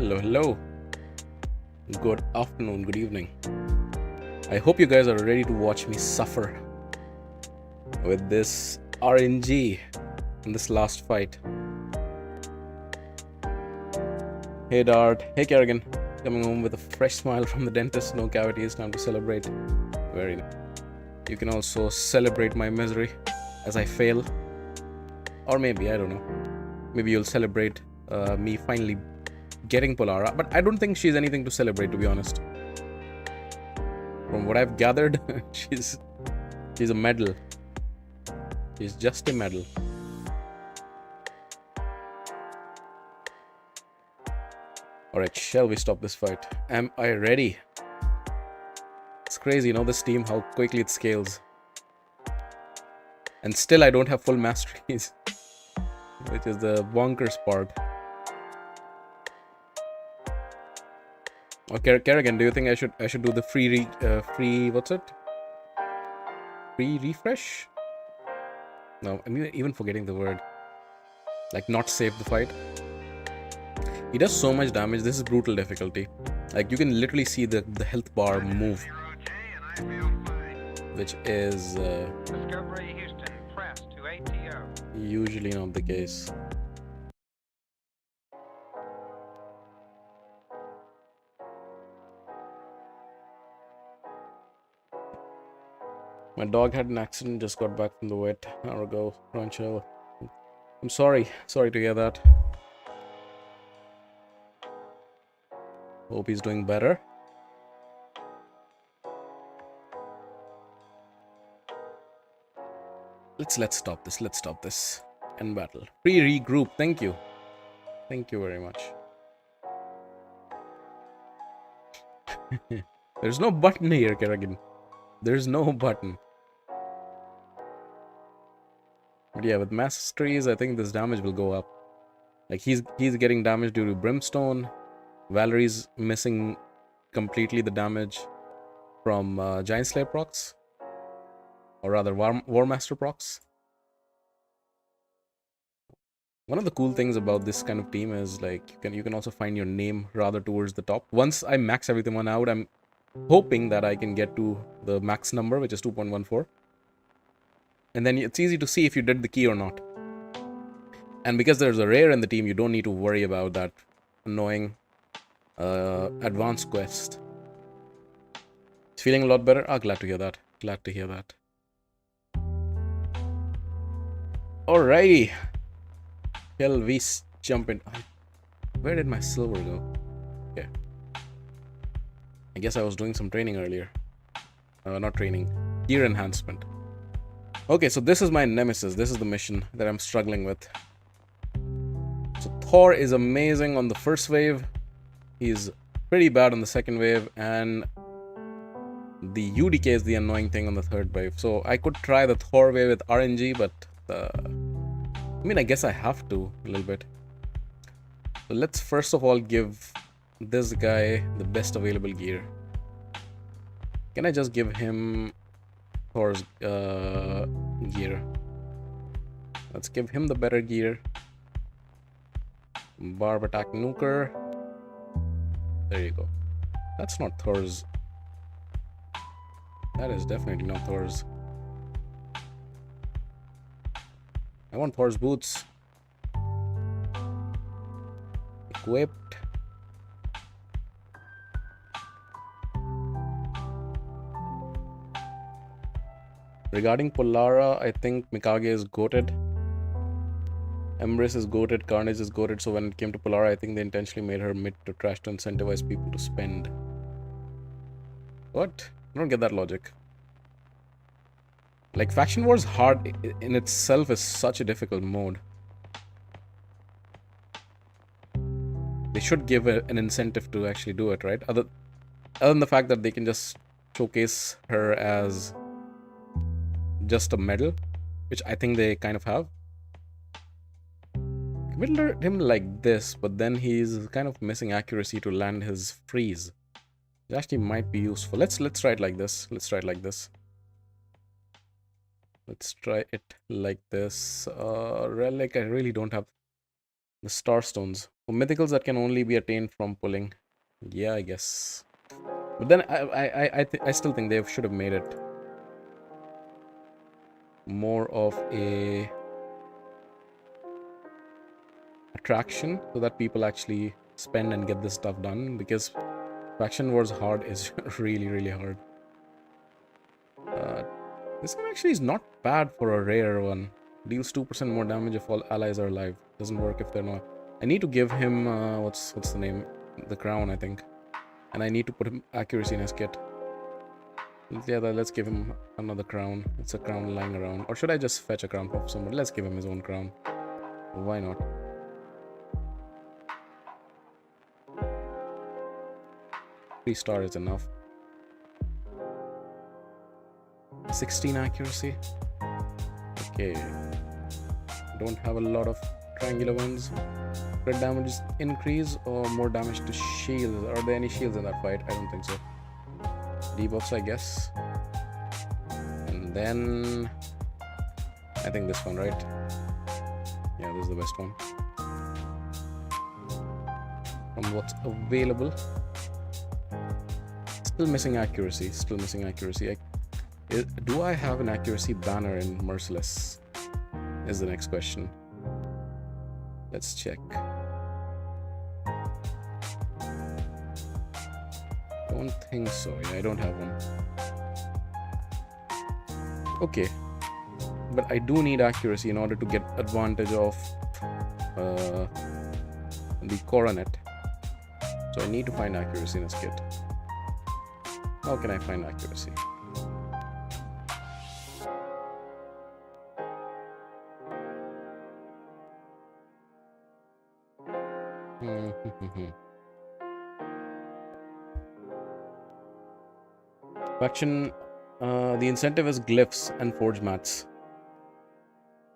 Hello, hello. Good afternoon, good evening. I hope you guys are ready to watch me suffer with this RNG in this last fight. Hey Dart, hey Kerrigan. Coming home with a fresh smile from the dentist, no cavities, time to celebrate. Very nice. You can also celebrate my misery as I fail. Or maybe, I don't know. Maybe you'll celebrate me finally getting Polara, but I don't think she's anything to celebrate, to be honest. From what I've gathered, she's a medal. She's just a medal. Alright, shall we stop this fight? Am I ready? It's crazy, you know, this team, how quickly it scales. And still I don't have full masteries, which is the bonkers part. Okay, Kerrigan, do you think I should do the free what's it? Free refresh? No, I'm even forgetting the word. Like not save the fight. He does so much damage. This is brutal difficulty. Like you can literally see the health bar move, which is usually not the case. My dog had an accident, just got back from the vet an hour ago. Rancho. I'm sorry to hear that. Hope he's doing better. Let's stop this. End battle. Regroup. Thank you very much. There's no button here, Kerrigan. There's no button. But yeah, with masteries, I think this damage will go up. Like he's getting damage due to Brimstone. Valerie's missing completely the damage from Giant Slayer procs, or rather War Master procs. One of the cool things about this kind of team is like you can also find your name rather towards the top. Once I max everything out, I'm hoping that I can get to the max number, which is 2.14. And then it's easy to see if you did the key or not. And because there's a rare in the team, you don't need to worry about that annoying advanced quest. It's feeling a lot better. Glad to hear that. Alrighty. Shall we jump in? Where did my silver go? Okay. I guess I was doing some training earlier. Not training. Gear enhancement. Okay, so this is my nemesis. This is the mission that I'm struggling with. So Thor is amazing on the first wave. He's pretty bad on the second wave. And the UDK is the annoying thing on the third wave. So I could try the Thor wave with RNG, but I mean, I guess I have to a little bit. So let's first of all give this guy the best available gear. Can I just give him Thor's gear? Let's give him the better gear. Barb attack nuker. There you go. That's not Thor's. That is definitely not Thor's. I want Thor's boots. Equipped. Regarding Polara, I think Mikage is goated. Embrace is goated, Carnage is goated, so when it came to Polara, I think they intentionally made her mid to trash to incentivize people to spend. What? I don't get that logic. Like, Faction Wars hard in itself is such a difficult mode. They should give an incentive to actually do it, right? Other than the fact that they can just showcase her as just a medal, which I think they kind of have. Build him like this, but then he's kind of missing accuracy to land his freeze. It actually might be useful. Let's try it like this. Let's try it like this. Relic, I really don't have the Star Stones. For mythicals that can only be attained from pulling. Yeah, I guess. But then I still think they should have made it more of a attraction so that people actually spend and get this stuff done, because faction wars hard is really, really hard. This one actually is not bad for a rare one. Deals 2% more damage if all allies are alive. Doesn't work if they're not. I need to give him what's the name? The crown, I think. And I need to put him accuracy in his kit. Yeah, let's give him another crown. It's a crown lying around. Or should I just fetch a crown from somebody? Let's give him his own crown. Why not? 3-star is enough. 16 accuracy. Okay. Don't have a lot of triangular ones. Crit damage increase or more damage to shields. Are there any shields in that fight? I don't think so. Debuffs, I guess. And then I think this one, right? Yeah, this is the best one. From what's available. Still missing accuracy. Still missing accuracy. Do I have an accuracy banner in Merciless? Is the next question. Let's check. Don't think so. Yeah, I don't have one. Okay. But I do need accuracy in order to get advantage of the coronet. So I need to find accuracy in this kit. How can I find accuracy? Faction, the incentive is glyphs and forge mats.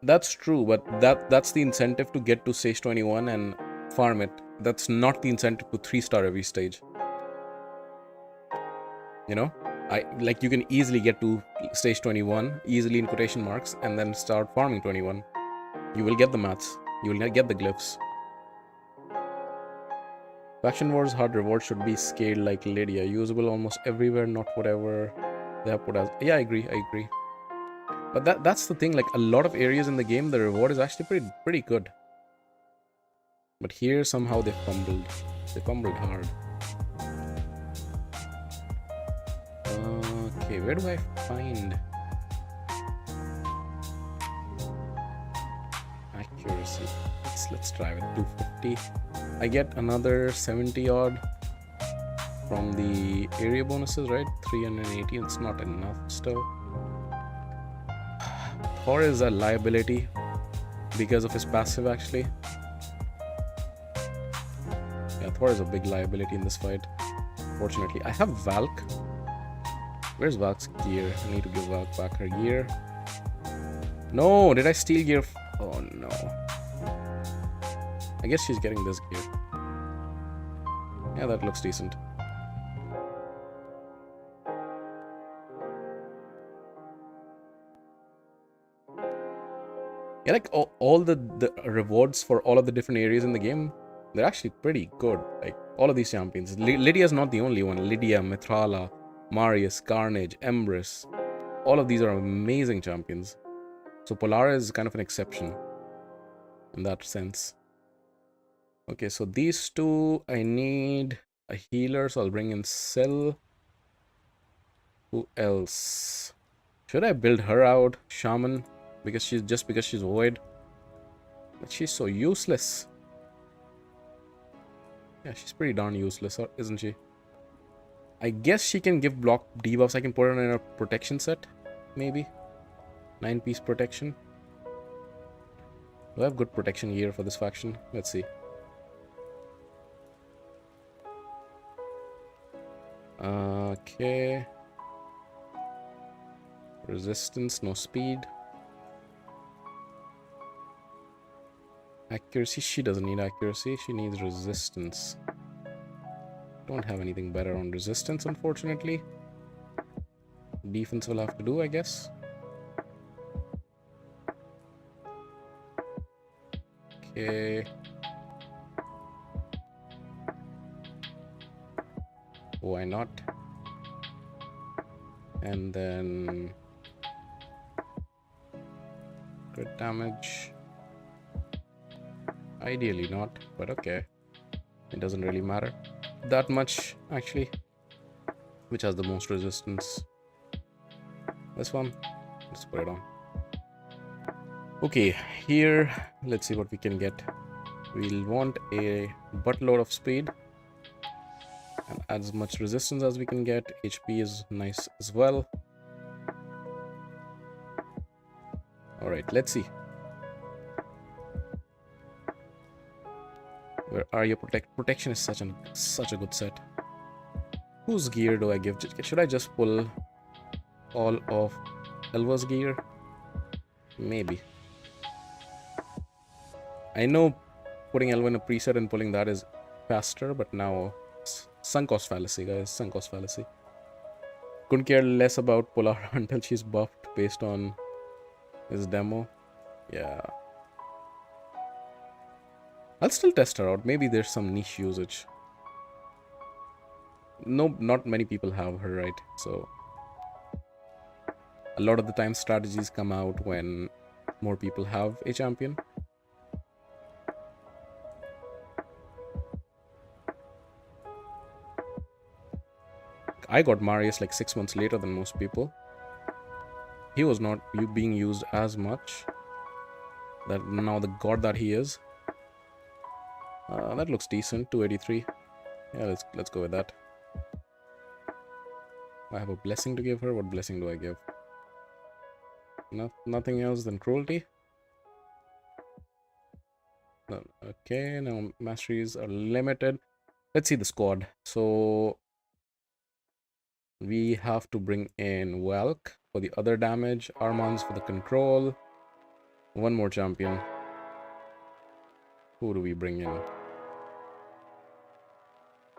That's true, but that's the incentive to get to stage 21 and farm it. That's not the incentive to 3-star every stage. You know? You can easily get to stage 21, easily in quotation marks, and then start farming 21. You will get the mats. You will get the glyphs. Faction Wars hard rewards should be scaled like Lydia, usable almost everywhere, not whatever they have put as. Yeah, I agree. But that's the thing, like a lot of areas in the game, the reward is actually pretty good. But here somehow they fumbled. They fumbled hard. Okay, where do I find accuracy? Let's try with 250. I get another 70 odd from the area bonuses, right? 380. It's not enough still. Thor is a liability because of his passive, actually. Yeah, Thor is a big liability in this fight. Fortunately, I have Valk. Where's Valk's gear? I need to give Valk back her gear. No, did I steal gear? Oh no. I guess she's getting this gear. Yeah, that looks decent. Yeah, like all the rewards for all of the different areas in the game, they're actually pretty good. Like all of these champions. Lydia's not the only one. Lydia, Mithrala, Marius, Carnage, Empress. All of these are amazing champions. So Polara is kind of an exception in that sense. Okay, so these two, I need a healer, so I'll bring in Cell. Who else? Should I build her out? Shaman? Because she's void. But she's so useless. Yeah, she's pretty darn useless, isn't she? I guess she can give block debuffs. I can put her in a protection set, maybe. 9-piece protection. Do I have good protection gear for this faction? Let's see. Okay. Resistance, no speed. Accuracy, she doesn't need accuracy. She needs resistance. Don't have anything better on resistance, unfortunately. Defense will have to do, I guess. Okay. Why not? And then crit damage. Ideally not, but okay. It doesn't really matter that much, actually. Which has the most resistance? This one. Let's put it on. Okay, here, let's see what we can get. We'll want a buttload of speed and as much resistance as we can get. HP is nice as well. All right, let's see. Where are you? Protection is such a good set. Whose gear do I give? Should I just pull all of Elva's gear? Maybe. I know putting Elva in a preset and pulling that is faster, but now sunk cost fallacy, guys. Sunk cost fallacy. Couldn't care less about Polara until she's buffed based on his demo. Yeah. I'll still test her out. Maybe there's some niche usage. No, not many people have her, right? So a lot of the time strategies come out when more people have a champion. I got Marius like 6 months later than most people. He was not being used as much. That now the god that he is. That looks decent. 283. Yeah, let's go with that. I have a blessing to give her. What blessing do I give? Nothing else than cruelty. No, okay, now masteries are limited. Let's see the squad. So we have to bring in Welk for the other damage, Armans for the control. One more champion. Who do we bring in?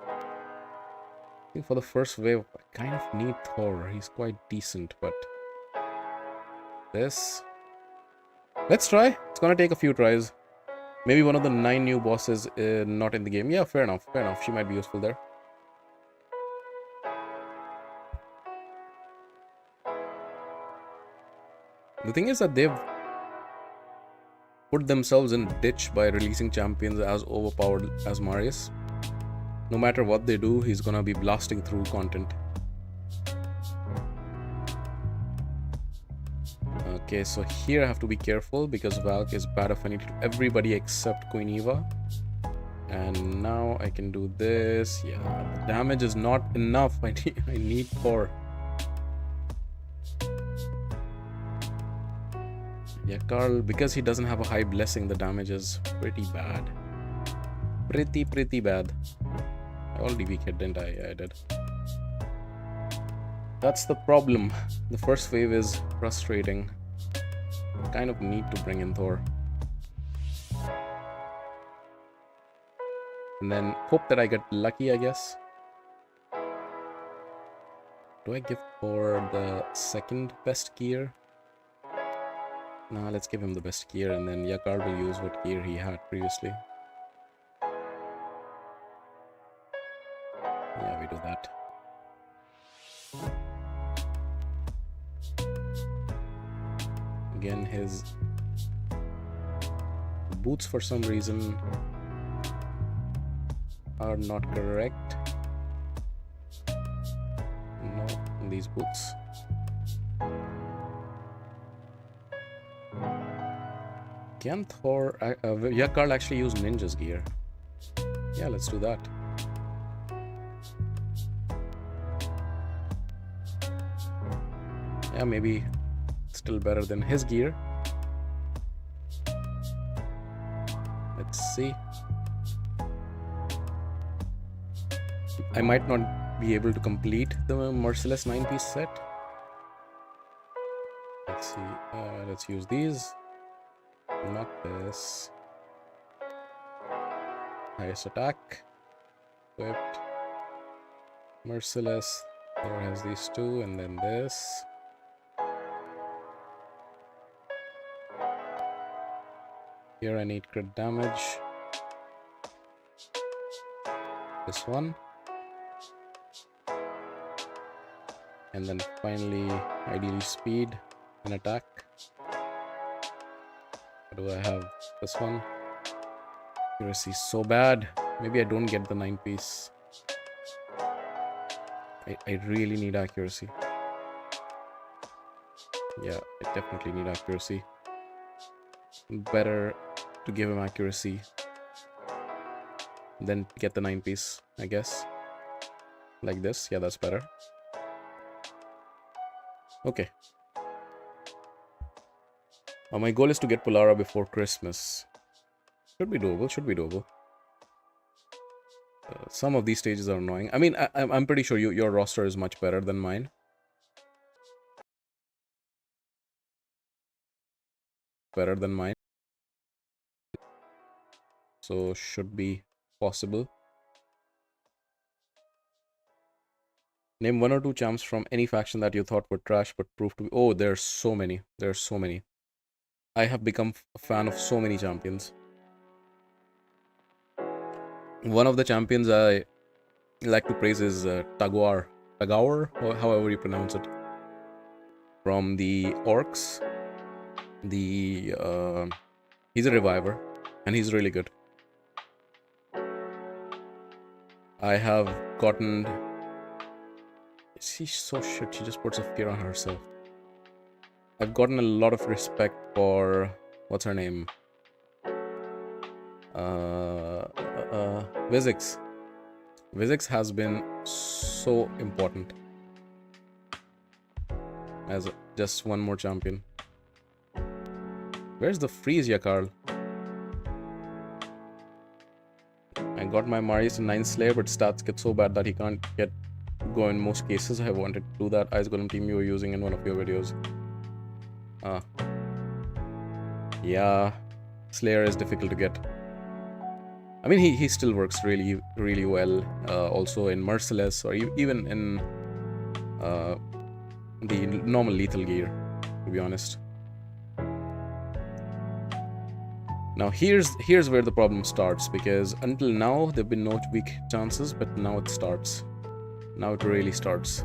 I think for the first wave, I kind of need Thor. He's quite decent, but this. Let's try. It's gonna take a few tries. Maybe one of the 9 new bosses not in the game. Yeah, fair enough. Fair enough. She might be useful there. The thing is that they've put themselves in a ditch by releasing champions as overpowered as Marius. No matter what they do, he's gonna be blasting through content. Okay, so here I have to be careful because Valk is bad affinity to everybody except Queen Eva. And now I can do this. Yeah, the damage is not enough. I need 4. Yeah, Carl, because he doesn't have a high blessing, the damage is pretty bad. Pretty bad. I already weak hit, didn't I? Yeah, I did. That's the problem. The first wave is frustrating. I kind of need to bring in Thor. And then hope that I get lucky, I guess. Do I give Thor the second best gear? No, let's give him the best gear and then Yakar will use what gear he had previously. Yeah, we do that. Again, his boots for some reason are not correct. No, these boots. Can Thor... Yakar actually use Ninja's gear. Yeah, let's do that. Yeah, maybe still better than his gear. Let's see. I might not be able to complete the Merciless 9-piece set. Let's see. Let's use these. Not this. Highest attack. Equipped. Merciless. Thor has these 2, and then this. Here I need crit damage. This one. And then finally, ideally speed and attack. What do I have? This one. Accuracy so bad. Maybe I don't get the 9-piece. I really need accuracy. Yeah, I definitely need accuracy. Better to give him accuracy than get the 9-piece, I guess. Like this. Yeah, that's better. Okay. My goal is to get Polara before Christmas. Should be doable, should be doable. Some of these stages are annoying. I mean, I'm pretty sure your roster is much better than mine. Better than mine. So, should be possible. Name 1 or 2 champs from any faction that you thought were trash but proved to be... Oh, there's so many. There's so many. I have become a fan of so many champions. One of the champions I like to praise is Tagwar. Tagwar, or however you pronounce it. From the Orcs. He's a reviver. And he's really good. I have gotten... She's so shit. She just puts a fear on herself. I've gotten a lot of respect for... What's her name? Vizix. Vizix has been so important. As just one more champion. Where's the freeze, Yakarl? I got my Marius in 9 Slayer, but stats get so bad that he can't go in most cases. I wanted to do that Ice Golem team you were using in one of your videos. Yeah, Slayer is difficult to get. I mean, he still works really, really well. Also in Merciless, or even in the normal lethal gear, to be honest. Now here's where the problem starts, because until now there've been no weak chances, but now it starts. Now it really starts.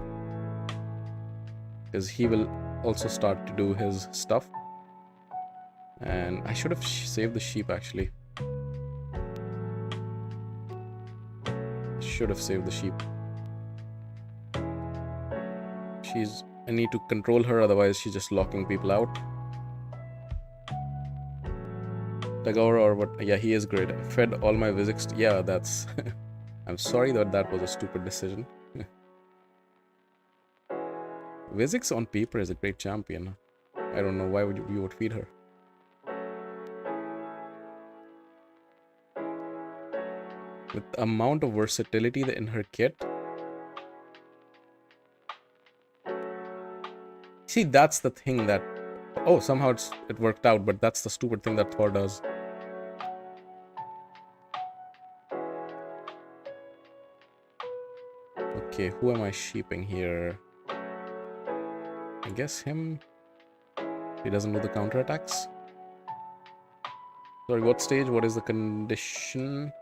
Because he will also start to do his stuff. And I should have saved the sheep, actually. Should have saved the sheep. I need to control her, otherwise she's just locking people out. Tagore or what? Yeah, he is great. I fed all my Vizix. Yeah, that's... I'm sorry that was a stupid decision. Vizix on paper is a great champion. I don't know why you would feed her. With the amount of versatility in her kit. See, that's the thing that... Oh, somehow it worked out, but that's the stupid thing that Thor does. Okay, who am I sheeping here? I guess him. He doesn't do the counterattacks. Sorry, what stage? What is the condition?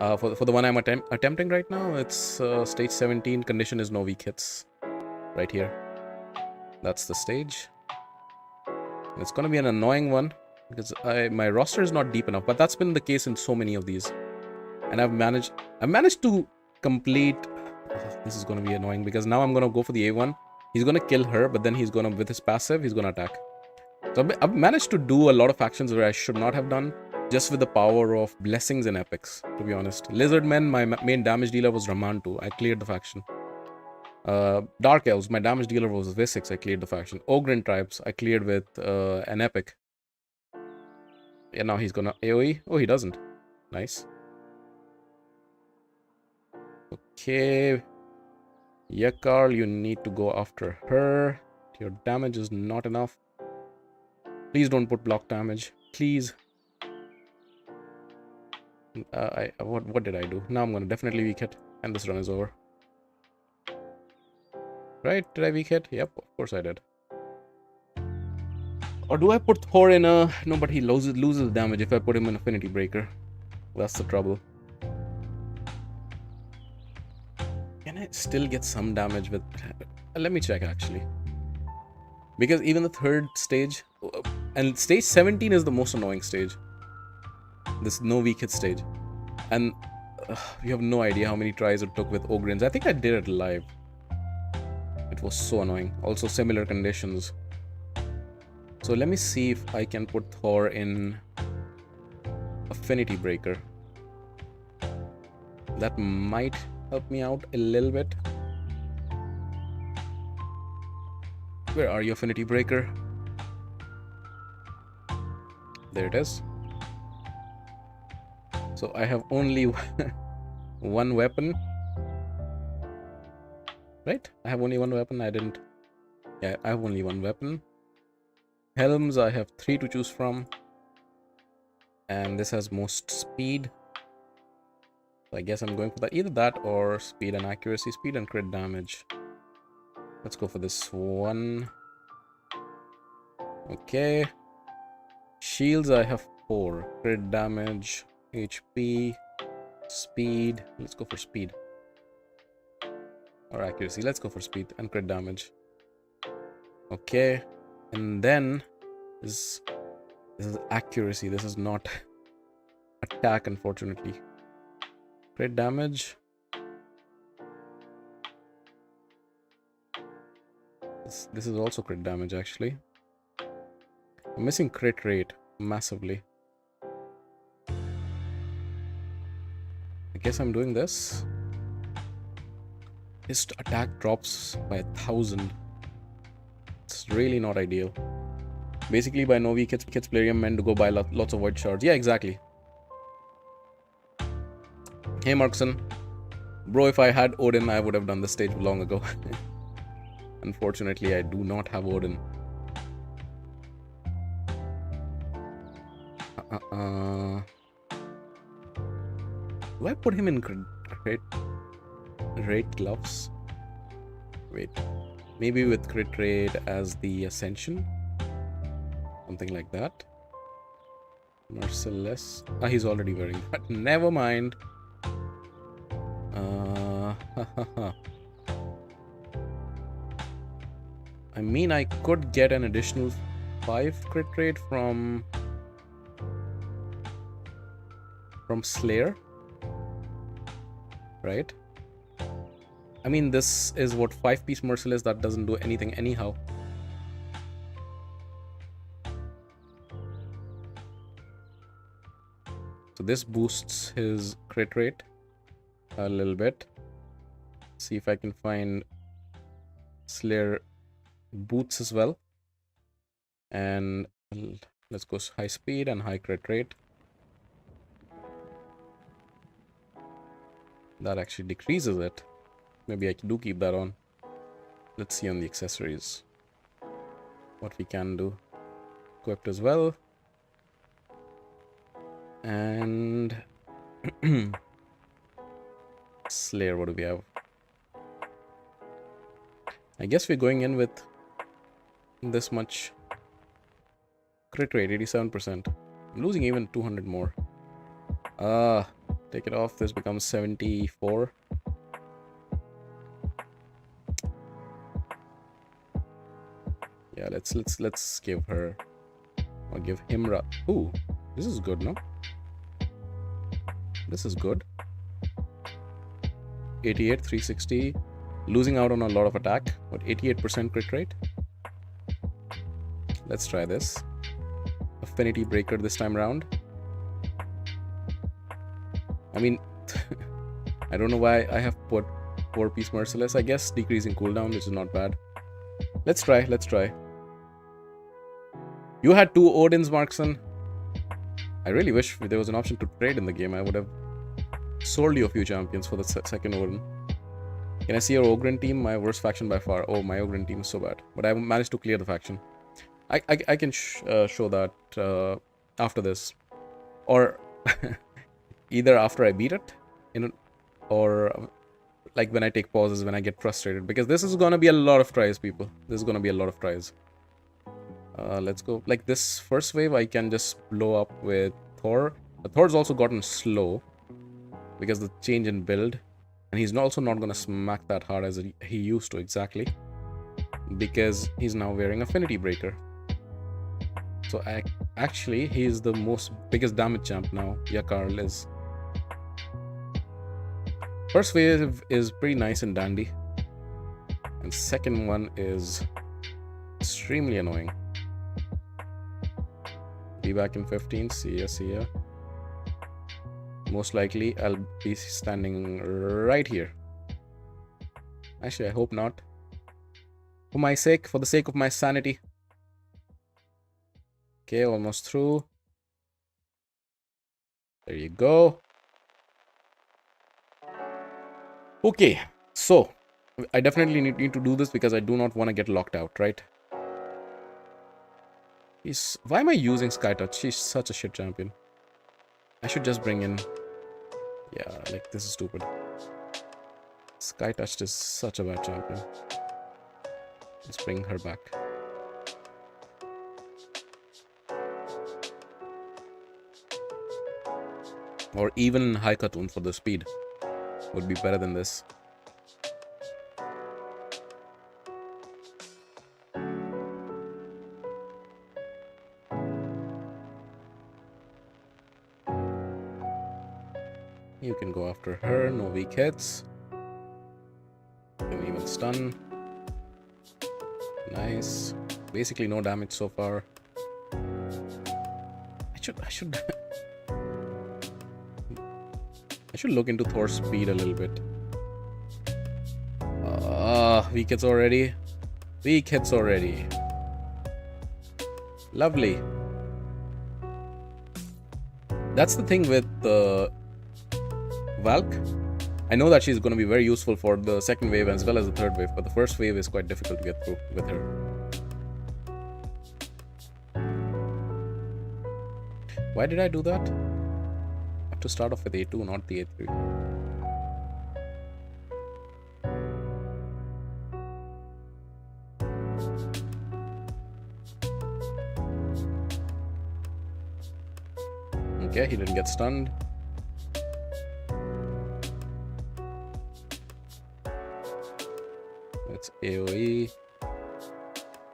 For the one I'm attempting right now, it's stage 17. Condition is no weak hits. Right here. That's the stage. And it's gonna be an annoying one because my roster is not deep enough, but that's been the case in so many of these. And I've managed to complete... this is gonna be annoying because now I'm gonna go for the A1. He's gonna kill her, but then he's gonna, with his passive, he's gonna attack. So I've managed to do a lot of actions where I should not have done, just with the power of blessings and epics, to be honest. Lizardmen, my main damage dealer was Ramantu. I cleared the faction. Dark Elves, my damage dealer was Vizix. I cleared the faction. Ogren Tribes, I cleared with an epic. Yeah, now he's gonna AoE. Oh, he doesn't. Nice. Okay. Yeah, Carl, you need to go after her. Your damage is not enough. Please don't put block damage. Please. What did I do? Now I'm gonna definitely weak hit, and this run is over. Right? Did I weak hit? Yep, of course I did. Or do I put Thor in a... No, but he loses damage if I put him in Affinity Breaker. That's the trouble. still get some damage with... Let me check actually. Because even the third stage... And stage 17 is the most annoying stage. This no weak hit stage. And you have no idea how many tries it took with Ogryns. I think I did it live. It was so annoying. Also similar conditions. So let me see if I can put Thor in Affinity Breaker. That might help me out a little bit. Where are you, Affinity Breaker? There it is. So I have only one weapon. Right? I have only one weapon. I didn't... Yeah, I have only one weapon. Helms, I have 3 to choose from. And this has most speed. So I guess I'm going for that. Either that or speed and accuracy. Speed and crit damage. Let's go for this one. Okay. Shields, I have 4. Crit damage, HP, speed. Let's go for speed. Or accuracy. Let's go for speed and crit damage. Okay. And then this is accuracy. This is not attack, unfortunately. Crit damage. This is also crit damage, actually. I'm missing crit rate massively. I guess I'm doing this. His attack drops by 1,000. It's really not ideal. Basically, by no weak hits, Plarium meant to go buy lots of void shards. Yeah, exactly. Hey, Markson. Bro, if I had Odin, I would have done this stage long ago. Unfortunately, I do not have Odin. Do I put him in crit rate gloves? Wait. Maybe with crit rate as the Ascension? Something like that. Merciless. Ah, he's already wearing that. Never mind. I mean, I could get an additional 5 crit rate from Slayer, right? I mean, this is what 5-piece Merciless that doesn't do anything anyhow. So this boosts his crit rate a little bit. See if I can find Slayer boots as well. And let's go high speed and high crit rate. That actually decreases it. Maybe I do keep that on. Let's see on the accessories what we can do. Equipped as well. And Slayer, what do we have? I guess we're going in with this much crit rate, 87%. I'm losing even 200 more. Take it off. This becomes 74. Yeah, let's give her, or give him. Ooh, this is good, no? This is good. 88, 360. Losing out on a lot of attack, but 88% crit rate. Let's try this. Affinity Breaker this time around. I mean, I don't know why I have put 4-piece Merciless. I guess decreasing cooldown, which is not bad. Let's try. You had 2 Odins, Markson. I really wish there was an option to trade in the game. I would have sold you a few champions for the second Odin. Can I see your Ogryn team? My worst faction by far. Oh, my Ogryn team is so bad. But I managed to clear the faction. I can show that after this. Or either after I beat it, or like when I take pauses, when I get frustrated. Because this is gonna be a lot of tries, people. This is gonna be a lot of tries. Let's go. Like this first wave, I can just blow up with Thor. But Thor's also gotten slow because the change in build. And he's also not going to smack that hard as he used to exactly. Because he's now wearing Affinity Breaker. So actually, he's the biggest damage champ now. Yakarl is. First wave is pretty nice and dandy. And second one is extremely annoying. Be back in 15. See ya, see ya. Most likely, I'll be standing right here. Actually, I hope not. For my sake, for the sake of my sanity. Okay, almost through. There you go. Okay, so I definitely need to do this because I do not want to get locked out, right? Why am I using Skytouch? She's such a shit champion. I should just bring in... Yeah, like, this is stupid. Skytouch is such a bad champion. Let's bring her back. Or even Haikatun for the speed would be better than this. You can go after her, no weak hits. Can even stun. Nice. Basically no damage so far. I should look into Thor's speed a little bit. Weak hits already. Weak hits already. Lovely. That's the thing with the Valk. I know that she's going to be very useful for the second wave as well as the third wave, but the first wave is quite difficult to get through with her. Why did I do that? I have to start off with A2, not the A3. Okay, he didn't get stunned. Let's AoE.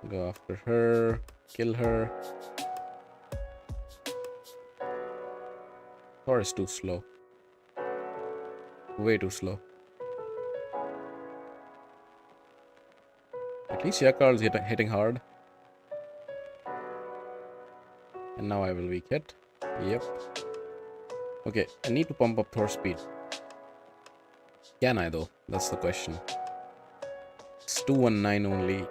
Go after her. Kill her. Thor is too slow. Way too slow. At least Yakarl's hitting hard. And now I will weak hit. Yep. Okay, I need to pump up Thor's speed. Can I though? That's the question. It's 219 only.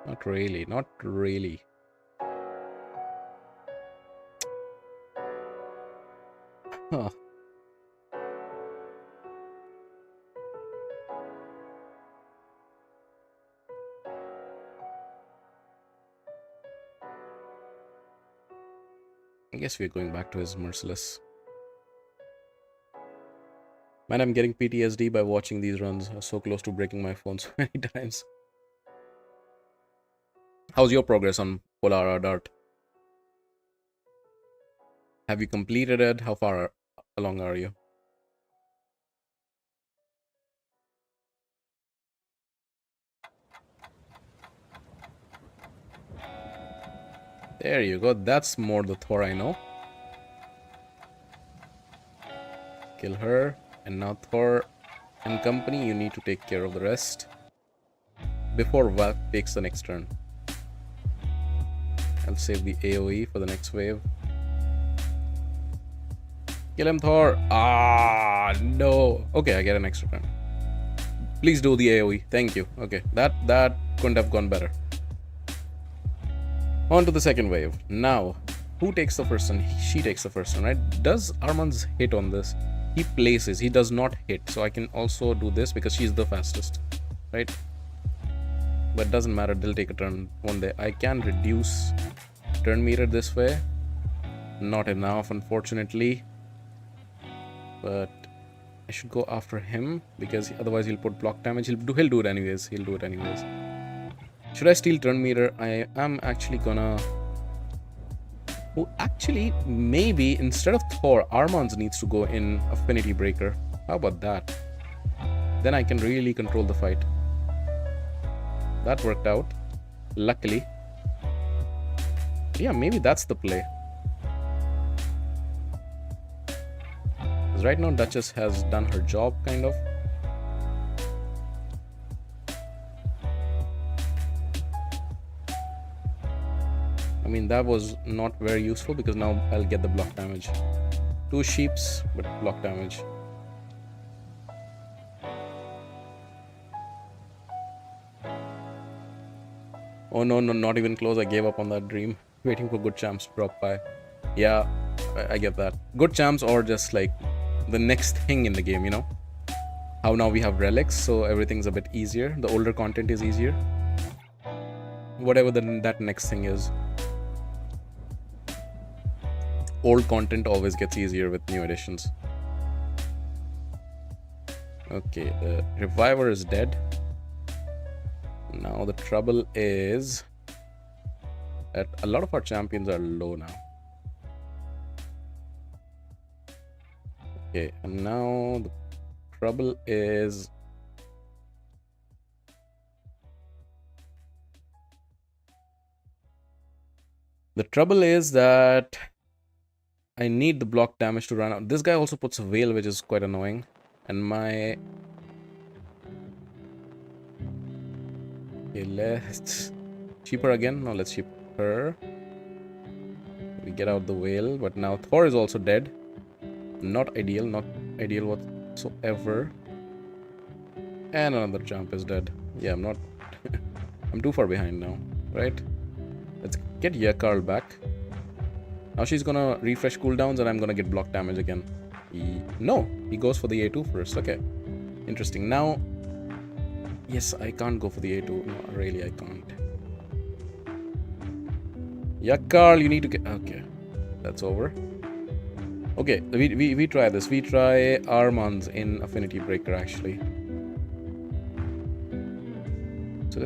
Not really, not really. Huh. I guess we're going back to his Merciless. Man, I'm getting PTSD by watching these runs. I'm so close to breaking my phone so many times. How's your progress on Polara Dart? Have you completed it? How far along are you? There you go. That's more the Thor I know. Kill her. And now Thor and company, you need to take care of the rest before Valk takes the next turn. I'll save the AoE for the next wave. Kill him, Thor. Ah, no. Okay, I get an extra turn. Please do the AoE. Thank you. Okay, that couldn't have gone better. On to the second wave. Now, who takes the first one? She takes the first one, right? Does Arman's hit on this? He places. He does not hit. So I can also do this because she's the fastest, right? But it doesn't matter. They'll take a turn one day. I can reduce turn meter this way. Not enough, unfortunately. but I should go after him because otherwise he'll put block damage. He'll do it anyways. He'll do it anyways. Should I steal turn meter? I am actually gonna... Oh, actually, maybe instead of Thor, Armand's needs to go in Affinity Breaker. How about that? Then I can really control the fight. That worked out, luckily. Yeah, maybe that's the play. Because right now Duchess has done her job, kind of. I mean, that was not very useful because now I'll get the block damage. 2 sheeps, but block damage. Oh no, not even close. I gave up on that dream. Waiting for good champs to drop by. Yeah, I get that. Good champs or just like the next thing in the game, you know? How now we have relics, so everything's a bit easier. The older content is easier. Whatever that next thing is. Old content always gets easier with new additions. Okay, the Reviver is dead. Now the trouble is that a lot of our champions are low now. Okay, and now the trouble is... The trouble is that I need the block damage to run out. This guy also puts a veil, which is quite annoying. And my... Okay, let's... Cheaper again? No, let's cheap her. We get out the veil, but now Thor is also dead. Not ideal whatsoever. And another jump is dead. Yeah, I'm not... I'm too far behind now, right? Let's get Yakarl back. Now she's gonna refresh cooldowns and I'm gonna get block damage again. No, he goes for the A2 first. Okay, interesting. Now, yes, I can't go for the A2. No, really, I can't. Yakarl, you need to get... Okay, that's over. Okay, we try this. We try Armand's in Affinity Breaker, actually. So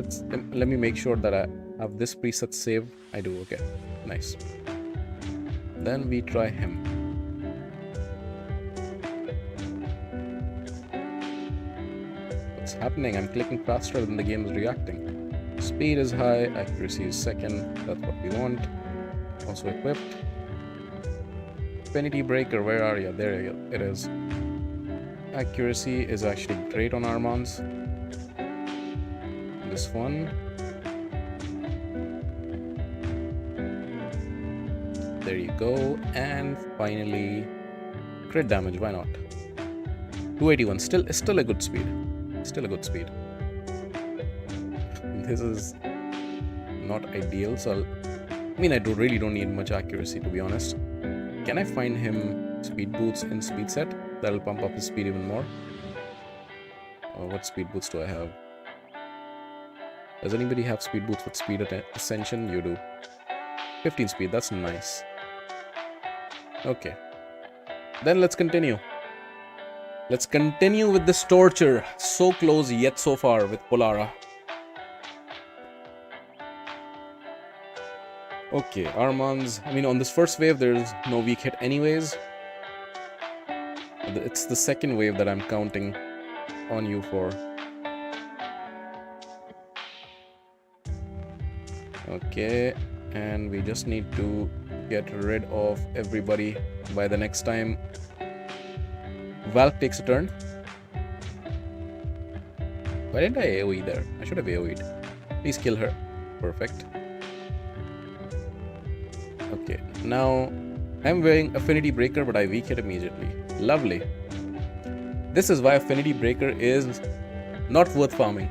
let me make sure that I have this preset saved. I do. Okay, nice. Then we try him. What's happening? I'm clicking faster than the game is reacting. Speed is high, accuracy is second. That's what we want. Also equipped. Affinity Breaker, where are you? There it is. Accuracy is actually great on Armand's. This one. There you go. And finally, crit damage. Why not? 281. Still a good speed. Still a good speed. This is not ideal. So I mean, I really don't need much accuracy, to be honest. Can I find him speed boots in speed set? That'll pump up his speed even more. Oh, what speed boots do I have? Does anybody have speed boots with speed at ascension? You do. 15 speed. That's nice. Okay. Then let's continue. Let's continue with this torture. So close yet so far with Polara. Okay, Armand's... I mean, on this first wave, there's no weak hit anyways. It's the second wave that I'm counting on you for. Okay, and we just need to get rid of everybody by the next time Valk takes a turn. Why didn't I AoE there? I should have AoE'd. Please kill her. Perfect. Okay, now I'm wearing Affinity Breaker, but I weak hit immediately. Lovely. This is why Affinity Breaker is not worth farming.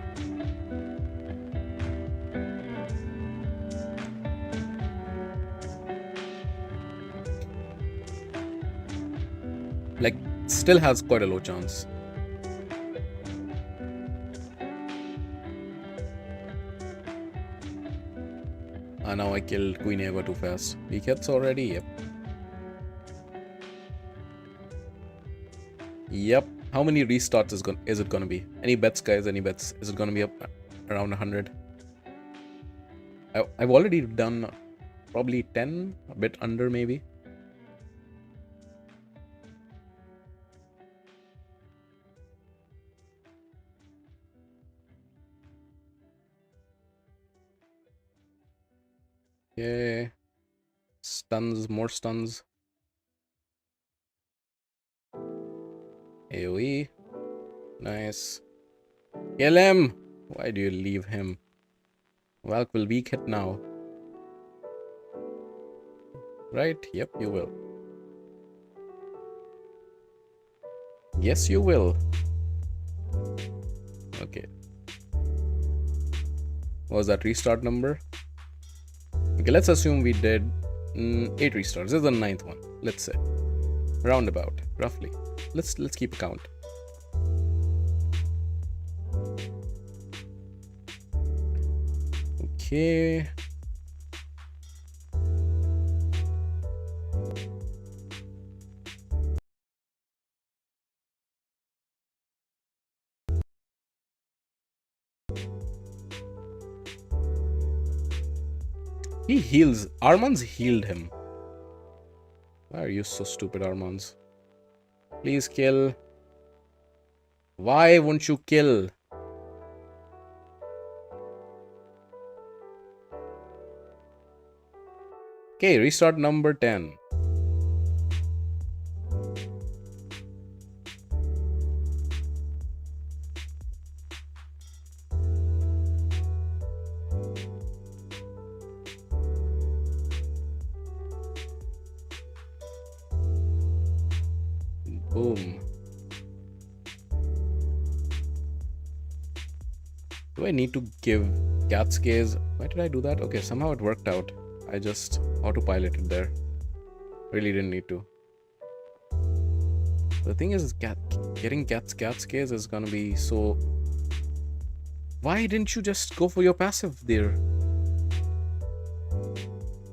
Like, still has quite a low chance. Now I killed Queen Eva too fast. Weak hits already? Yep. Yep. How many restarts is it gonna be? Any bets, guys? Any bets? Is it gonna be up around 100? I've already done probably 10, a bit under maybe. Okay. Stuns, more stuns. AoE. Nice. Kill him! Why do you leave him? Valk will weak hit now. Right? Yep, you will. Yes, you will. Okay. What was that restart number? Okay, let's assume we did 8 restarts. This is the 9th one. Let's say. Roundabout, roughly. Let's keep a count. Okay. He heals. Arman's healed him. Why are you so stupid, Armans? Please kill. Why won't you kill? Okay, restart number 10. Boom. Do I need to give Cat's Gaze? Why did I do that? Okay, somehow it worked out. I just autopiloted there. Really didn't need to. The thing is, getting Cat's Gaze is gonna be so... Why didn't you just go for your passive there?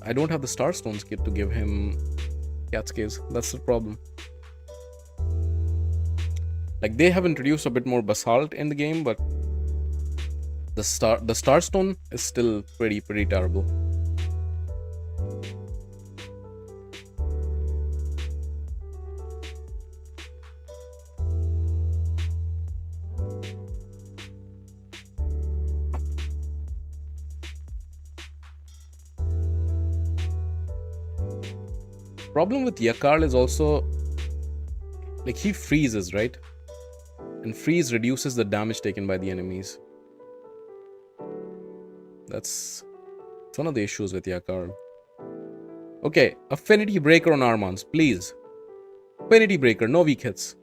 I don't have the Starstones kit to give him Cat's Gaze. That's the problem. Like, they have introduced a bit more Basalt in the game, but the Starstone is still pretty terrible. Problem with Yakar is also, like, he freezes, right? And freeze reduces the damage taken by the enemies. It's one of the issues with Yakar. Okay, Affinity Breaker on Armans, please. Affinity Breaker, no weak hits.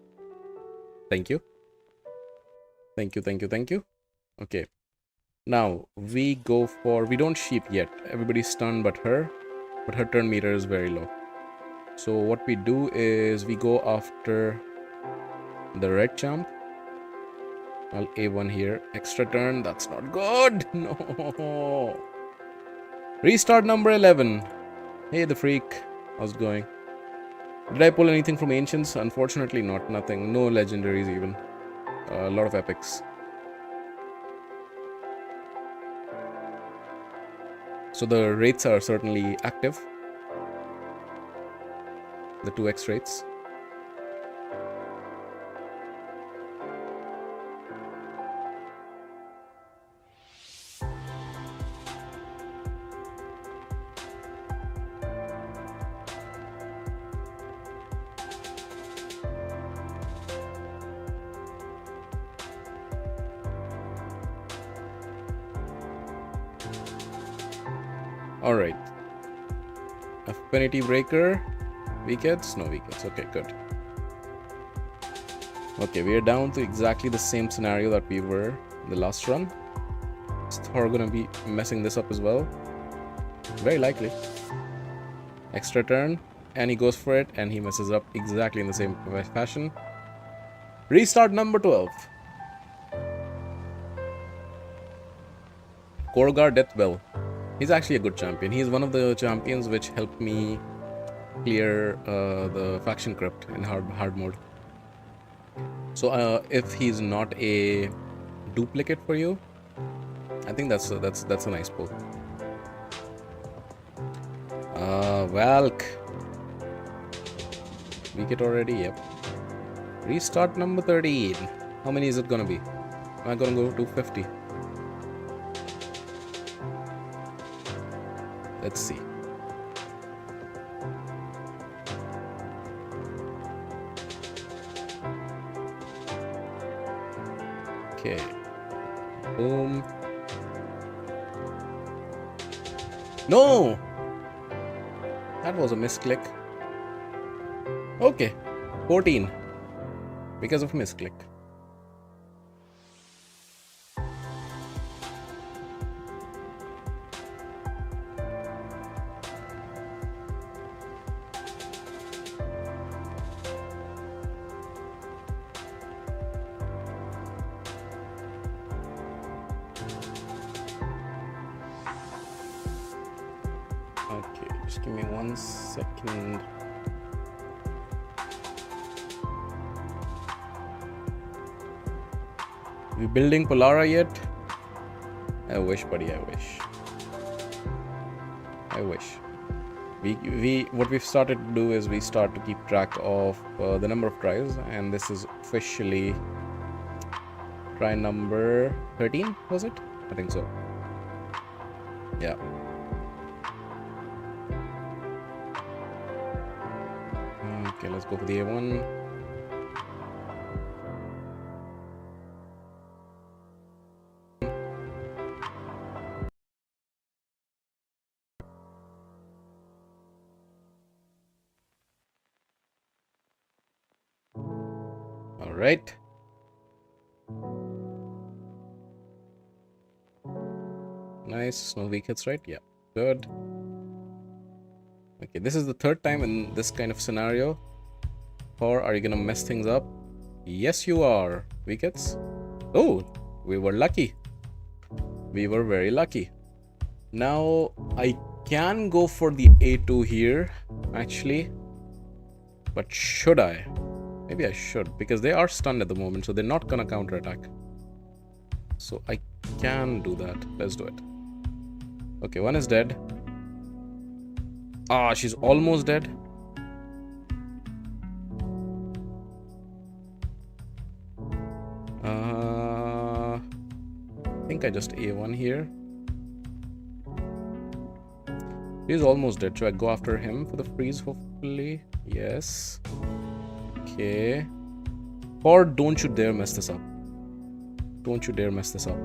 Thank you. Thank you. Okay. Now, we go for... We don't sheep yet. Everybody's stunned but her. But her turn meter is very low. So what we do is we go after the red champ. I'll A1 here. Extra turn. That's not good. No. Restart number 11. Hey, the freak. How's it going? Did I pull anything from Ancients? Unfortunately not. Nothing. No legendaries even. A lot of epics. So the rates are certainly active. The 2x rates. Alright. Affinity Breaker. Weak hits? No weak hits. Okay, good. Okay, we are down to exactly the same scenario that we were in the last run. Is Thor gonna be messing this up as well? Very likely. Extra turn, and he goes for it, and he messes up exactly in the same fashion. Restart number 12. Korgar Deathbell. He's actually a good champion. He's one of the champions which helped me clear the faction crypt in hard mode. So if he's not a duplicate for you, I think that's a nice pull. Valk. We get already, yep. Restart number 13. How many is it gonna be? Am I gonna go 250? Let's see. Okay. Boom. No! That was a misclick. Okay. 14. Because of misclick. Okay, just give me 1 second. We building Polara yet? I wish, buddy, I wish. I wish. What we've started to do is we start to keep track of the number of tries, and this is officially try number 13, was it? I think so. Yeah. Okay, let's go for the A1. All right. Nice. No weak hits, right? Yeah. Good. Okay, this is the third time in this kind of scenario. Or are you gonna mess things up? Yes, you are. Weak hits. Oh, we were lucky. We were very lucky. Now, I can go for the A2 here, actually. But should I? Maybe I should, because they are stunned at the moment, so they're not gonna counterattack. So I can do that. Let's do it. Okay, one is dead. Ah, she's almost dead. I think I just A1 here. He's almost dead. Should I go after him for the freeze, hopefully? Yes. Okay. Or don't you dare mess this up. Don't you dare mess this up.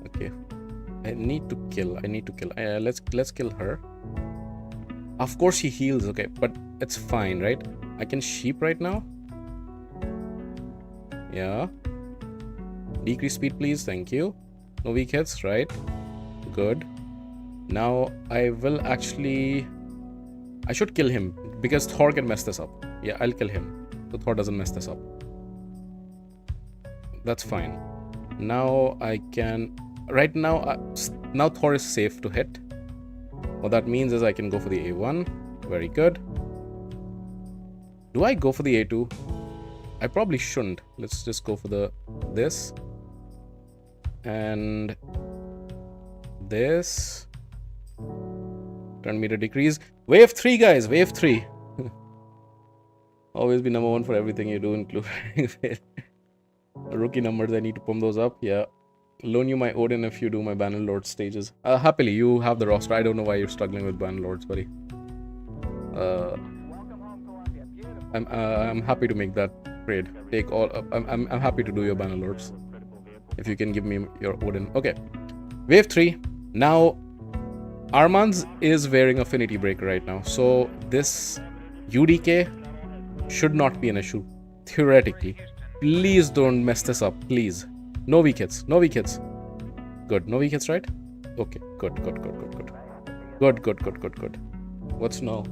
Okay. I need to kill. Let's kill her. Of course he heals, okay, but it's fine, right? I can sheep right now. Yeah. Decrease speed, please. Thank you. No weak hits, right? Good. Now I will actually... I should kill him because Thor can mess this up. Yeah, I'll kill him so Thor doesn't mess this up. That's fine. Now I can... Right now, now Thor is safe to hit. What that means is I can go for the A1. Very good. Do I go for the A2? I probably shouldn't. Let's just go for this. And this. Turn meter decrease. Wave 3, guys. Wave 3. Always be number 1 for everything you do, including rookie numbers. I need to pump those up. Yeah. Loan you my Odin if you do my Bannerlord stages. Happily, you have the roster. I don't know why you're struggling with Bannerlords, buddy. I'm happy to make that trade. Take all. I'm happy to do your Bannerlords if you can give me your Odin. Okay. Wave 3. Now, Armands is wearing Affinity Breaker right now, so this UDK should not be an issue theoretically. Please don't mess this up, please. No weak hits. No weak hits. Good. No weak hits, right? Okay. Good. Good. What's no?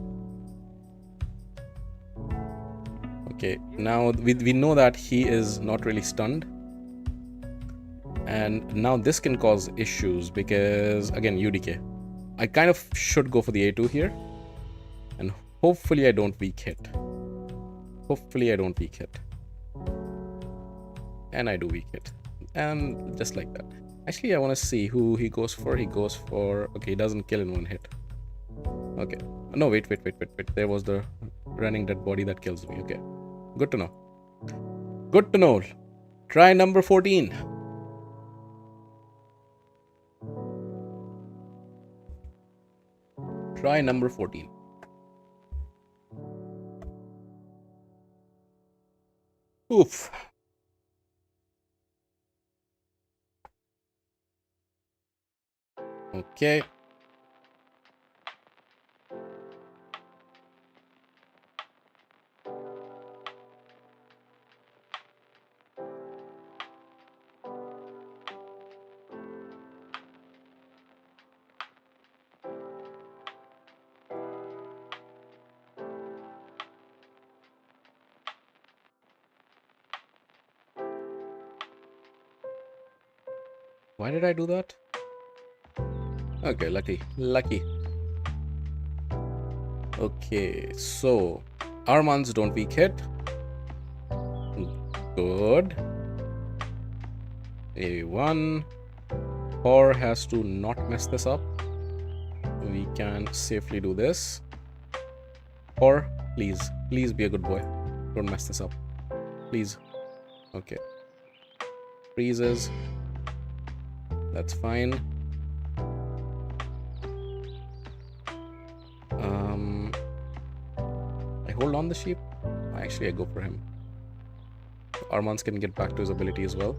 Okay. Now we know that he is not really stunned. And now this can cause issues because, again, UDK. I kind of should go for the A2 here. And hopefully I don't weak hit. And I do weak hit. And just like that. Actually, I want to see who he goes for. He goes for... Okay, he doesn't kill in one hit. Okay. No, wait. There was the running dead body that kills me. Okay. Good to know. Good to know. Try number 14. Try number 14. Oof. Okay. Why did I do that? Okay, lucky. Okay, so Armands don't weak hit. Good. A1. Thor has to not mess this up. We can safely do this. Thor, please be a good boy. Don't mess this up. Please. Okay. Freezes. That's fine. I hold on the sheep. Actually, I go for him. Armands can get back to his ability as well.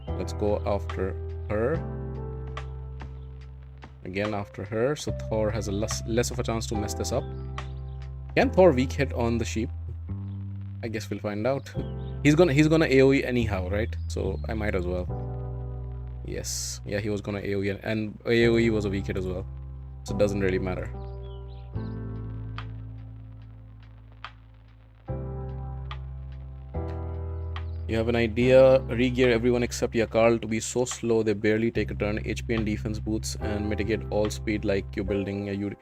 Let's go after her. Again after her. So Thor has a less of a chance to mess this up. Can Thor weak hit on the sheep? I guess we'll find out. He's gonna AoE anyhow, right? So I might as well. Yes. Yeah, he was gonna AoE, and AoE was a weak hit as well. So it doesn't really matter. You have an idea, regear everyone except Yakarl to be so slow they barely take a turn, HP and defense boots, and mitigate all speed like you're building a UD.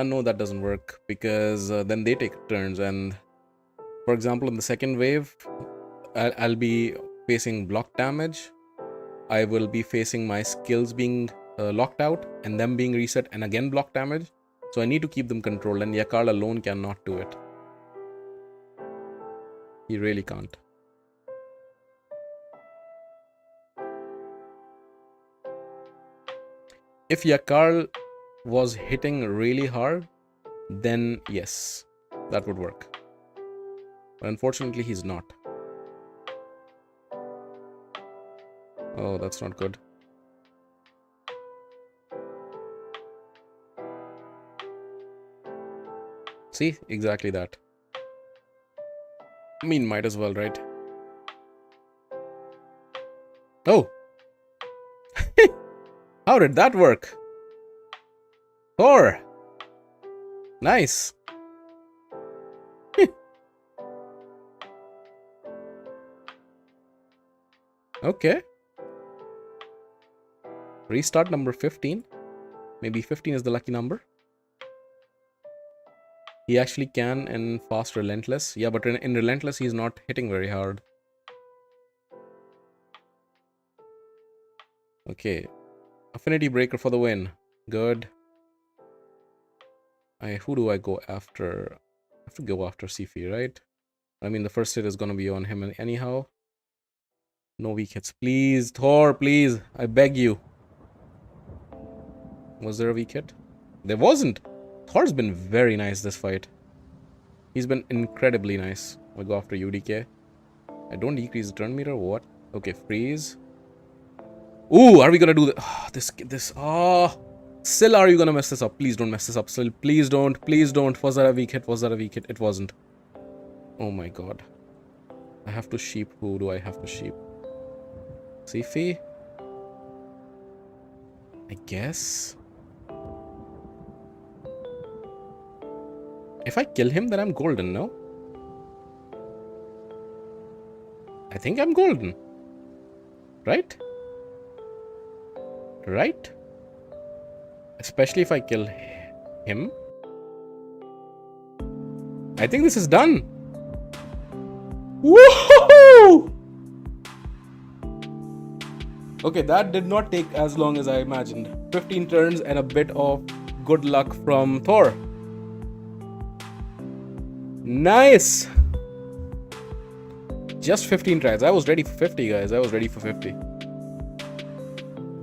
No, that doesn't work, because then they take turns, and for example, in the second wave, I'll be facing block damage. I will be facing my skills being locked out, and them being reset, and again block damage. So I need to keep them controlled, and Yakarl alone cannot do it. He really can't. If Yakarl was hitting really hard, then yes, that would work. But unfortunately, he's not. Oh, that's not good. See? Exactly that. I mean, might as well, right? Oh! How did that work? Thor! Nice! Okay. Restart number 15. Maybe 15 is the lucky number. He actually can in fast relentless. Yeah, but in relentless, he's not hitting very hard. Okay. Affinity breaker for the win. Good. Who do I go after? I have to go after Sifi, right? I mean, the first hit is gonna be on him anyhow. No weak hits. Please, Thor, please. I beg you. Was there a weak hit? There wasn't. Thor's been very nice this fight. He's been incredibly nice. I'll go after UDK. I don't decrease the turn meter. What? Okay, freeze. Ooh, are we gonna do this? Still, are you gonna mess this up? Please don't mess this up. Still, please don't. Please don't. Was that a weak hit? Was that a weak hit? It wasn't. Oh my god. I have to sheep. Who do I have to sheep? Sifi? I guess. If I kill him, then I'm golden, no? I think I'm golden. Right? Right? Especially if I kill him. I think this is done. Woohoo! Okay, that did not take as long as I imagined. 15 turns and a bit of good luck from Thor. Nice! Just 15 tries. I was ready for 50, guys. I was ready for 50.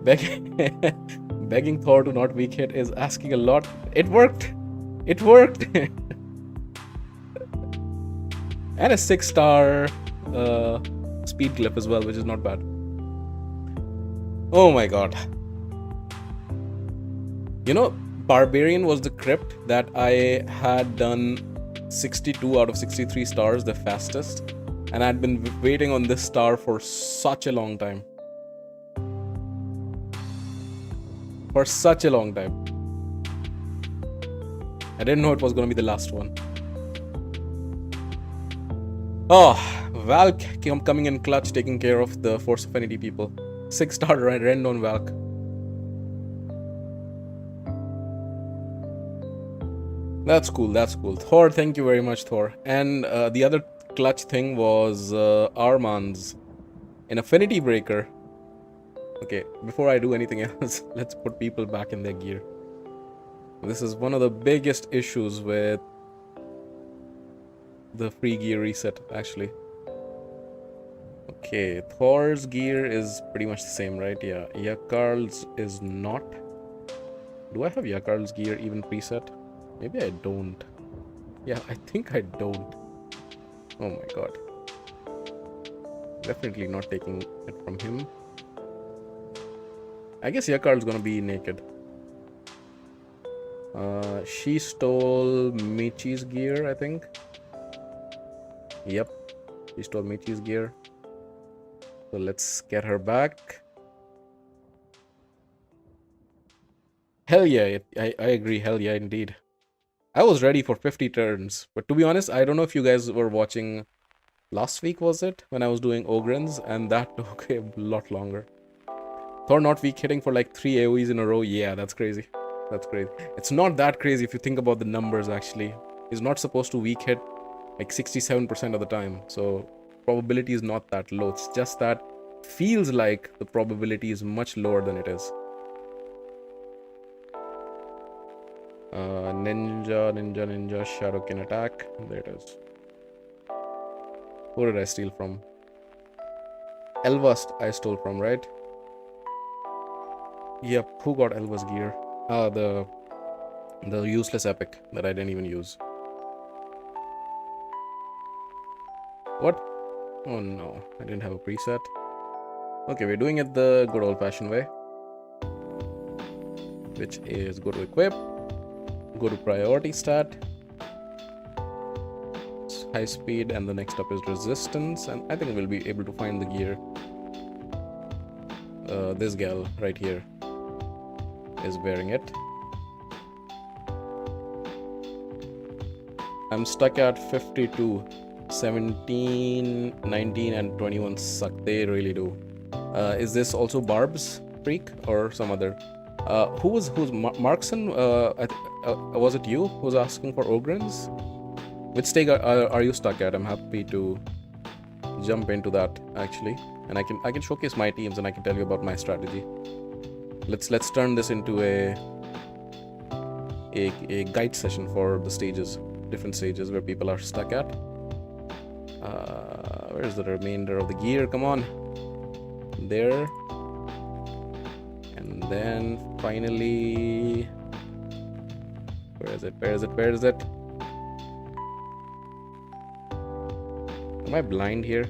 Begging Thor to not weak hit is asking a lot. It worked! It worked! And a 6-star speed clip as well, which is not bad. Oh my god. You know, Barbarian was the crypt that I had done 62 out of 63 stars, the fastest. And I'd been waiting on this star for such a long time. For such a long time. I didn't know it was going to be the last one. Oh, Valk coming in clutch, taking care of the Force Affinity people. 6-star rend on Valk. That's cool, that's cool. Thor, thank you very much, Thor. And the other clutch thing was Arman's an Affinity Breaker. Okay, before I do anything else, let's put people back in their gear. This is one of the biggest issues with the free gear reset, actually. Okay, Thor's gear is pretty much the same, right? Yeah, Yakarl's is not. Do I have Yakarl's gear even preset? Maybe I don't. Yeah, I think I don't. Oh my god. Definitely not taking it from him. I guess Yakarl's gonna be naked. She stole Michi's gear, I think. Yep, she stole Michi's gear. So let's get her back. Hell yeah, I agree. Hell yeah, indeed. I was ready for 50 turns. But to be honest, I don't know if you guys were watching last week, was it? When I was doing Ogrins, and that took a lot longer. Thor not weak hitting for like 3 AoEs in a row. Yeah, that's crazy. That's crazy. It's not that crazy if you think about the numbers, actually. He's not supposed to weak hit like 67% of the time. So probability is not that low. It's just that feels like the probability is much lower than it is. Ninja, Shadokin attack. There it is. Who did I steal from? Elvast I stole from, right? Yep, who got Elva's gear? The useless epic that I didn't even use. What? Oh no, I didn't have a preset. Okay, we're doing it the good old-fashioned way. Which is go to equip, go to priority stat, high speed, and the next up is resistance, and I think we'll be able to find the gear. This gal right here is wearing it. I'm stuck at 52. 17, 19, and 21 suck. They really do. Is this also Barb's freak or some other? Who's Markson? Was it you who's asking for Ogrins? Which stage are you stuck at? I'm happy to jump into that actually, and I can showcase my teams and I can tell you about my strategy. Let's turn this into a guide session for the stages, different stages where people are stuck at. Where's the remainder of the gear? Come on, there. And then finally, where is it? Am I blind here?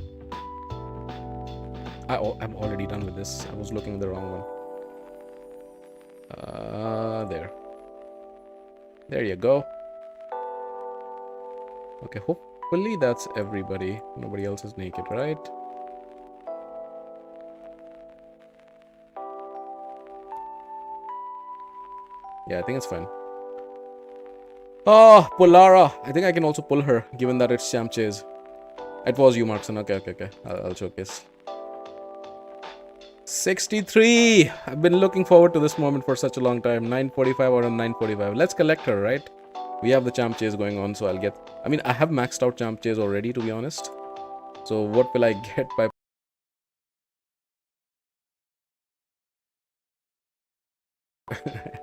I'm already done with this. I was looking at the wrong one. There you go. Okay, hopefully that's everybody. Nobody else is naked, right? Yeah, I think it's fine. Oh, Polara. I think I can also pull her, given that it's Champ Chase. It was you, Markson. Okay. I'll showcase. 63! I've been looking forward to this moment for such a long time. 945 out of 945. Let's collect her, right? We have the Champ Chase going on, so I'll get... I mean, I have maxed out Champ Chase already, to be honest. So what will I get by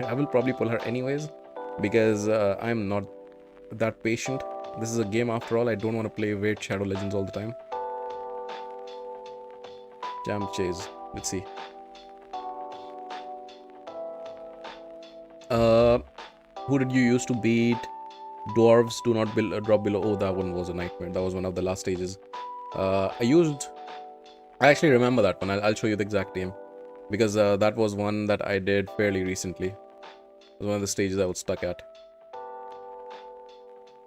I will probably pull her anyways because I'm not that patient. This is a game after all. I don't want to play weird Shadow Legends all the time. Jam Chase. Let's see. Who did you use to beat? Dwarves do not drop below. Oh, that one was a nightmare. That was one of the last stages. I actually remember that one. I'll show you the exact name. Because that was one that I did fairly recently. It was one of the stages I was stuck at.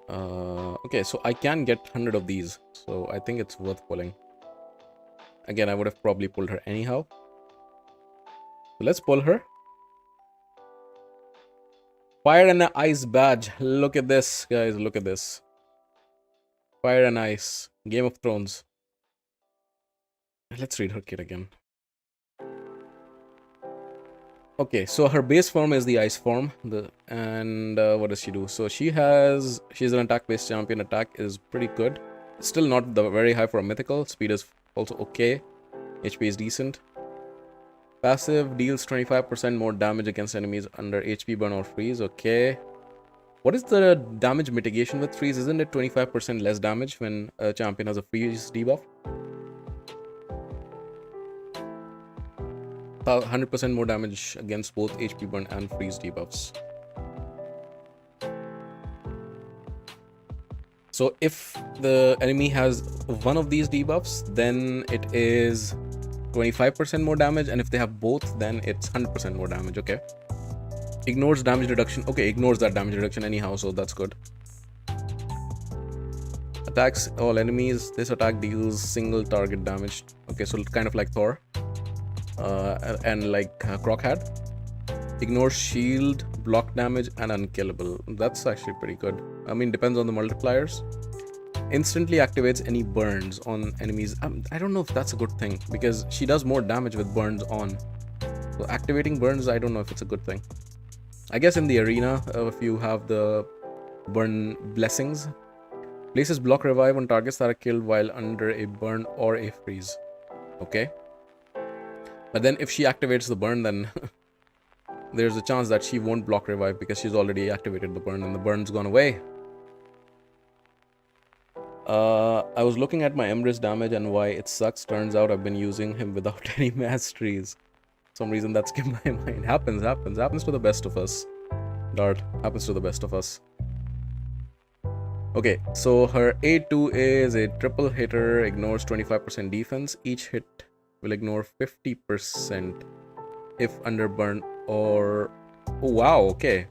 Okay, so I can get 100 of these. So I think it's worth pulling. Again, I would have probably pulled her anyhow. So let's pull her. Fire and Ice badge. Look at this, guys. Look at this. Fire and Ice. Game of Thrones. Let's read her kit again. Okay, so her base form is the Ice form. What does she do? So she's an attack-based champion. Attack is pretty good. Still not very high for a mythical. Speed is also okay. HP is decent. Passive deals 25% more damage against enemies under HP burn or freeze. Okay. What is the damage mitigation with freeze? Isn't it 25% less damage when a champion has a freeze debuff? 100% more damage against both HP burn and freeze debuffs. So if the enemy has one of these debuffs, then it is 25% more damage, and if they have both, then it's 100% more damage. Okay. Ignores damage reduction. Okay, ignores that damage reduction anyhow, so that's good. Attacks all enemies. This attack deals single target damage. Okay, so kind of like Thor. And like Croc had. Ignores shield, block damage, and unkillable. That's actually pretty good. I mean, depends on the multipliers. Instantly activates any burns on enemies. I don't know if that's a good thing, because she does more damage with burns on. So activating burns, I don't know if it's a good thing. I guess in the arena, if you have the burn blessings, places block revive on targets that are killed while under a burn or a freeze. Okay. But then if she activates the burn, then there's a chance that she won't block revive because she's already activated the burn and the burn's gone away. I was looking at my Emrys damage and why it sucks. Turns out I've been using him without any masteries. For some reason that skipped my mind. Happens to the best of us. Dart, happens to the best of us. Okay, so her A2 is a triple hitter, ignores 25% defense. Each hit will ignore 50% if under burn or... Oh wow, okay.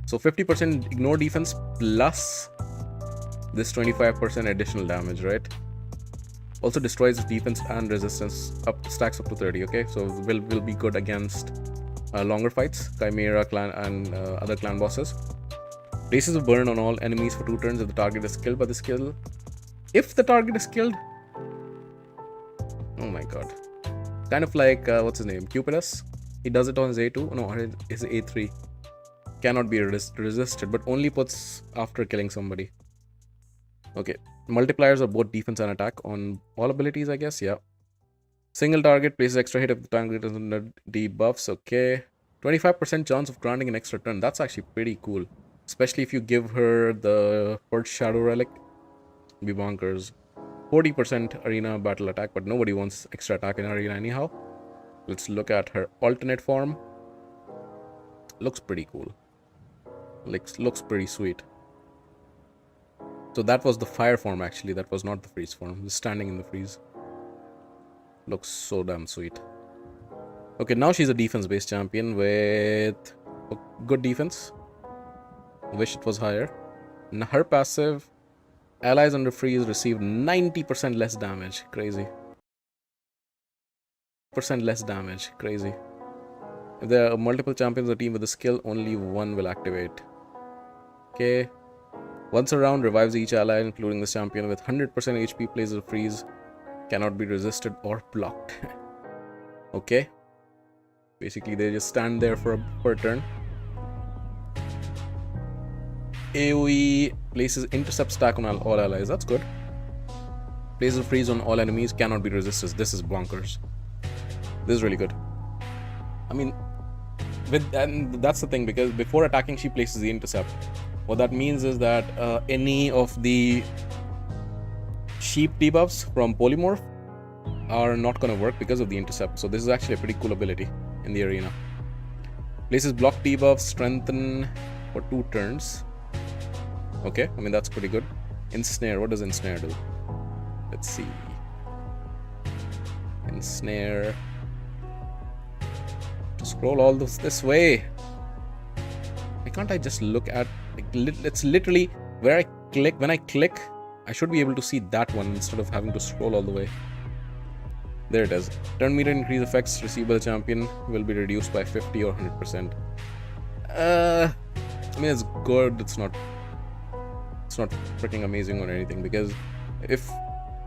So 50% ignore defense plus this 25% additional damage, right? Also destroys defense and resistance, stacks up to 30, okay? So will be good against longer fights, Chimera clan and other clan bosses. Places a burn on all enemies for 2 turns if the target is killed by the skill. If the target is killed... Oh my god. Kind of like, what's his name? Cupidus? He does it on his A2. No, his A3. Cannot be resisted, but only puts after killing somebody. Okay. Multipliers are both defense and attack on all abilities, I guess. Yeah. Single target places extra hit if the target is under debuffs. Okay. 25% chance of granting an extra turn. That's actually pretty cool. Especially if you give her the first Shadow Relic. Be bonkers. 40% arena battle attack, but nobody wants extra attack in arena anyhow. Let's look at her alternate form. Looks pretty cool. Looks pretty sweet. So that was the fire form actually. That was not the freeze form. Just standing in the freeze. Looks so damn sweet. Okay, now she's a defense-based champion with good defense. Wish it was higher. Now her passive, allies under freeze receive 90% less damage. Crazy. % less damage. Crazy. If there are multiple champions on the team with a skill, only one will activate. Okay. Once a round, revives each ally, including the champion with 100% HP, plays a freeze. Cannot be resisted or blocked. Okay. Basically, they just stand there for a turn. AoE places intercept stack on all allies. That's good. Places a freeze on all enemies. Cannot be resisted. This is bonkers. This is really good. I mean, And that's the thing, because before attacking she places the intercept. What that means is that any of the sheep debuffs from polymorph are not going to work because of the intercept. So this is actually a pretty cool ability in the arena. Places block debuffs, strengthen for 2 turns. Okay, I mean that's pretty good. Ensnare, what does ensnare do? Let's see. Ensnare. To scroll all this way. Why can't I just look at, like, it's literally where I click. When I click, I should be able to see that one instead of having to scroll all the way. There it is. Turn meter increase effects received by the champion will be reduced by 50 or 100%. I mean, it's good. It's not freaking amazing or anything, because if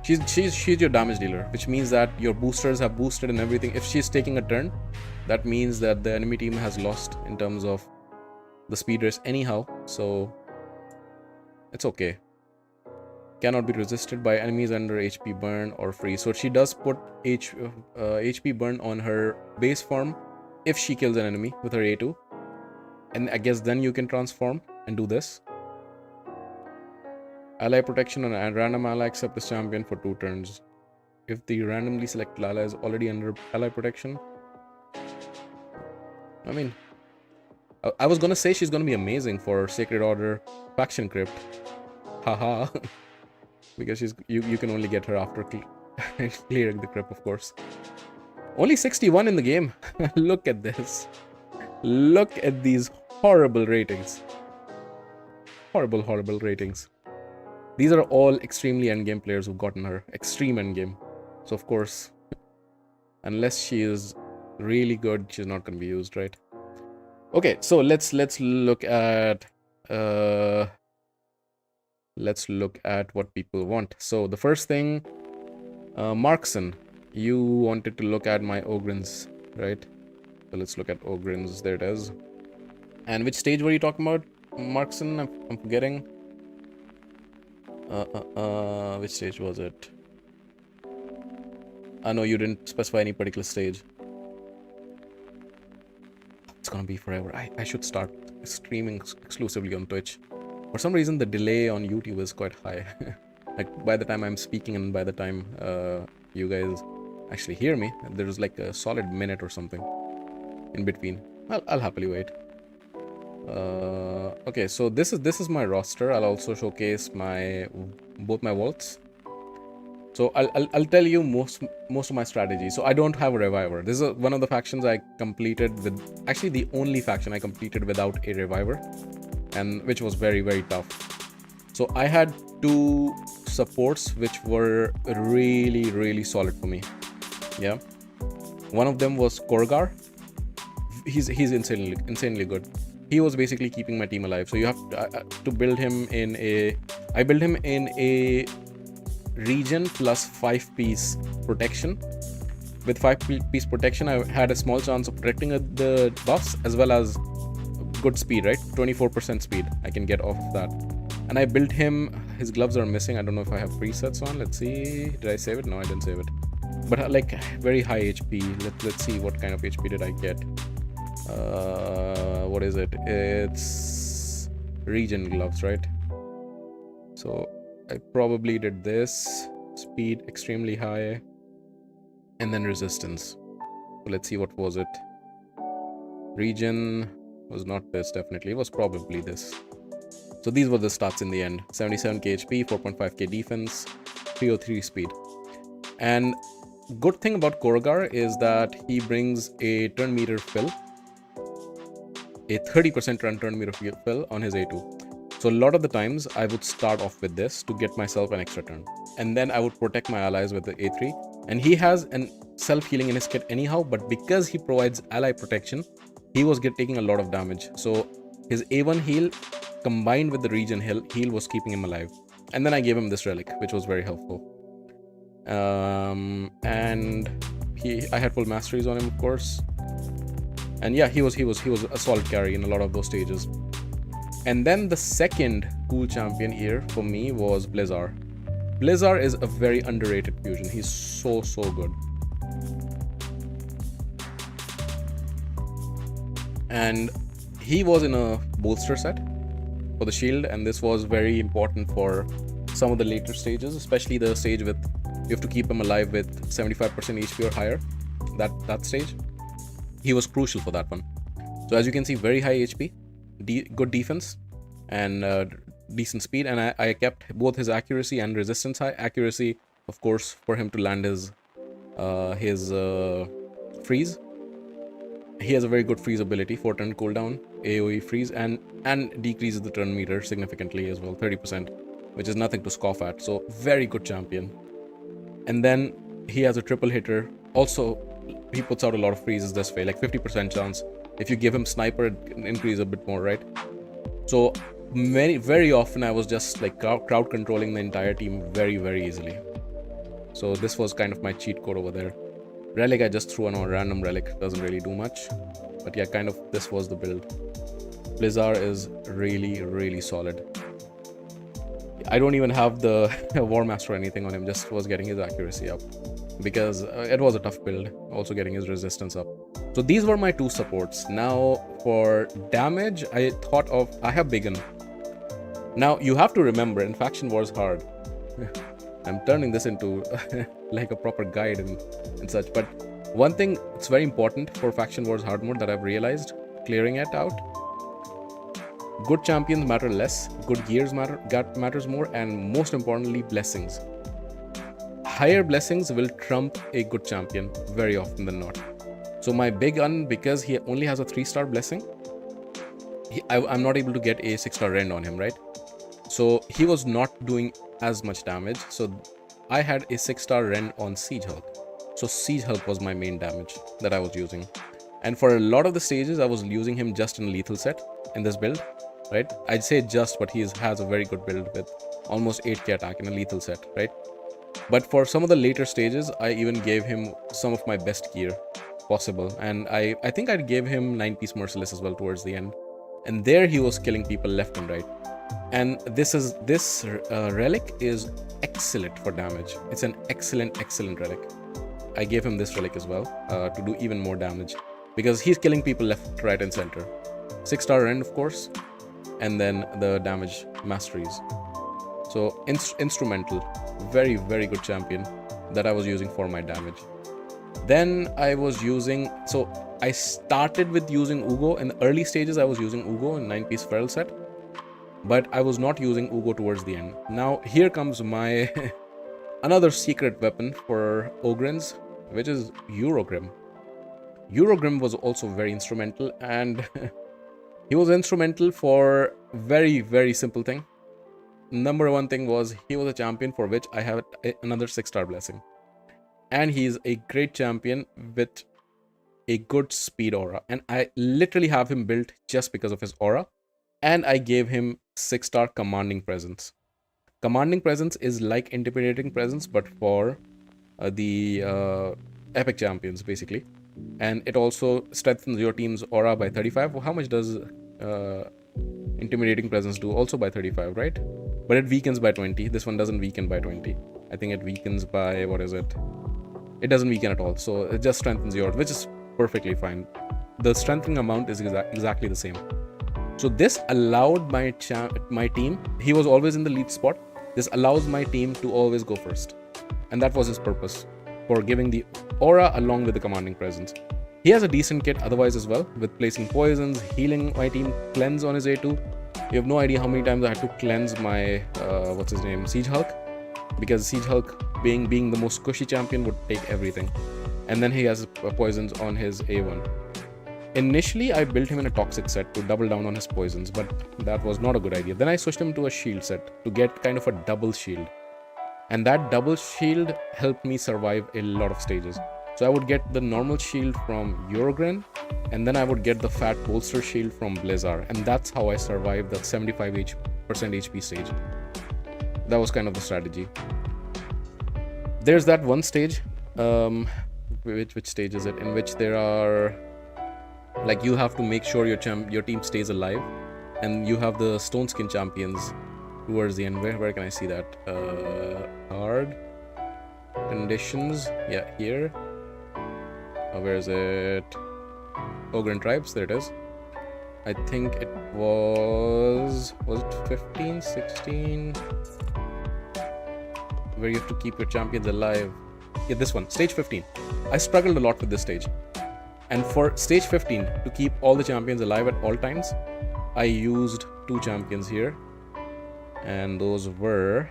she's your damage dealer, which means that your boosters have boosted and everything. If she's taking a turn, that means that the enemy team has lost in terms of the speed race anyhow, so it's okay. Cannot be resisted by enemies under HP burn or freeze. So she does put HP burn on her base form if she kills an enemy with her A2, and I guess then you can transform and do this. Ally protection on a random ally except this champion for 2 turns. If the randomly selected ally is already under ally protection. I mean, I was gonna say she's gonna be amazing for Sacred Order faction crypt. Haha. Because you can only get her after clearing the crypt, of course. Only 61 in the game. Look at this. Look at these horrible ratings. Horrible ratings. These are all extremely endgame players who've gotten her. Extreme endgame. So of course, unless she is really good, she's not going to be used, right? Okay, so let's look at what people want. So the first thing, Markson, you wanted to look at my Ogryns, right? So let's look at Ogryns. There it is. And which stage were you talking about, Markson? I'm forgetting. Which stage was it? No, you didn't specify any particular stage. It's gonna be forever. I should start streaming exclusively on Twitch. For some reason, the delay on YouTube is quite high. Like, by the time I'm speaking and by the time you guys actually hear me, there's like a solid minute or something in between. I'll happily wait. Okay, so this is my roster. I'll also showcase both my vaults. So I'll tell you most of my strategy. So I don't have a reviver. This is one of the factions I completed with, actually the only faction I completed without a reviver, and which was very tough. So I had 2 supports which were really solid for me. Yeah, one of them was Korgar. He's insanely good. He was basically keeping my team alive. So you have to build him in a... I built him in a region plus 5-piece protection. With 5-piece protection, I had a small chance of protecting the buffs as well as good speed, right? 24% speed I can get off of that. And I built him... His gloves are missing. I don't know if I have presets on. Let's see. Did I save it? No, I didn't save it. But like very high HP. Let's see what kind of HP did I get. What is it? It's region gloves, right? So I probably did this. Speed extremely high, and then resistance. So let's see, what was it? Region was not this, definitely. It was probably this. So these were the stats in the end. 77k HP, 4.5k defense, 303 speed. And good thing about Korgar is that he brings a turn meter fill. A 30% turn meter fill on his A2. So a lot of the times I would start off with this to get myself an extra turn. And then I would protect my allies with the A3. And he has an self-healing in his kit anyhow, but because he provides ally protection, he was taking a lot of damage. So his A1 heal combined with the region heal was keeping him alive. And then I gave him this relic, which was very helpful. And I had full masteries on him, of course. And yeah, he was a solid carry in a lot of those stages. And then the second cool champion here for me was Blizzard. Blizzard is a very underrated fusion. He's so good. and he was in a bolster set for the shield, and this was very important for some of the later stages, especially the stage with you have to keep him alive with 75% HP or higher. That stage, he was crucial for that one. So as you can see, very high HP, good defense, and decent speed. And I kept both his accuracy and resistance high. Accuracy, of course, for him to land his freeze. He has a very good freeze ability, 4-turn cooldown, AoE freeze, and decreases the turn meter significantly as well, 30%, which is nothing to scoff at. So very good champion. And then he has a triple hitter. Also, he puts out a lot of freezes this way, like 50% chance. If you give him sniper, it can increase a bit more, right? So very often I was just like crowd controlling the entire team very, very easily. So this was kind of my cheat code over there. Relic, I just threw on a random relic, doesn't really do much. But yeah, kind of this was the build. Blizzard is really, really solid. I don't even have the War Master or anything on him, just was getting his accuracy up. Because it was a tough build, also getting his resistance up. So these were my two supports. Now for damage, I have Biggin. Now you have to remember, in Faction Wars Hard, I'm turning this into like a proper guide and such. But one thing it's very important for Faction Wars Hard mode that I've realized, clearing it out, good champions matter less, good gears matters more, and most importantly, blessings. Higher blessings will trump a good champion very often than not. So my big gun, because he only has a 3-star blessing, I'm not able to get a 6-star rend on him, right? So he was not doing as much damage. So I had a 6-star rend on Siege Hulk. So Siege Hulk was my main damage that I was using. And for a lot of the stages, I was using him just in lethal set in this build, right? I'd say just, but he has a very good build with almost 8k attack in a lethal set, right? But for some of the later stages, I even gave him some of my best gear possible. And I think I gave him 9-piece Merciless as well towards the end. And there he was killing people left and right. And this relic is excellent for damage. It's an excellent relic. I gave him this relic as well to do even more damage, because he's killing people left, right, and center. 6-star rend, of course, and then the damage masteries. So instrumental, very, very good champion that I was using for my damage. Then I was using, so I started with using Ugo. In the early stages, I was using Ugo in 9-piece Feral set, but I was not using Ugo towards the end. Now here comes my another secret weapon for Ogrins, which is Eurogrim. Eurogrim was also very instrumental, and he was instrumental for very, very simple thing. Number one thing was he was a champion for which I have another 6-star blessing. And he's a great champion with a good speed aura. And I literally have him built just because of his aura. And I gave him 6-star commanding presence. Commanding presence is like intimidating presence, but for the epic champions, basically. And it also strengthens your team's aura by 35. Well, how much does intimidating presence do? Also by 35, right? But it weakens by 20. This one doesn't weaken by 20. I think it weakens by, what is it? It doesn't weaken at all. So it just strengthens your, which is perfectly fine. The strengthening amount is exactly the same. So this allowed my team, he was always in the lead spot. This allows my team to always go first. And that was his purpose, for giving the aura along with the commanding presence. He has a decent kit otherwise as well, with placing poisons, healing my team, cleanse on his A2. You have no idea how many times I had to cleanse my, Siege Hulk. Because Siege Hulk, being the most squishy champion, would take everything. And then he has poisons on his A1. Initially, I built him in a toxic set to double down on his poisons, but that was not a good idea. Then I switched him to a shield set to get kind of a double shield. And that double shield helped me survive a lot of stages. So I would get the normal shield from Eurogren, and then I would get the fat bolster shield from Blizzard. And that's how I survived the 75% HP stage. That was kind of the strategy. There's that one stage, which stage is it? In which there are, like, you have to make sure your team stays alive, and you have the stone skin champions towards the end. Where can I see that? Hard conditions. Yeah, here. Where is it? Ogren tribes. There it is. I think it was it 15, 16? Where you have to keep your champions alive. Yeah, this one, stage 15. I struggled a lot with this stage. And for stage 15, to keep all the champions alive at all times, I used 2 champions here. And those were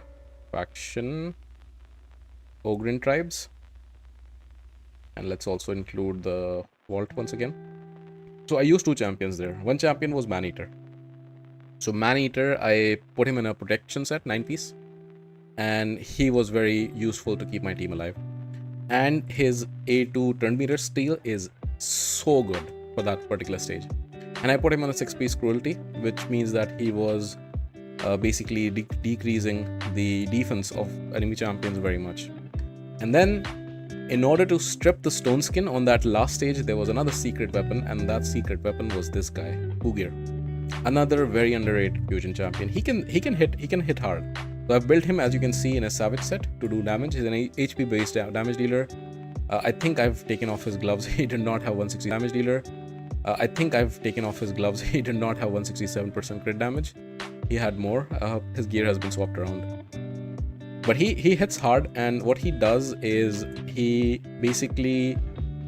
faction, Ogren tribes. And let's also include the vault once again. So I used 2 champions there. One champion was Man-Eater. So Man-Eater, I put him in a protection set, 9 piece. And he was very useful to keep my team alive. And his A2 turn meter steal is so good for that particular stage. And I put him on a 6-piece cruelty, which means that he was basically decreasing the defense of enemy champions very much. And then, in order to strip the stone skin on that last stage, there was another secret weapon, and that secret weapon was this guy, Ugir. Another very underrated fusion champion. He can hit hard. So I've built him, as you can see, in a savage set to do damage. He's an HP based damage dealer. I think I've taken off his gloves. He did not have 160 damage dealer. I think I've taken off his gloves. He did not have 167% crit damage. He had more. His gear has been swapped around. But he hits hard, and what he does is he basically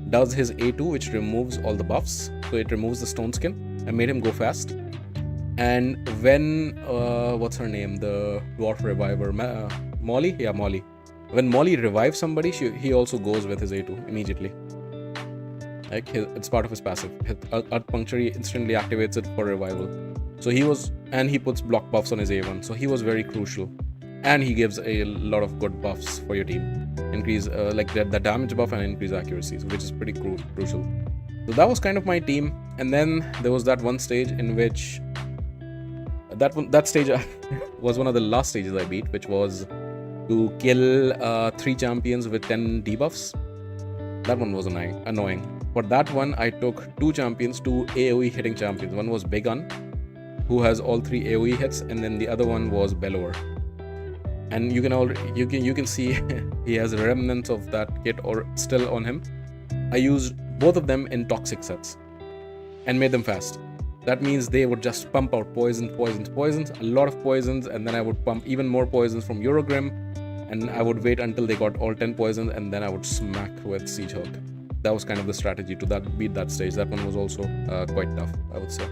does his A2, which removes all the buffs. So it removes the stone skin. I made him go fast. And when, what's her name? The dwarf reviver, Molly? Yeah, Molly. When Molly revives somebody, he also goes with his A2 immediately. Like, it's part of his passive. Earth Puncture instantly activates it for revival. So he was, and he puts block buffs on his A1. So he was very crucial. And he gives a lot of good buffs for your team. Increase, like the damage buff and increase accuracies, which is pretty crucial. So that was kind of my team. And then there was that one stage in which that stage was one of the last stages I beat, which was to kill 3 champions with 10 debuffs. That one was annoying. For that one, I took 2 champions, 2 AoE hitting champions. One was Begun, who has all 3 AoE hits, and then the other one was Bellower. And you can see he has remnants of that kit or still on him. I used both of them in toxic sets and made them fast. That means they would just pump out poisons, a lot of poisons, and then I would pump even more poisons from Eurogrim, and I would wait until they got all 10 poisons, and then I would smack with Siege Hulk. That was kind of the strategy to beat that stage. That one was also quite tough, I would say.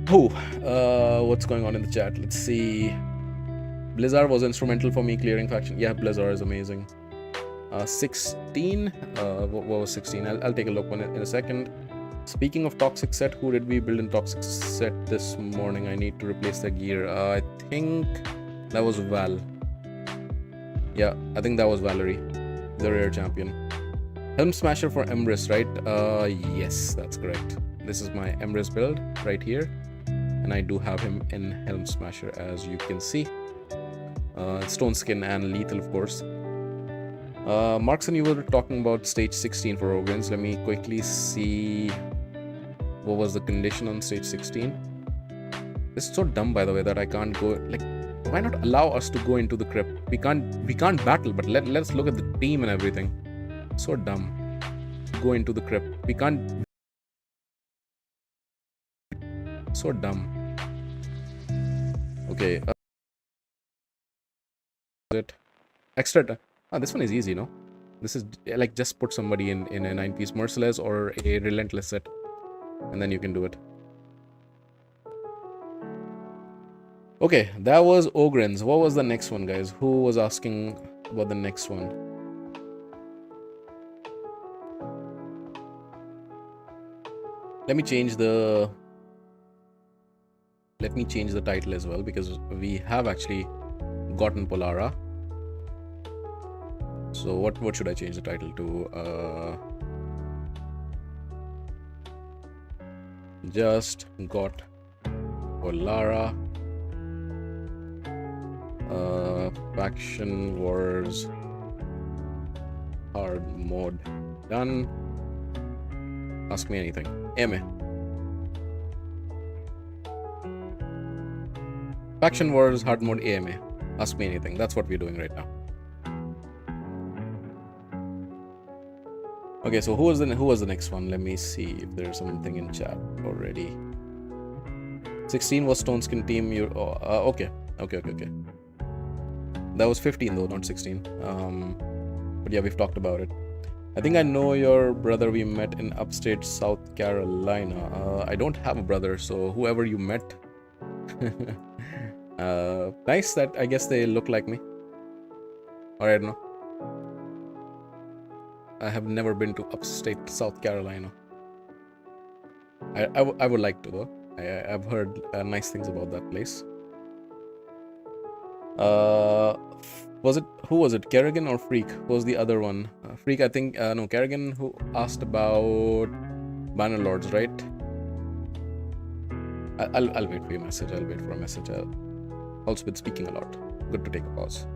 What's going on in the chat? Let's see. Blizzard was instrumental for me clearing faction. Yeah, Blizzard is amazing. 16? What was 16? I'll take a look in a second. Speaking of toxic set, who did we build in toxic set this morning? I need to replace the gear. I think that was Val. Yeah, I think that was Valerie, the rare champion. Helm Smasher for Emrys, right? Yes, that's correct. This is my Emrys build right here. And I do have him in Helm Smasher, as you can see. Stone Skin and Lethal, of course. Markson, you were talking about stage 16 for Ogrins. Let me quickly see what was the condition on stage 16. It's so dumb, by the way, that I can't go. Like, why not allow us to go into the crypt? We can't battle, but let's look at the team and everything. So dumb. Go into the crypt. We can't. So dumb. Okay. Extra. This one is easy, no? This is like just put somebody in a 9-piece Merciless or a Relentless set, and then you can do it. Okay, that was Ogrins. What was the next one, guys? Who was asking about the next one? Let me change the title as well, because we have actually gotten Polara. So what should I change the title to? Just got Polara. Faction Wars hard mode done. Ask me anything. Eme. Faction Wars hard mode AMA. Ask me anything. That's what we're doing right now. Okay, so who was the next one? Let me see if there's something in chat already. 16 was Stone Skin team. Okay. That was 15 though, not 16. But yeah, we've talked about it. I think I know your brother. We met in upstate South Carolina. I don't have a brother, so whoever you met, nice that I guess they look like me. Or I don't know. I have never been to upstate South Carolina. I would like to though. I've heard nice things about that place. Who was it? Kerrigan or Freak? Who was the other one? Freak, I think. No, Kerrigan, who asked about Bannerlords, right? I'll wait for your message. I'll wait for a message. Also been speaking a lot. Good to take a pause.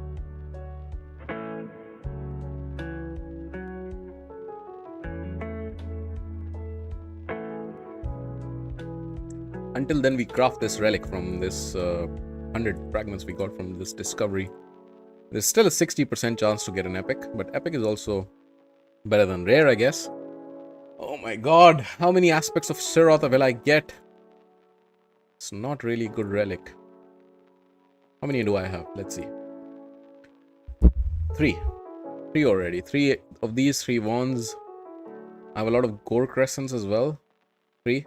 Until then, we craft this relic from this 100 fragments we got from this discovery. There's still a 60% chance to get an epic, but epic is also better than rare, I guess. Oh my god, how many aspects of Sirotha will I get? It's not really good relic. How many do I have? Let's see. 3 already. 3 of these 3 wands. I have a lot of Gore Crescents as well. 3.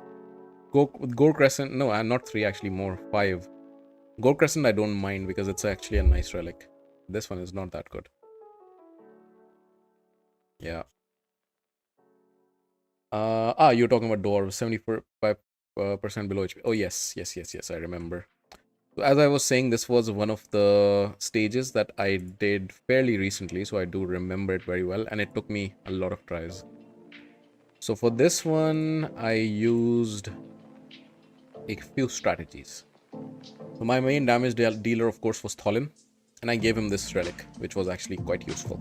Gore Crescent, no, I'm not 3, actually more, 5. Gore Crescent I don't mind because it's actually a nice relic. This one is not that good. Yeah. You're talking about dwarves, 75% below HP. Oh yes, I remember. So as I was saying, this was one of the stages that I did fairly recently, so I do remember it very well, and it took me a lot of tries. So for this one, I used a few strategies. So my main damage dealer, of course, was Tholin, and I gave him this relic, which was actually quite useful.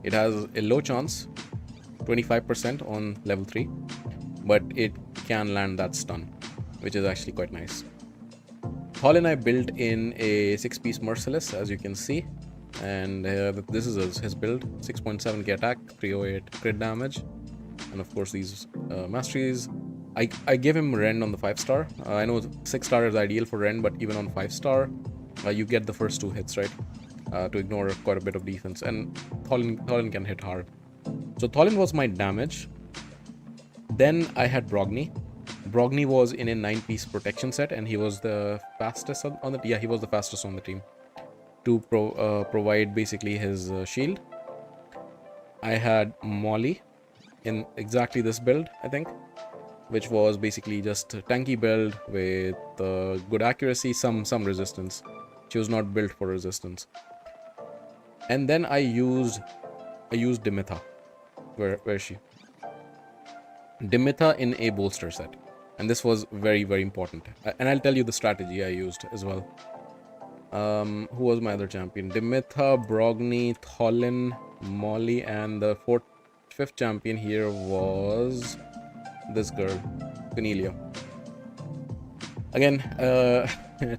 It has a low chance, 25% on level 3, but it can land that stun, which is actually quite nice. Tholin I built in a 6-piece Merciless, as you can see, and this is his build, 6.7k attack, 308 crit damage, and of course these masteries. I gave him Rend on the 5-star. I know 6-star is ideal for Rend, but even on 5-star, you get the first 2 hits, right? To ignore quite a bit of defense, and Tholin can hit hard. So Tholin was my damage. Then I had Brogni. Brogni was in a 9-piece protection set, and he was the fastest on the team. Yeah, he was the fastest on the team to provide basically his shield. I had Molly in exactly this build, I think, which was basically just a tanky build with good accuracy, some resistance. She was not built for resistance. And then I used Dimitha. Where is she? Dimitha in a bolster set. And this was very, very important. And I'll tell you the strategy I used as well. Who was my other champion? Dimitha, Brogni, Tholin, Molly, and the 5th champion here was this girl, Cornelia. Again, a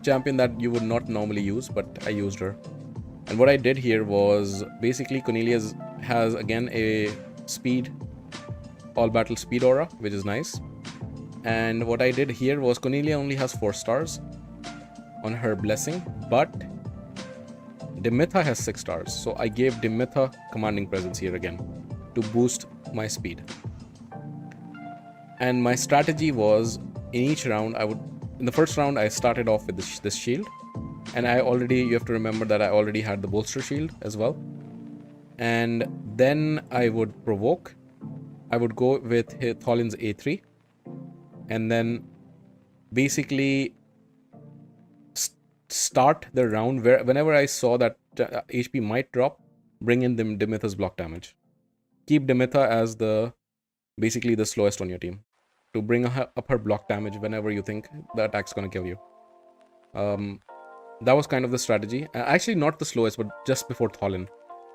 champion that you would not normally use, but I used her. And what I did here was basically Cornelia has again a speed, all battle speed aura, which is nice. And what I did here was Cornelia only has 4 stars on her blessing, but Dimitha has 6 stars. So I gave Dimitha commanding presence here again to boost my speed. And my strategy was in each round, in the first round, I started off with this shield. And you have to remember that I already had the bolster shield as well. And then I would provoke. I would go with Tholin's A3. And then basically start the round whenever I saw that HP might drop, bring in Dimitha's block damage. Keep Dimitha as basically the slowest on your team to bring up her block damage whenever you think the attack's gonna kill you. That was kind of the strategy. Actually, not the slowest, but just before Tholin.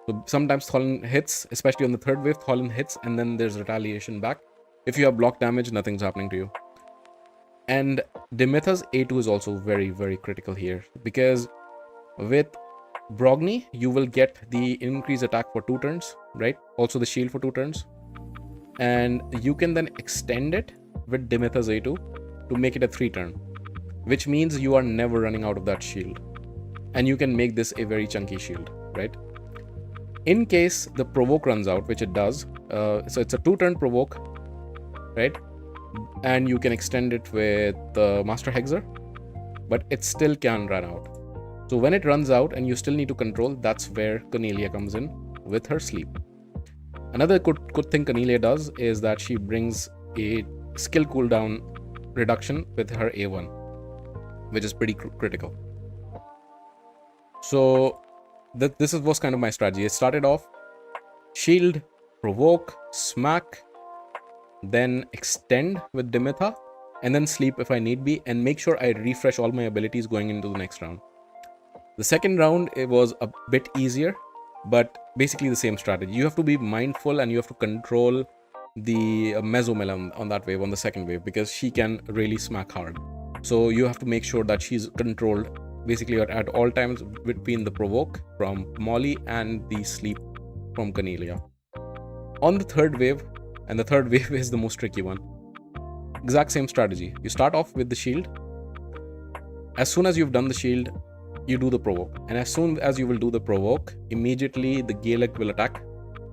So sometimes Tholin hits, especially on the 3rd wave, Tholin hits, and then there's retaliation back. If you have block damage, nothing's happening to you. And Dimitha's A2 is also very, very critical here, because with Brogni, you will get the increased attack for 2 turns, right? Also the shield for 2 turns. and you can then extend it with Dimitha's A2 to make it a 3-turn, which means you are never running out of that shield, and you can make this a very chunky shield, right? In case the provoke runs out, which it does, so it's a 2-turn provoke, right? And you can extend it with the Master Hexer, but it still can run out. So when it runs out and you still need to control, that's where Cornelia comes in with her sleep. Another good thing Cornelia does is that she brings a skill cooldown reduction with her A1, which is pretty critical. So this was kind of my strategy. It started off shield, provoke, smack, then extend with Dimitha, and then sleep if I need be, and make sure I refresh all my abilities going into the next round. The second round, it was a bit easier, but basically the same strategy. You have to be mindful and you have to control the Mesomelon on that wave, on the second wave, because she can really smack hard. So you have to make sure that she's controlled basically at all times between the provoke from Molly and the sleep from Cornelia. On the third wave, and the third wave is the most tricky one, exact same strategy. You start off with the shield. As soon as you've done the shield, you do the provoke, and as soon as you will do the provoke, immediately the Gaelic will attack,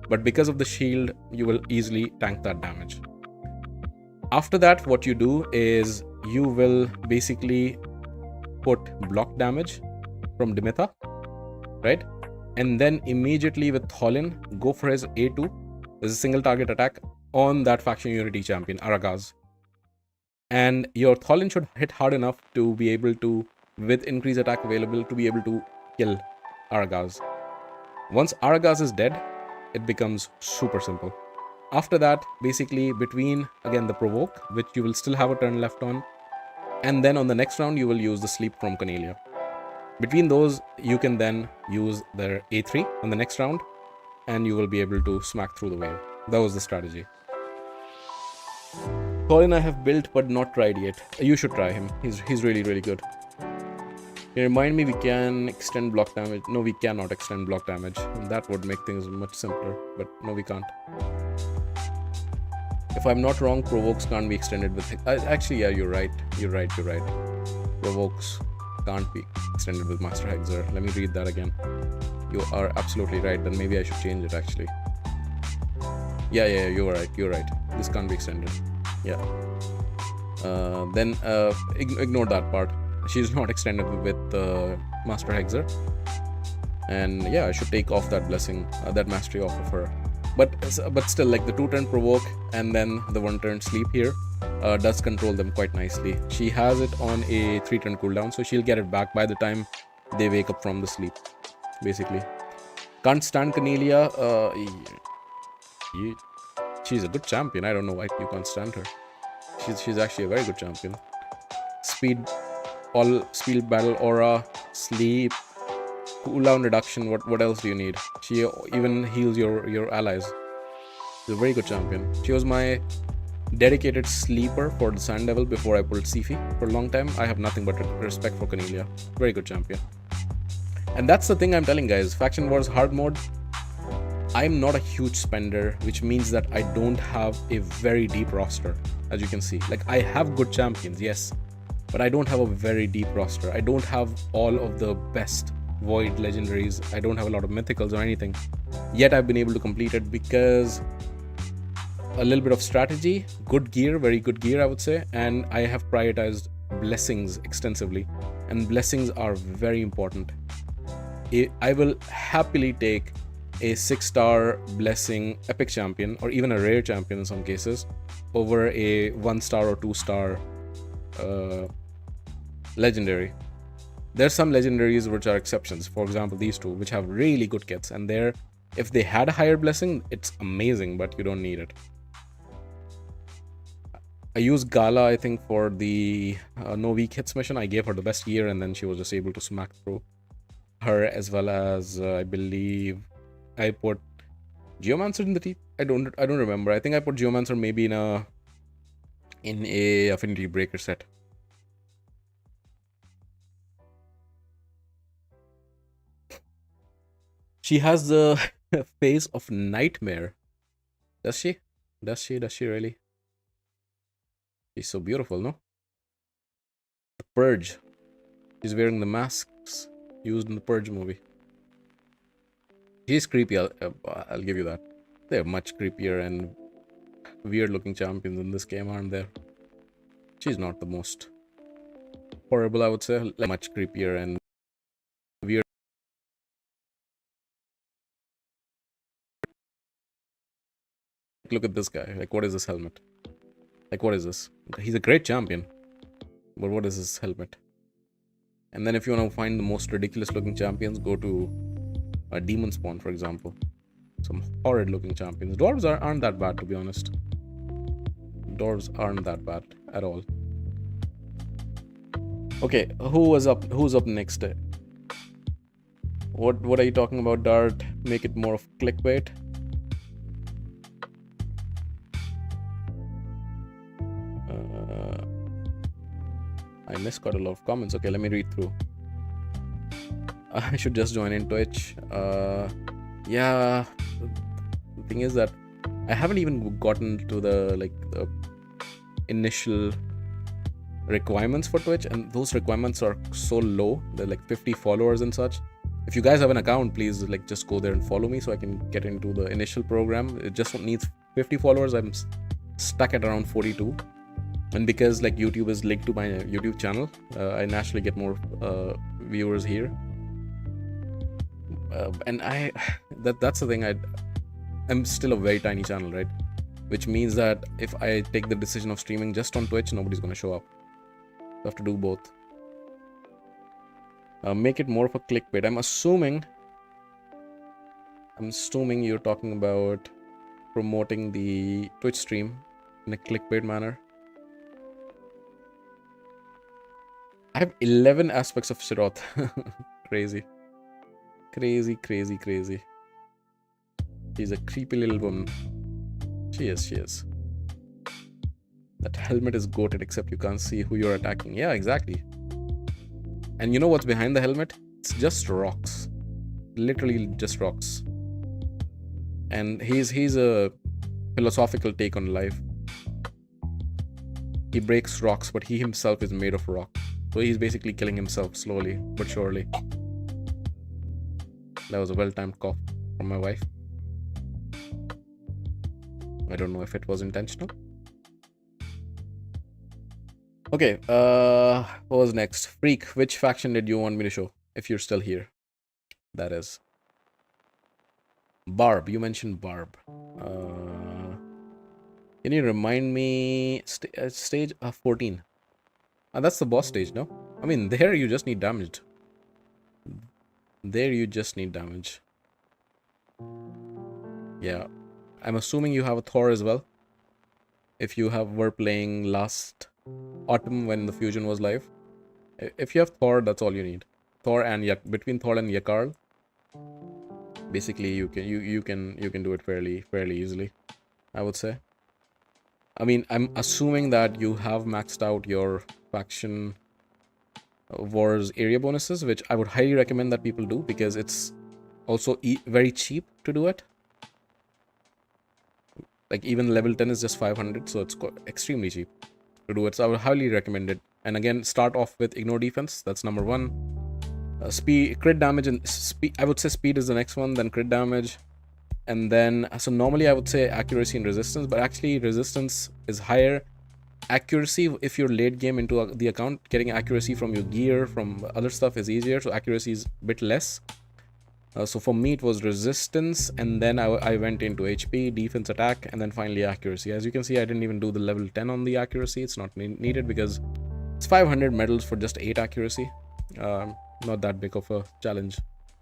but because of the shield, you will easily tank that damage. After that, what you do is you will basically put block damage from Dimitha, right? And then immediately with Tholin, go for his A2. There's a single target attack on that faction unity champion, Aragaz. And your Tholin should hit hard enough to be able to, with increased attack available, to be able to kill Aragaz. Once Aragaz is dead, it becomes super simple. After that, basically between, again, the provoke, which you will still have a turn left on, and then on the next round, you will use the sleep from Cornelia. Between those, you can then use their A3 on the next round, and you will be able to smack through the wave. That was the strategy. Colin I have built but not tried yet. You should try him. He's really, really good. You remind me we can extend block damage. No, we cannot extend block damage. And that would make things much simpler, but no, we can't. If I'm not wrong, provokes can't be extended with... actually, yeah, you're right. You're right. Provokes can't be extended with Master Hexer. Let me read that again. You are absolutely right. Then maybe I should change it, actually. Yeah, you're right. This can't be extended. Yeah. Then ignore that part. She's not extended with Master Hexer. And yeah, I should take off that blessing, that mastery off of her. But still, like the 2-turn provoke and then the 1-turn sleep here does control them quite nicely. She has it on a 3-turn cooldown, so she'll get it back by the time they wake up from the sleep, basically. Can't stand Cornelia. She's a good champion. I don't know why you can't stand her. She's actually a very good champion. Speed battle aura, sleep, cooldown reduction. What else do you need? She even heals your allies. She's a very good champion. She was my dedicated sleeper for the Sand Devil before I pulled Sifi for a long time. I have nothing but respect for Cornelia. Very good champion. And that's the thing I'm telling guys. Faction Wars hard mode. I'm not a huge spender, which means that I don't have a very deep roster, as you can see. Like, I have good champions, yes, but I don't have a very deep roster. I don't have all of the best Void legendaries. I don't have a lot of mythicals or anything. Yet I've been able to complete it because a little bit of strategy, good gear, very good gear, I would say, and I have prioritized blessings extensively, and blessings are very important. I will happily take a 6-star blessing epic champion, or even a rare champion in some cases, over a 1-star or 2-star legendary. There's some legendaries which are exceptions. For example, these two, which have really good kits, and if they had a higher blessing, it's amazing, but you don't need it. I used Gala, I think, for the no weak hits mission. I gave her the best gear, and then she was just able to smack through her, as well as I believe I put Geomancer in the teeth. I don't remember. I think I put Geomancer maybe in a Affinity Breaker set. She has the face of Nightmare. Does she? Does she? Does she really? She's so beautiful, no? The Purge. She's wearing the masks used in the Purge movie. She's creepy, I'll give you that. They're much creepier and weird looking champions in this game, aren't there? She's not the most horrible, I would say. Like, much creepier and weird. Look at this guy. Like, what is this helmet? Like, what is this? He's a great champion. But what is his helmet? And then if you want to find the most ridiculous looking champions, go to a demon spawn, for example. Some horrid looking champions. Dwarves aren't that bad, to be honest. Dwarves aren't that bad at all. Okay, who's up next? What are you talking about, Dart? Make it more of clickbait. I missed quite a lot of comments. Okay, let me read through. I should just join in Twitch. Yeah, the thing is that I haven't even gotten to the initial requirements for Twitch, and those requirements are so low. They're like 50 followers and such. If you guys have an account, please just go there and follow me so I can get into the initial program. It just needs 50 followers. I'm stuck at around 42. And because YouTube is linked to my YouTube channel, I naturally get more viewers here. And that's the thing. I'm still a very tiny channel, right? Which means that if I take the decision of streaming just on Twitch, nobody's gonna show up. I have to do both. Make it more of a clickbait. I'm assuming you're talking about promoting the Twitch stream in a clickbait manner. I have 11 aspects of Shiroth. Crazy. Crazy. She's a creepy little woman. She is. That helmet is goated, except you can't see who you're attacking. Yeah, exactly. And you know what's behind the helmet? It's just rocks. Literally just rocks. And he's a philosophical take on life. He breaks rocks, but he himself is made of rock. So he's basically killing himself slowly but surely. That was a well-timed cough from my wife. I don't know if it was intentional. Okay, what was next? Freak, which faction did you want me to show? If you're still here. That is. Barb, you mentioned Barb. Can you remind me? Stage 14. That's the boss stage, no? I mean, there you just need damage. Yeah. I'm assuming you have a Thor as well. If you were playing last autumn when the fusion was live. If you have Thor, that's all you need. Thor and between Thor and Yakarl, basically you can do it fairly easily, I would say. I mean, I'm assuming that you have maxed out your faction wars area bonuses, which I would highly recommend that people do because it's also very cheap to do it. Like even level 10 is just 500, so it's extremely cheap to do it. So I would highly recommend it. And again, start off with ignore defense. That's number 1. Speed, crit damage, and speed. I would say speed is the next one, then crit damage. And then, so normally I would say accuracy and resistance, but actually resistance is higher. Accuracy, if you're late game into the account, getting accuracy from your gear, from other stuff is easier. So accuracy is a bit less. So for me, it was resistance, and then I went into HP, defense, attack, and then finally accuracy. As you can see, I didn't even do the level 10 on the accuracy. It's not needed because it's 500 medals for just 8 accuracy. Not that big of a challenge.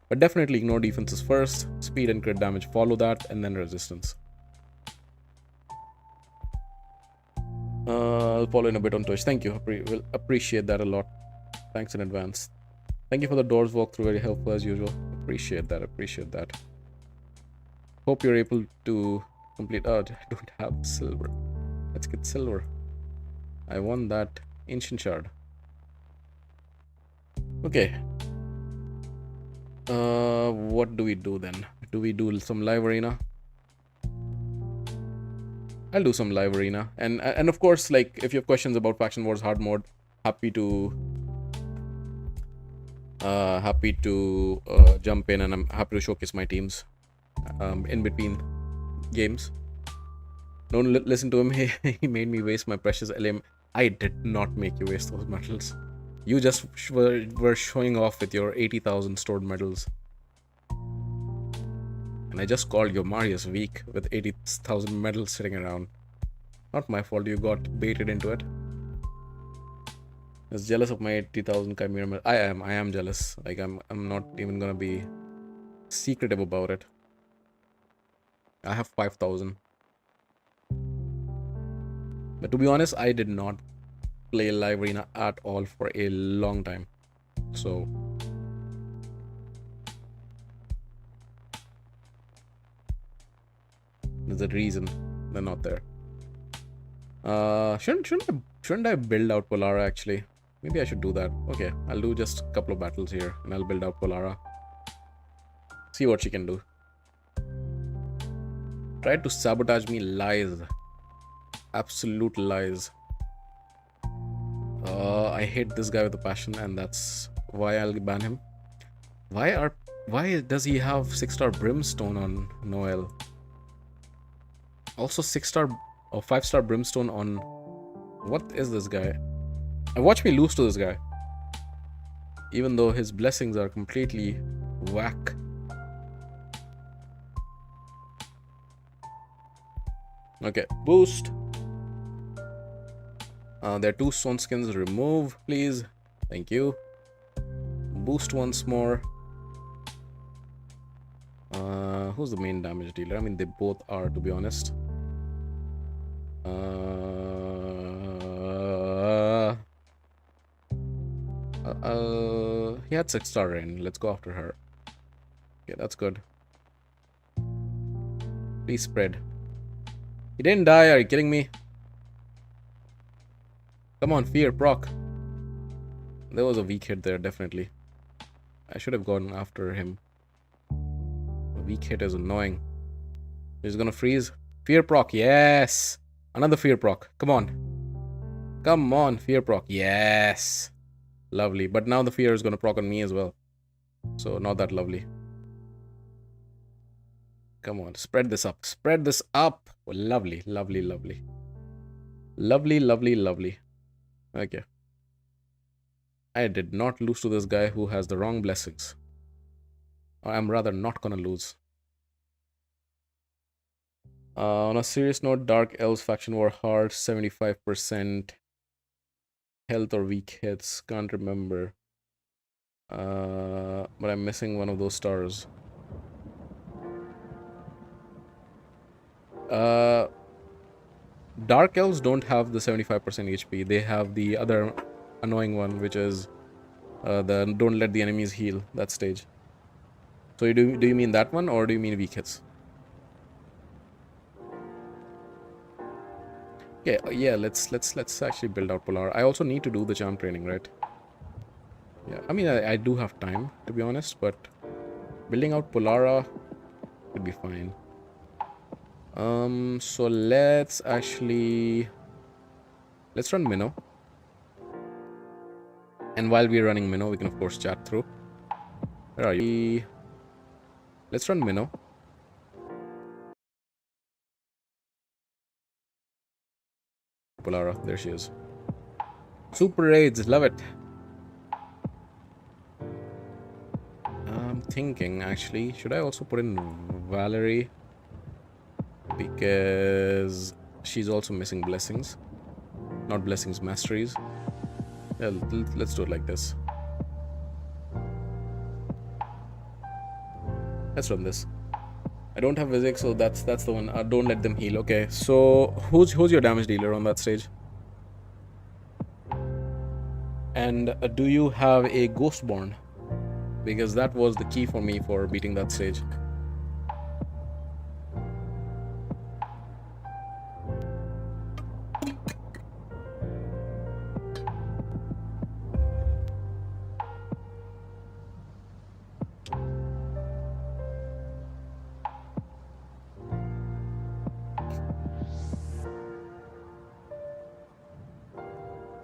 But definitely ignore defenses first, speed and crit damage follow that, and then resistance. I'll follow in a bit on Twitch. Thank you. Will appreciate that a lot. Thanks in advance. Thank you for the doors walkthrough. Very helpful as usual. Appreciate that. Hope you're able to complete. Oh, I don't have silver. Let's get silver. I want that ancient shard. Okay. What do we do then? Do we do some live arena? I'll do some live arena. And of course, like, if you have questions about Faction Wars hard mode, happy to jump in, and I'm happy to showcase my teams in between games. Don't listen to him. He made me waste my precious LM. I did not make you waste those medals. You just were showing off with your 80,000 stored medals. And I just called your Marius weak with 80,000 medals sitting around. Not my fault you got baited into it. I was jealous of my 80,000 Chimera medals. I am jealous. Like, I'm not even gonna be secretive about it. I have 5,000. But to be honest, I did not play live arena at all for a long time. So there's a reason they're not there. Shouldn't I build out Polara actually? Maybe I should do that. Okay, I'll do just a couple of battles here and I'll build out Polara. See what she can do. Tried to sabotage me. Lies. Absolute lies. I hate this guy with a passion, and that's why I'll ban him. Why does he have 6-star Brimstone on Noel? Also 6-star or 5-star Brimstone on... What is this guy? And watch me lose to this guy. Even though his blessings are completely whack. Okay, boost. There are 2 stone skins. Remove, please. Thank you. Boost once more. Who's the main damage dealer? I mean, they both are, to be honest. He had 6-star Rain. Let's go after her. Okay, that's good. Please spread. He didn't die. Are you kidding me? Come on, fear, proc. There was a weak hit there, definitely. I should have gone after him. A weak hit is annoying. He's gonna freeze. Fear proc, yes! Another fear proc. Come on. Come on, fear proc. Yes! Lovely. But now the fear is gonna proc on me as well. So, not that lovely. Come on, spread this up. Spread this up! Oh, lovely, lovely, lovely. Lovely, lovely, lovely. Okay. I did not lose to this guy who has the wrong blessings. Or I'm rather not gonna lose. On a serious note, Dark Elves faction war hard, 75% health or weak hits. Can't remember. But I'm missing one of those stars. Dark Elves don't have the 75% HP. They have the other annoying one, which is the don't let the enemies heal, that stage. So do you mean that one, or do you mean weak hits? Okay, yeah, let's actually build out Polara. I also need to do the charm training, right? Yeah, I mean, I do have time, to be honest, but building out Polara would be fine. So let's run Minnow. And while we're running Minnow, we can of course chat through. Where are you? Let's run Minnow. Polara, there she is. Super raids, love it. I'm thinking, actually, should I also put in Valerie? Because she's also missing blessings. Not blessings, masteries. Yeah, let's do it like this. Let's run this. I don't have Vizix, so that's the one. Don't let them heal. Okay, so who's your damage dealer on that stage? And do you have a Ghostborn? Because that was the key for me for beating that stage.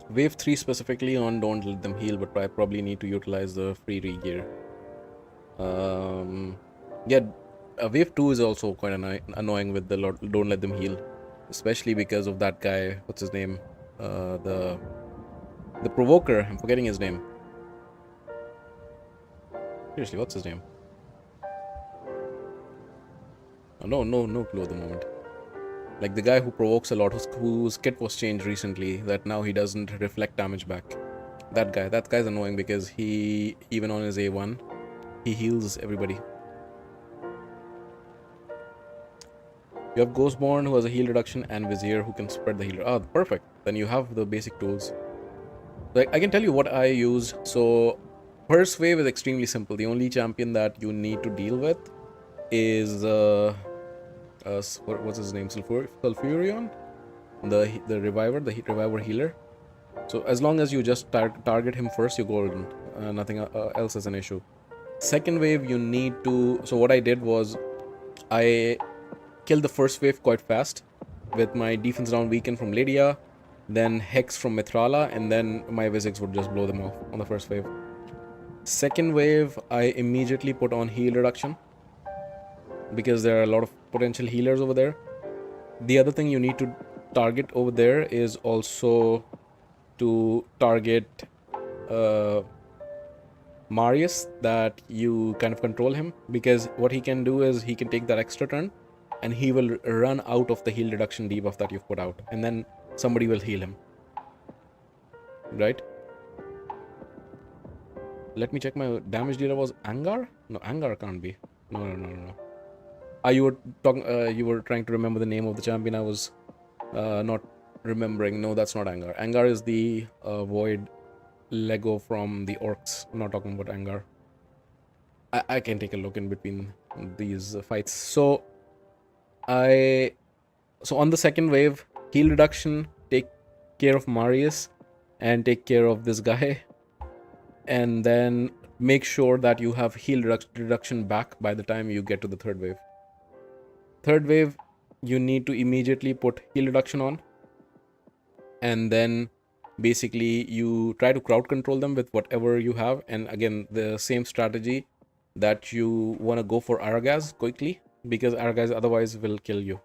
Wave 3 specifically on don't let them heal, but I probably need to utilize the free regear. Yeah, wave 2 is also quite annoying with the don't let them heal, especially because of that guy. What's his name? The provoker. I'm forgetting his name. Seriously, what's his name? Oh, no clue at the moment. Like the guy who provokes a lot, whose kit was changed recently, that now he doesn't reflect damage back. That guy's annoying because he, even on his A1, he heals everybody. You have Ghostborn who has a heal reduction and Vizier who can spread the healer. Ah, perfect. Then you have the basic tools. Like I can tell you what I used. So first wave is extremely simple. The only champion that you need to deal with is what's his name? Sulfurion? The reviver, the reviver healer. So as long as you just target him first, you're golden. Nothing else is an issue. Second wave, you need to... So what I did was I killed the first wave quite fast with my defense down weaken from Lydia, then Hex from Mithrala, and then my Vizix would just blow them off on the first wave. Second wave, I immediately put on heal reduction because there are a lot of potential healers over there. The other thing you need to target over there is also to target Marius, that you kind of control him, because what he can do is he can take that extra turn and he will run out of the heal reduction debuff that you've put out, and then somebody will heal him, right? Let me check. My damage dealer was Angar? No, Angar can't be. No. You were talking. You were trying to remember the name of the champion. I was not remembering. No, that's not Angar. Angar is the void Lego from the orcs. I'm not talking about Angar. I can take a look in between these fights. So on the second wave, heal reduction, take care of Marius and take care of this guy, and then make sure that you have heal reduction back by the time you get to the third wave. Third wave, you need to immediately put heal reduction on, and then basically you try to crowd control them with whatever you have. And again, the same strategy that you want to go for Aragaz quickly, because Aragaz otherwise will kill you.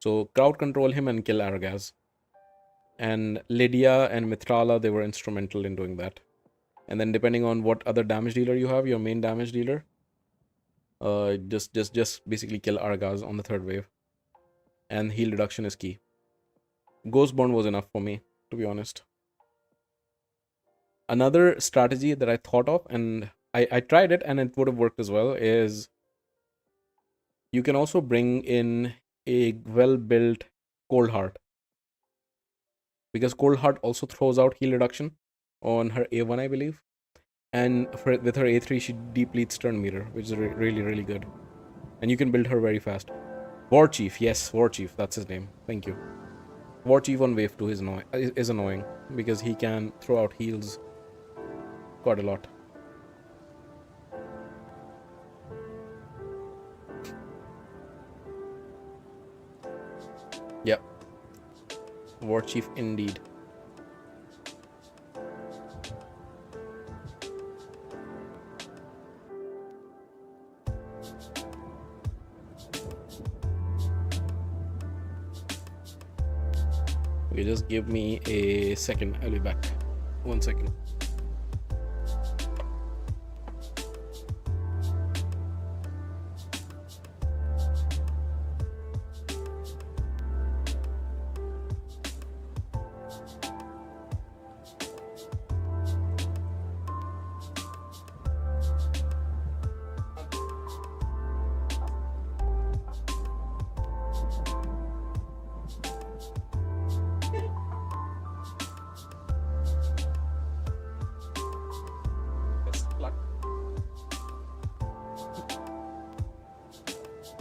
So crowd control him and kill Aragaz. And Lydia and Mithrala, they were instrumental in doing that. And then depending on what other damage dealer you have, your main damage dealer, just basically kill Aragaz on the third wave. And heal reduction is key. Ghostborn was enough for me, to be honest. Another strategy that I thought of, and I tried it and it would have worked as well, is you can also bring in a well-built Cold Heart. Because Cold Heart also throws out heal reduction on her A1, I believe. And with her A3, she depletes turn meter, which is really, really good. And you can build her very fast. War Chief, yes, War Chief, that's his name. Thank you. War Chief on wave 2 is annoying because he can throw out heals quite a lot. Yep. War Chief indeed. Okay, just give me a second. I'll be back. 1 second.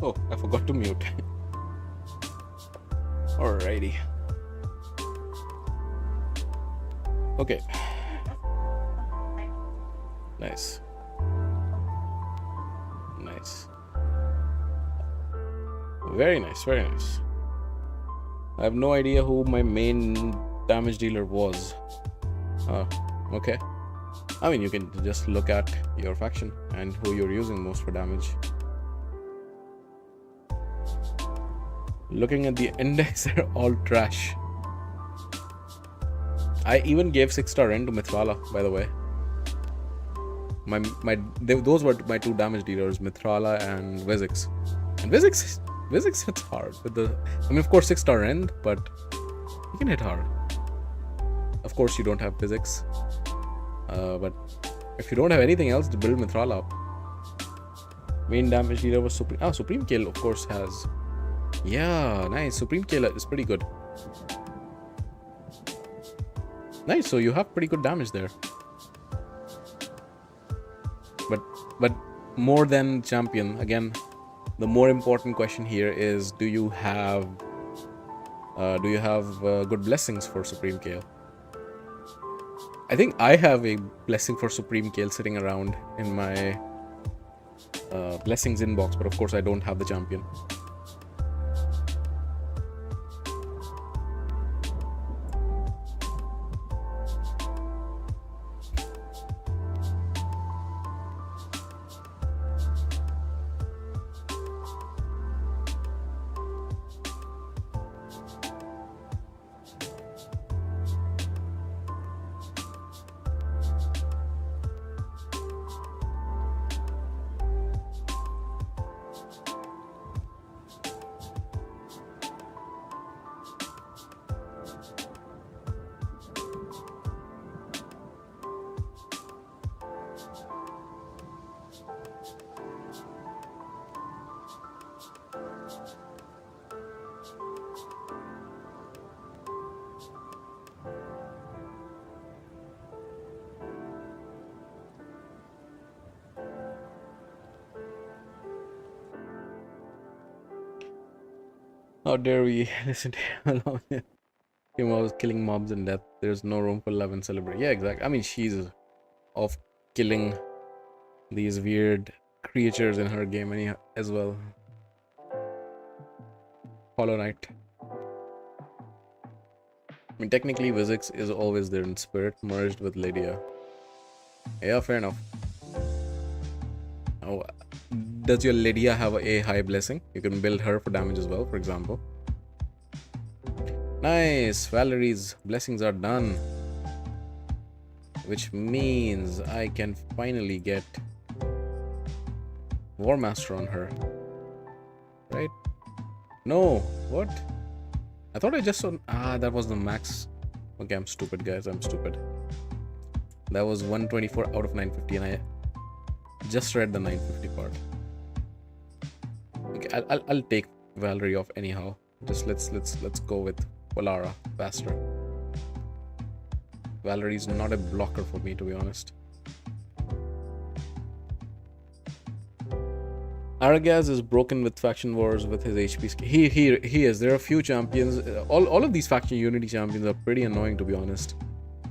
Oh, I forgot to mute. Alrighty. Okay. Nice. Nice. Very nice, very nice. I have no idea who my main damage dealer was. Okay. I mean, you can just look at your faction and who you're using most for damage. Looking at the index, they're all trash. I even gave 6-star Ren to Mithrala, by the way. Those were my 2 damage dealers, Mithrala and Vizix. And Vizix hits hard with the. I mean, of course, 6-star Ren, but he can hit hard. Of course, you don't have Vizix, but if you don't have anything else to build Mithrala up, main damage dealer was Supreme. Supreme Kale, of course, has. Yeah, nice. Supreme Kale is pretty good. Nice, so you have pretty good damage there. But more than champion, again, the more important question here is, do you have good blessings for Supreme Kale? I think I have a blessing for Supreme Kale sitting around in my blessings inbox, but of course I don't have the champion. How dare we listen to him alone? Him was killing mobs in death. There's no room for love and celebration. Yeah, exactly. I mean, she's off killing these weird creatures in her game anyhow, as well. Hollow Knight. I mean, technically, Vizix is always there in spirit, merged with Lydia. Yeah, fair enough. Oh, does your Lydia have a high blessing? You can build her for damage as well, for example. Nice! Valerie's blessings are done. Which means I can finally get War Master on her. Right? No! What? I thought I just saw... that was the max. Okay, I'm stupid, guys. I'm stupid. That was 124 out of 950 and I just read the 950 part. Okay, I'll take Valerie off anyhow. Just let's go with Polara faster. Valerie's not a blocker for me, to be honest. Aragaz is broken with faction wars with his HP. He is. There are a few champions. All of these faction unity champions are pretty annoying, to be honest.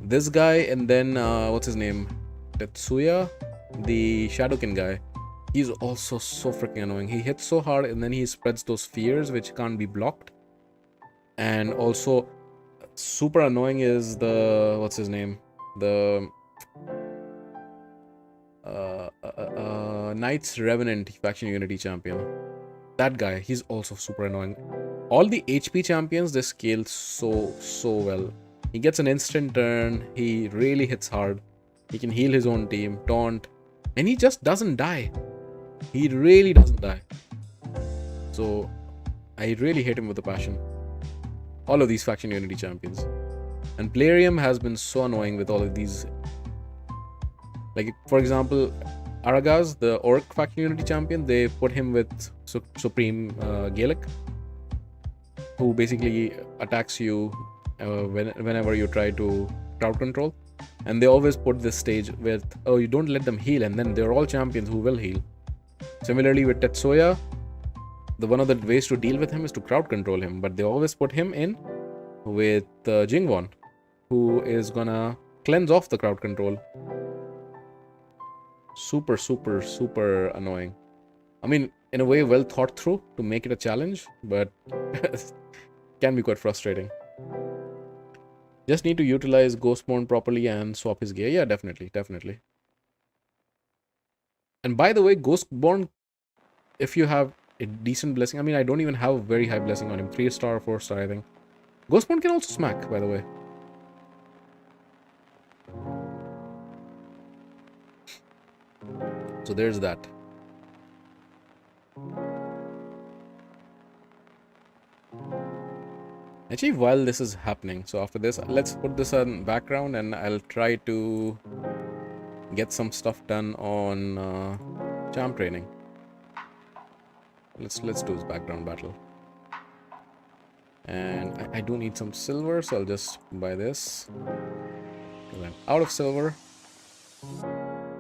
This guy and then what's his name? Tetsuya, the Shadowkin guy. He's also so freaking annoying. He hits so hard and then he spreads those fears which can't be blocked. And also super annoying is the what's his name? The Knight's Revenant faction unity champion. That guy, he's also super annoying. All the HP champions, they scale so well. He gets an instant turn, he really hits hard. He can heal his own team, taunt, and he just doesn't die. He really doesn't die. So I really hate him with a passion. All of these faction unity champions. And Plarium has been so annoying with all of these. Like, for example, Aragaz, the Orc faction unity champion, they put him with Supreme Gaelic, who basically attacks you whenever you try to crowd control. And they always put this stage with, oh, you don't let them heal, and then they're all champions who will heal. Similarly with Tetsuya, one of the ways to deal with him is to crowd control him, but they always put him in with Jingwon, who is gonna cleanse off the crowd control. Super annoying. I mean, in a way, well thought through to make it a challenge, but can be quite frustrating. Just need to utilize Ghostborn properly and swap his gear. Yeah, definitely. And by the way, Ghostborn, if you have a decent blessing, I mean, I don't even have a very high blessing on him. 3-star, 4-star, I think. Ghostborn can also smack, by the way. So there's that. Actually, while this is happening, so after this, let's put this on background and I'll try to get some stuff done on charm training. Let's do this background battle. And I do need some silver, so I'll just buy this. Because I'm out of silver.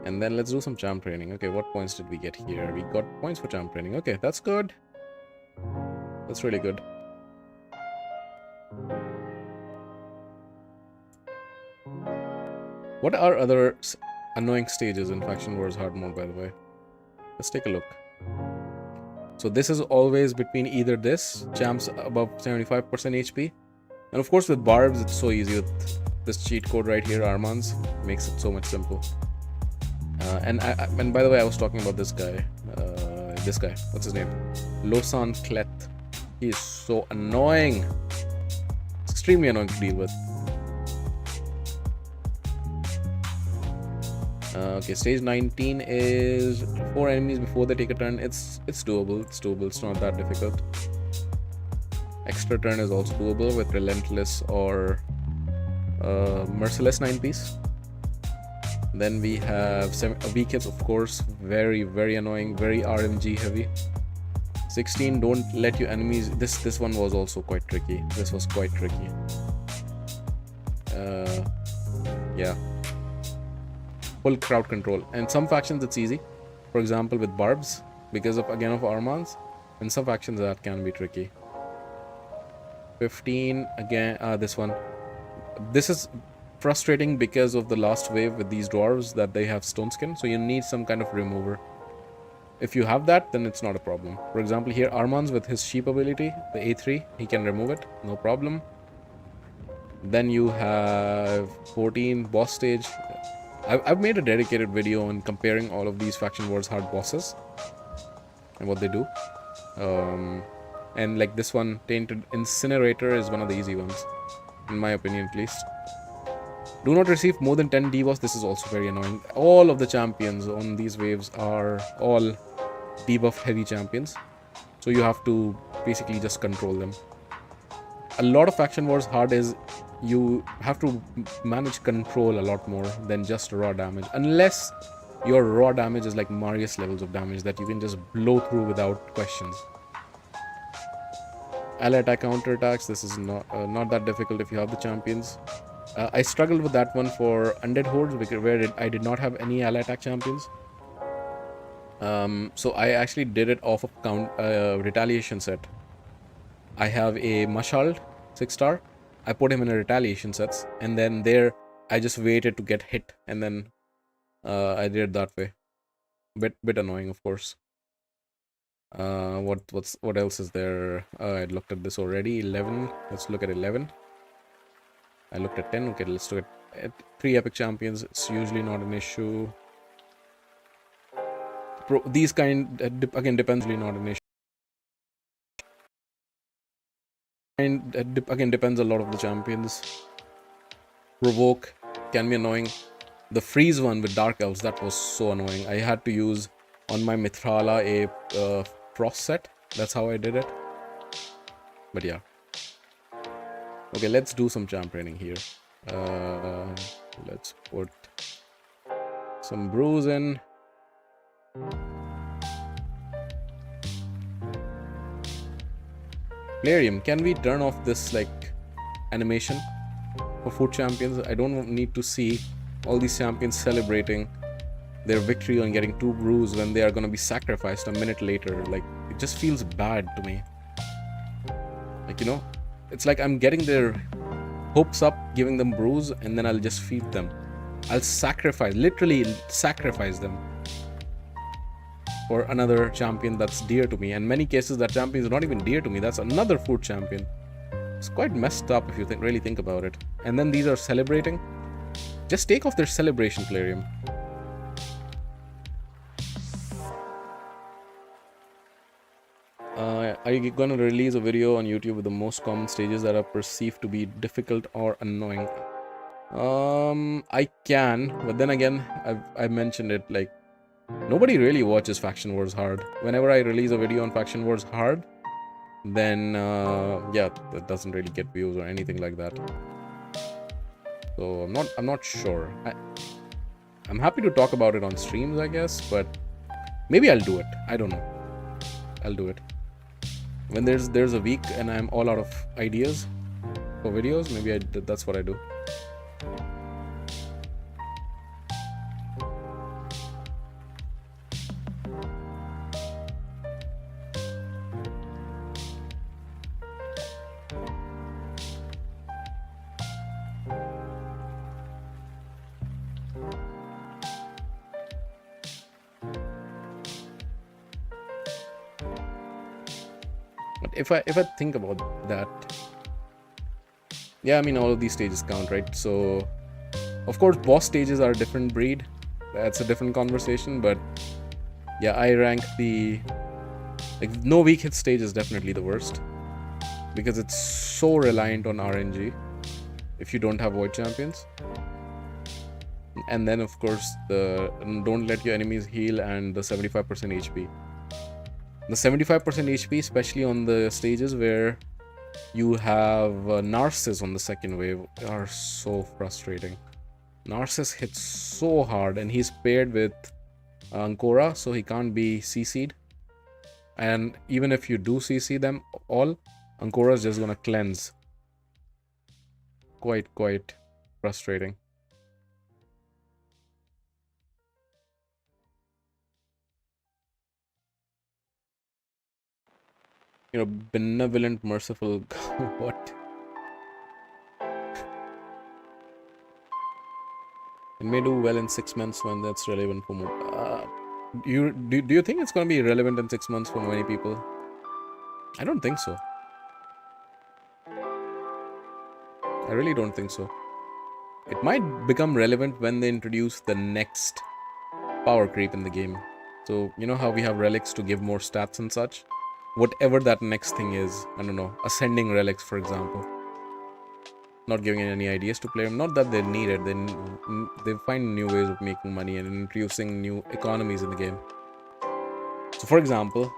And then let's do some charm training. Okay, what points did we get here? We got points for charm training. Okay, that's good. That's really good. What are other annoying stages in Faction Wars hard mode, by the way? Let's take a look. So this is always between either this, champs above 75% HP. And of course with barbs, it's so easy with this cheat code right here, Armand's. Makes it so much simple. And by the way, I was talking about this guy. What's his name? Losan Klet. He is so annoying. It's extremely annoying to deal with. Okay, stage 19 is 4 enemies before they take a turn. It's doable. It's not that difficult. Extra turn is also doable with Relentless or Merciless 9-piece. Then we have weak hits, of course. Very annoying. Very RMG heavy. 16, don't let your enemies. This one was also quite tricky. This was quite tricky. Yeah. Full crowd control. And some factions it's easy. For example, with barbs, because of Armand's. And some factions that can be tricky. 15 again. This one. This is frustrating because of the last wave with these dwarves that they have stone skin. So you need some kind of remover. If you have that, then it's not a problem. For example, here Armand's with his sheep ability, the A3, he can remove it, no problem. Then you have 14 boss stage. I've made a dedicated video on comparing all of these Faction Wars hard bosses and what they do. And like this one, Tainted Incinerator is one of the easy ones, in my opinion at least. Do not receive more than 10 debuffs. This is also very annoying. All of the champions on these waves are all debuff heavy champions. So you have to basically just control them. A lot of Faction Wars hard is you have to manage control a lot more than just raw damage. Unless your raw damage is like Marius levels of damage that you can just blow through without questions. Ally attack, counter attacks. This is not that difficult if you have the champions. I struggled with that one for Undead Hordes because where I did not have any ally attack champions. So I actually did it off of retaliation set. I have a Mashald 6-star. I put him in a retaliation sets, and then there I just waited to get hit, and then I did it that way. Bit annoying, of course. What else is there? I looked at this already. 11. Let's look at 11. I looked at 10. Okay, let's look at 3 epic champions. It's usually not an issue. These kind again depends. Really not an issue. And again depends a lot of the champions. Provoke can be annoying. The freeze one with Dark Elves, that was so annoying. I had to use on my Mithrala a frost set. That's how I did it. But yeah. Okay, let's do some champ training here. Let's put some brews in. Plarium, can we turn off this like animation for food champions? I don't need to see all these champions celebrating their victory on getting 2 brews when they are going to be sacrificed a minute later. Like, it just feels bad to me. Like, you know, it's like I'm getting their hopes up, giving them brews, and then I'll just feed them. I'll sacrifice, literally sacrifice them for another champion that's dear to me. And in many cases that champion is not even dear to me. That's another food champion. It's quite messed up if you really think about it. And then these are celebrating. Just take off their celebration plarium. Are you gonna release a video on YouTube with the most common stages that are perceived to be difficult or annoying? I can, but then again, I've mentioned it, like, nobody really watches Faction Wars Hard. Whenever I release a video on Faction Wars Hard, then yeah, that doesn't really get views or anything like that. So I'm not sure. I'm happy to talk about it on streams, I guess, but maybe I'll do it. I don't know. I'll do it. When there's a week and I'm all out of ideas for videos, maybe that's what I do. If I think about that, yeah, I mean, all of these stages count, right? So of course boss stages are a different breed, that's a different conversation, but yeah, I rank the, like, no weak hit stage is definitely the worst because it's so reliant on RNG if you don't have void champions. And then of course the don't let your enemies heal and the 75% HP. The 75% HP, especially on the stages where you have Narcissus on the second wave, are so frustrating. Narcissus hits so hard, and he's paired with Ancora, so he can't be CC'd. And even if you do CC them all, Ancora's just gonna cleanse. Quite frustrating. You know, benevolent, merciful. What? It may do well in 6 months when that's relevant for more. Do you think it's going to be relevant in 6 months for many people? I don't think so. I really don't think so. It might become relevant when they introduce the next power creep in the game. So, you know how we have relics to give more stats and such? Whatever that next thing is, I don't know, ascending relics, for example. Not giving any ideas to players. Not that they need it. They find new ways of making money and introducing new economies in the game. So, for example,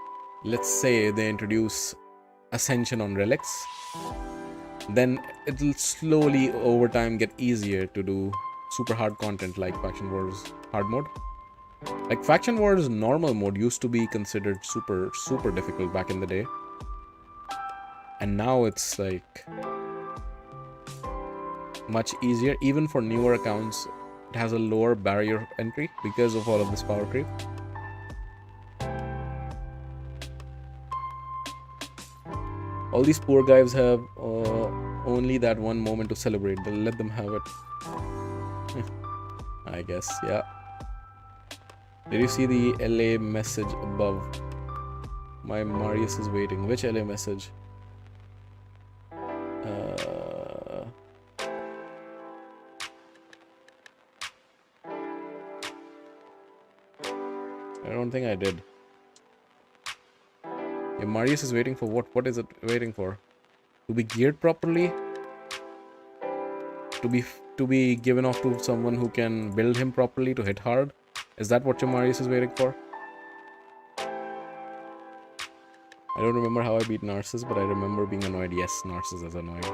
let's say they introduce ascension on relics. Then it'll slowly, over time, get easier to do super hard content like Faction Wars hard mode. Like, Faction Wars normal mode used to be considered super difficult back in the day. And now it's like much easier, even for newer accounts. It has a lower barrier of entry because of all of this power creep. All these poor guys have only that one moment to celebrate. They'll let them have it. I guess, yeah. Did you see the LA message above? My Marius is waiting. Which LA message? I don't think I did. Yeah, Marius is waiting for what? What is it waiting for? To be geared properly? To be given off to someone who can build him properly to hit hard? Is that what your Marius is waiting for? I don't remember how I beat Narcissus, but I remember being annoyed. Yes, Narcissus is annoying.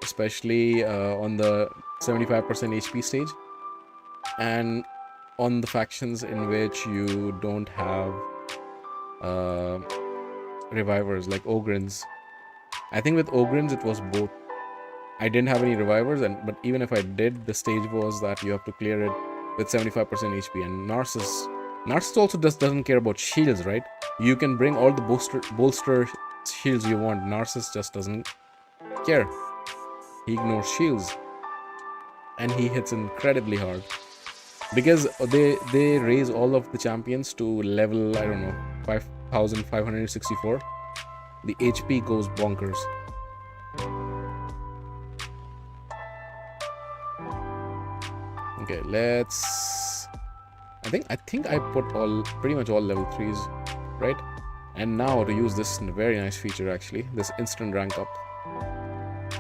Especially on the 75% HP stage. And on the factions in which you don't have revivers, like Ogrins. I think with Ogrins it was both. I didn't have any revivers, but even if I did, the stage was that you have to clear it with 75% HP. And Narcissus also doesn't care about shields, right? You can bring all the bolster shields you want. Narcissus just doesn't care. He ignores shields. And he hits incredibly hard. Because they raise all of the champions to level, I don't know, 5,564. The HP goes bonkers. Okay, let's... I think I put pretty much all level 3s, right? And now to use this very nice feature actually, this instant rank up.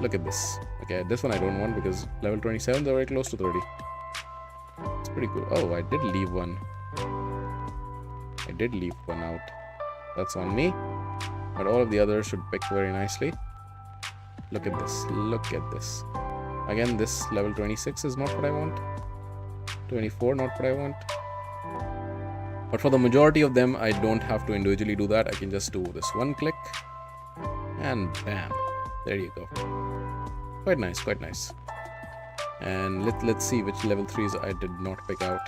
Look at this. Okay, this one I don't want because level 27s are very close to 30. It's pretty cool. Oh, I did leave one. I did leave one out. That's on me. But all of the others should pick very nicely. Look at this. Look at this. Again, this level 26 is not what I want. 24, not what I want. But for the majority of them, I don't have to individually do that. I can just do this one click. And bam. There you go. Quite nice, quite nice. And let's see which level 3s I did not pick out.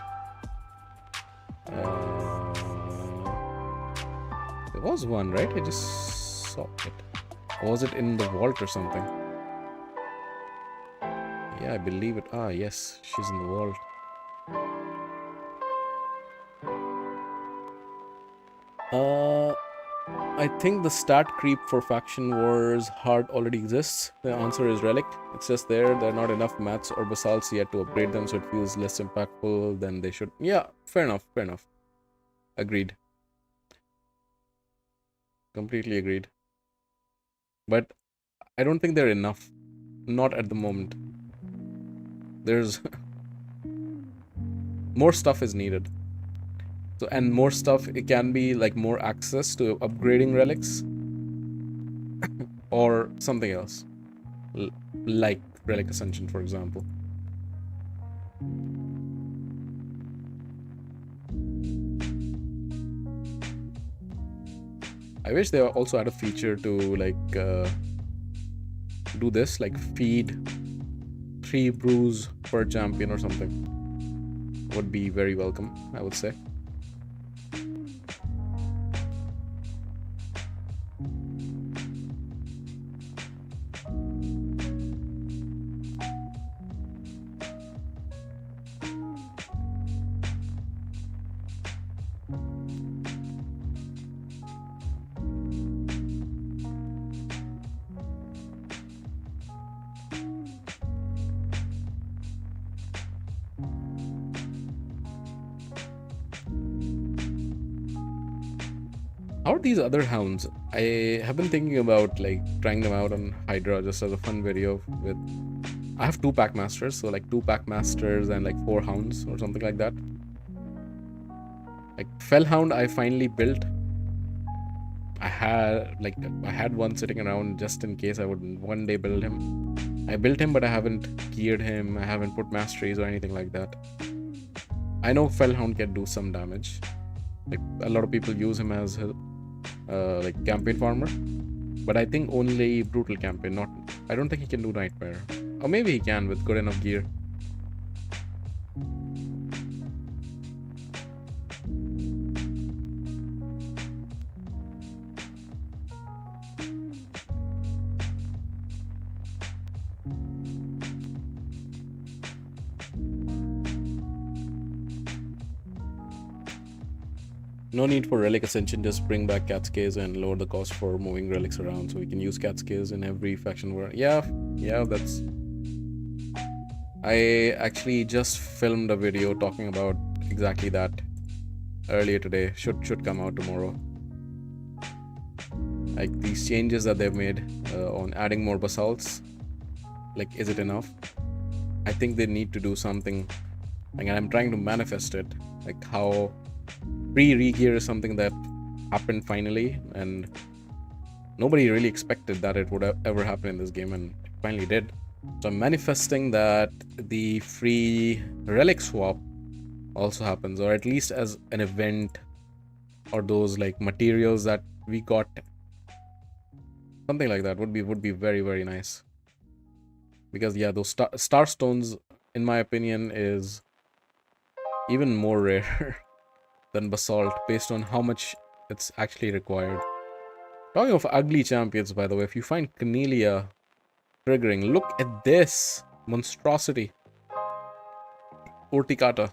There was one, right? I just saw it. Or was it in the vault or something? Yeah, I believe it. Ah, yes, she's in the vault. I think the stat creep for Faction Wars Hard already exists. The answer is Relic. It's just there. There are not enough mats or basalts yet to upgrade them, so it feels less impactful than they should. Yeah, fair enough, fair enough. Agreed. Completely agreed. But I don't think they're enough. Not at the moment. There's... more stuff is needed. So, and more stuff, it can be like more access to upgrading relics. Or something else. Like Relic Ascension, for example. I wish they also had a feature to like do this, like feed 3 brews per champion or something. Would be very welcome, I would say. How are these other hounds? I have been thinking about like trying them out on Hydra just as a fun video with... I have 2 pack masters, so like 2 pack masters and like 4 hounds or something like that. Like Fellhound I finally built. I had one sitting around just in case I would one day build him. I built him, but I haven't geared him. I haven't put masteries or anything like that. I know Fellhound can do some damage. Like a lot of people use him as like campaign farmer, but I think only brutal campaign. Not, I don't think he can do nightmare, or maybe he can with good enough gear. No need for Relic Ascension, just bring back Cat's and lower the cost for moving relics around so we can use Cat's in every faction war. Yeah, that's... I actually just filmed a video talking about exactly that earlier today. Should come out tomorrow. Like these changes that they've made on adding more basalts. Like, is it enough? I think they need to do something. Like, and I'm trying to manifest it. Like how pre-regear is something that happened finally, and nobody really expected that it would ever happen in this game, and it finally did. So I'm manifesting that the free relic swap also happens, or at least as an event, or those like materials that we got. Something like that would be very, very nice. Because yeah, those star stones, in my opinion, is even more rare than basalt based on how much it's actually required. Talking of ugly champions, by the way, if you find Cornelia triggering, look at this monstrosity. Urticata.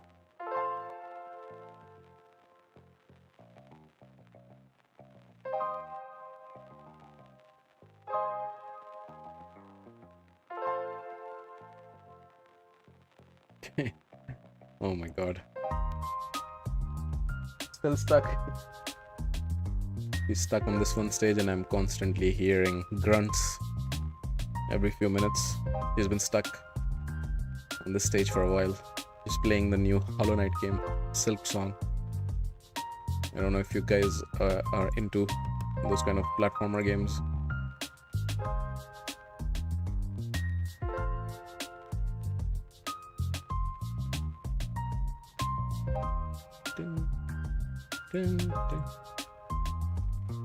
Oh my god. Still stuck. He's stuck on this one stage and I'm constantly hearing grunts every few minutes. He's been stuck on this stage for a while. He's playing the new Hollow Knight game, Silk Song. I don't know if you guys are into those kind of platformer games.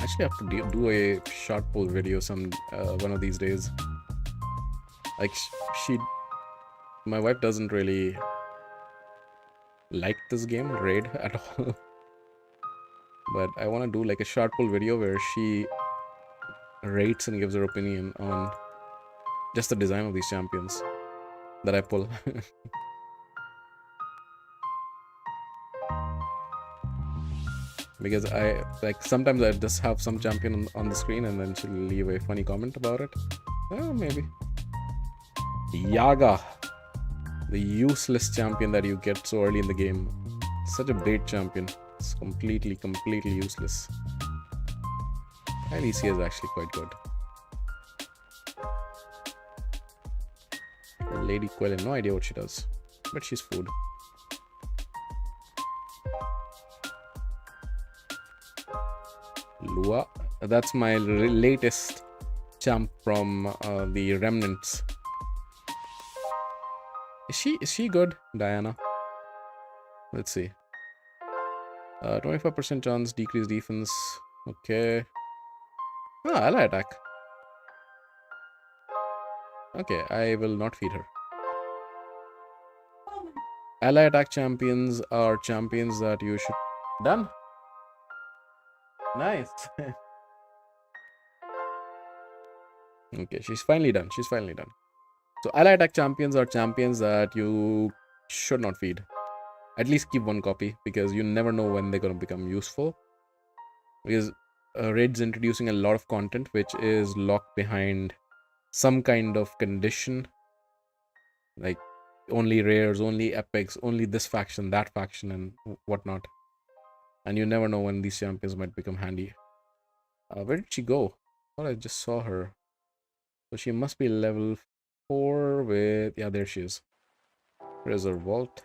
Actually, I have to do a short pull video one of these days. Like my wife doesn't really like this game, Raid, at all. But I want to do like a short pull video where she rates and gives her opinion on just the design of these champions that I pull. Because I like sometimes I just have some champion on the screen and then she'll leave a funny comment about it. Oh, maybe. Yaga, the useless champion that you get so early in the game. Such a bait champion. It's completely useless. Alicia is actually quite good. Lady Quellen, no idea what she does, but she's food. Lua, that's my latest champ from the Remnants. Is she good, Diana? Let's see. 25% chance, decreased defense. Okay. Ah, ally attack. Okay, I will not feed her. Ally attack champions are champions that you should... Done? Nice. Okay, she's finally done. So ally attack champions are champions that you should not feed. At least keep one copy, because you never know when they're going to become useful. Because Raid's introducing a lot of content which is locked behind some kind of condition. Like only rares, only epics, only this faction, that faction, and whatnot. And you never know when these champions might become handy. Where did she go? I thought I just saw her. So she must be level 4 with... Yeah, there she is. Where's her vault?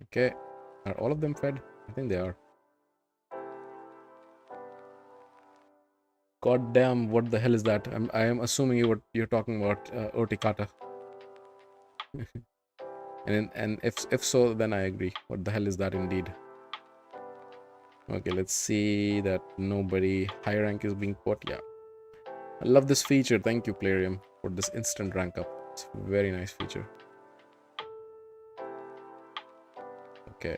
Okay. Are all of them fed? I think they are. God damn, what the hell is that? I am assuming you're talking about Urticata. and if so, then I agree. What the hell is that indeed? Okay, let's see that nobody high rank is being put. Yeah. I love this feature. Thank you, Plarium, for this instant rank up. It's a very nice feature. Okay.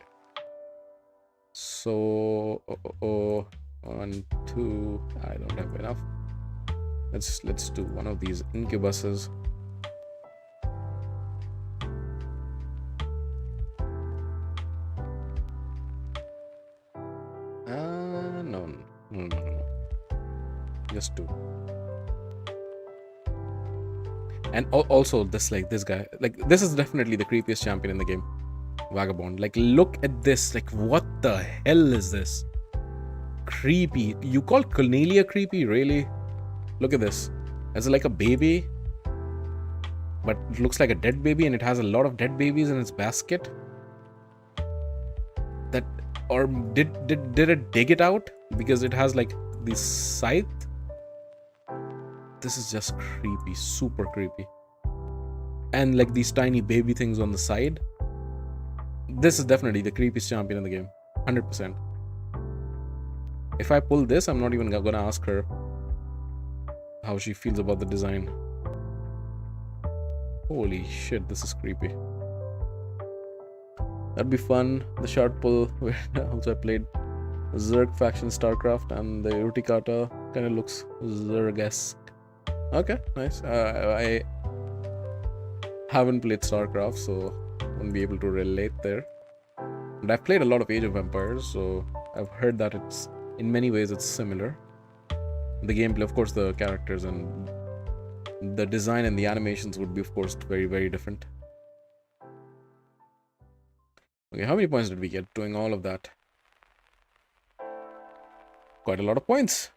So 1, 2. I don't have enough. Let's do one of these incubuses. No. Just 2. And also this guy, like this is definitely the creepiest champion in the game. Vagabond. Like, look at this. Like, what the hell is this? Creepy. You call Cornelia creepy? Really? Look at this. It's like a baby, but it looks like a dead baby, and it has a lot of dead babies in its basket. That, or did it dig it out? Because it has like this scythe. This is just creepy. Super creepy. And like these tiny baby things on the side. This is definitely the creepiest champion in the game. 100%. If I pull this, I'm not even gonna ask her how she feels about the design. Holy shit, this is creepy. That'd be fun. The short pull where also I played Zerg faction StarCraft, and the Urticata kind of looks Zerg-esque. Okay, nice. I haven't played StarCraft, so won't be able to relate there. And I've played a lot of Age of Empires, so I've heard that it's in many ways it's similar. The gameplay, of course, the characters and the design and the animations would be, of course, very, very different. Okay, how many points did we get doing all of that? Quite a lot of points.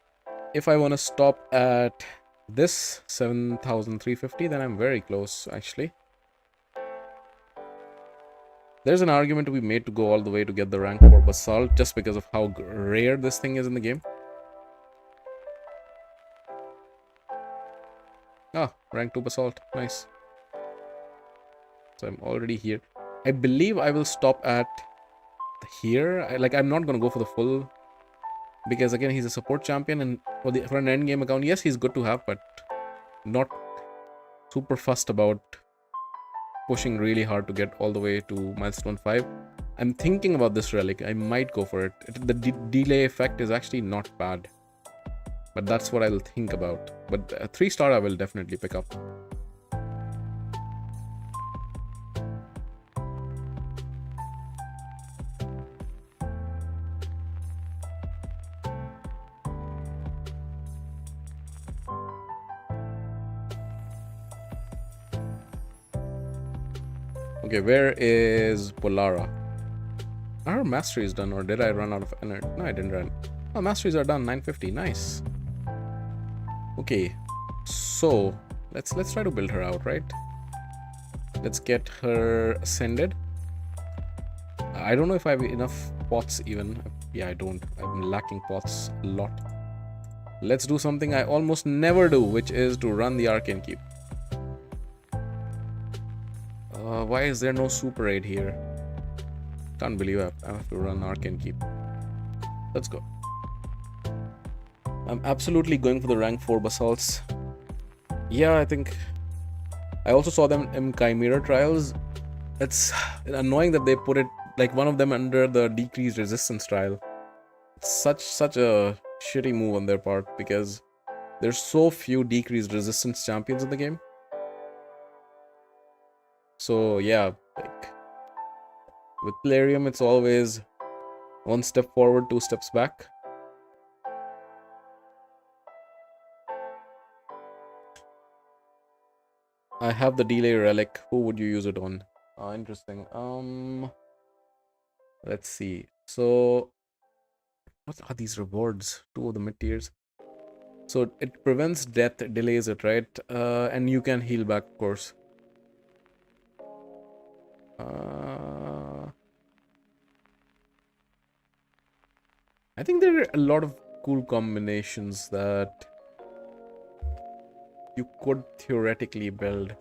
If I want to stop at this 7,350, then I'm very close, actually. There's an argument to be made to go all the way to get the rank 4 Basalt just because of how rare this thing is in the game. Ah, rank 2 Basalt. Nice. So I'm already here. I believe I will stop at here. I'm not going to go for the full, because again, he's a support champion, and for an end game account, yes, he's good to have, but not super fussed about pushing really hard to get all the way to milestone 5. I'm thinking about this relic. I might go for it. The delay effect is actually not bad, but that's what I'll think about. But a 3-star I will definitely pick up. Okay, where is Polara? Our mastery is done, or did I run out of energy? No, I didn't run. Oh, masteries are done. 950. Nice. Okay, so let's try to build her out, right? Let's get her ascended. I don't know if I have enough pots even. Yeah, I don't. I'm lacking pots a lot. Let's do something I almost never do, which is to run the Arcane Keep. Why is there no super aid here? Can't believe I have to run Arcane Keep. Let's go. I'm absolutely going for the rank 4 Basalts. Yeah, I think I also saw them in Chimera trials. It's annoying that they put it, like, one of them under the decreased resistance trial. It's such a shitty move on their part, because there's so few decreased resistance champions in the game. So yeah, like with Plarium, it's always 1 step forward, 2 steps back. I have the delay relic. Who would you use it on? Interesting. Let's see. So what are these rewards? 2 of the mid tiers. So it prevents death, delays it, right? And you can heal back, of course. I think there are a lot of cool combinations that you could theoretically build.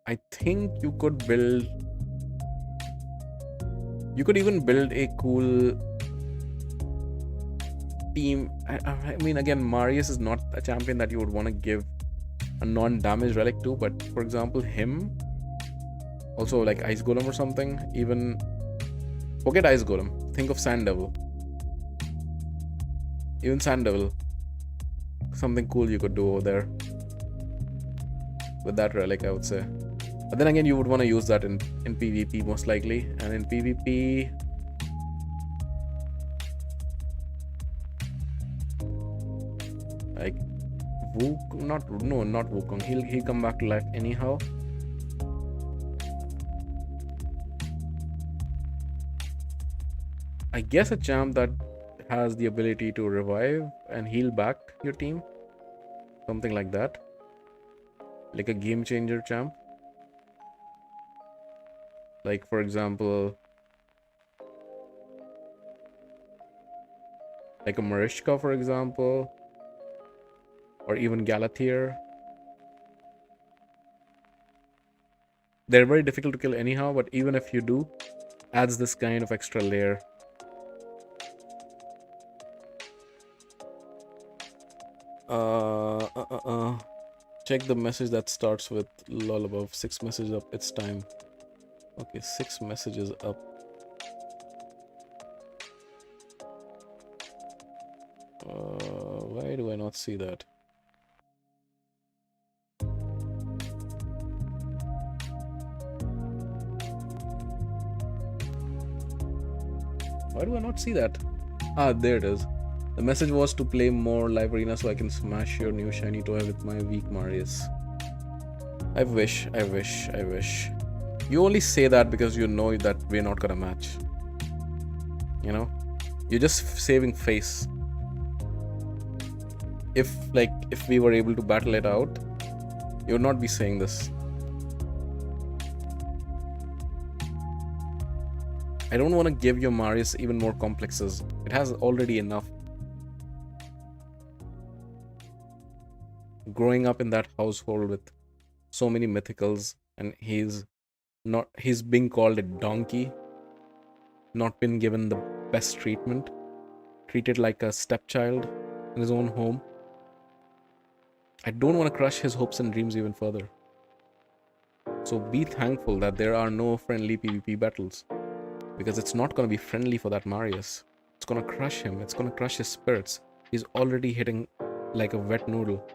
I think you could build... You could even build a cool team. I mean, again, Marius is not a champion that you would want to give a non-damage relic to, but for example, him... Also, like Ice Golem or something. Even... Forget Ice Golem. Think of Sand Devil. Even Sand Devil. Something cool you could do over there. With that relic, I would say. But then again, you would want to use that in PvP most likely. And in PvP... Like... not Wukong. He'll come back to life anyhow. I guess a champ that has the ability to revive and heal back your team. Something like that. Like a game changer champ. Like, for example, like a Marishka, for example. Or even Galathir. They're very difficult to kill anyhow, but even if you do, adds this kind of extra layer. Check the message that starts with lol above. 6 messages up. It's time. Okay, 6 messages up. Why do I not see that? Why do I not see that? Ah, there it is. The message was to play more live arena so I can smash your new shiny toy with my weak Marius. I wish. You only say that because you know that we're not gonna match. You know? You're just saving face. If we were able to battle it out, you would not be saying this. I don't want to give your Marius even more complexes. It has already enough. Growing up in that household with so many mythicals, and he's being called a donkey, not been given the best treatment, treated like a stepchild in his own home. I don't want to crush his hopes and dreams even further. So be thankful that there are no friendly PvP battles, because it's not going to be friendly for that Marius. It's going to crush him. It's going to crush his spirits. He's already hitting like a wet noodle.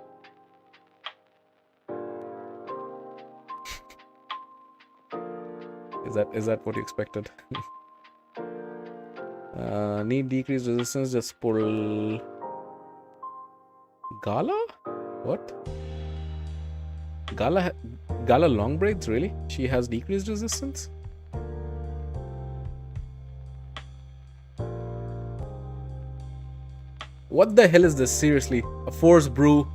Is that what you expected? Need decreased resistance, just pull Gala? What? Gala long braids, really? She has decreased resistance? What the hell is this? Seriously, a force brew.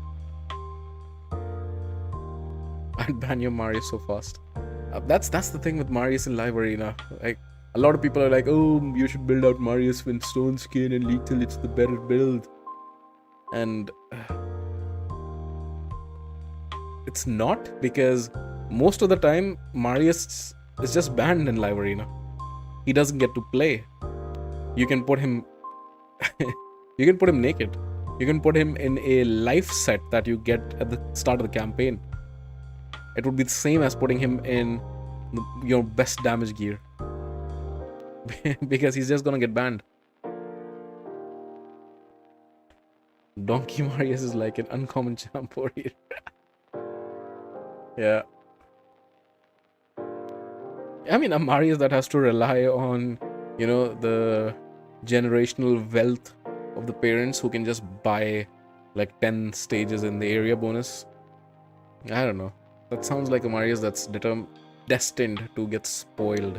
I'd ban your Marius so fast. That's the thing with Marius in live arena. Like, a lot of people are like, oh, you should build out Marius with stone skin and lethal, it's the better build. And it's not, because most of the time Marius is just banned in live arena. He doesn't get to play. You can put him you can put him naked. You can put him in a life set that you get at the start of the campaign. It would be the same as putting him in your best damage gear. Because he's just gonna get banned. Donkey Marius is like an uncommon champ over here. Yeah. I mean, a Marius that has to rely on, you know, the generational wealth of the parents who can just buy like 10 stages in the area bonus. I don't know. That sounds like a Marius that's destined to get spoiled.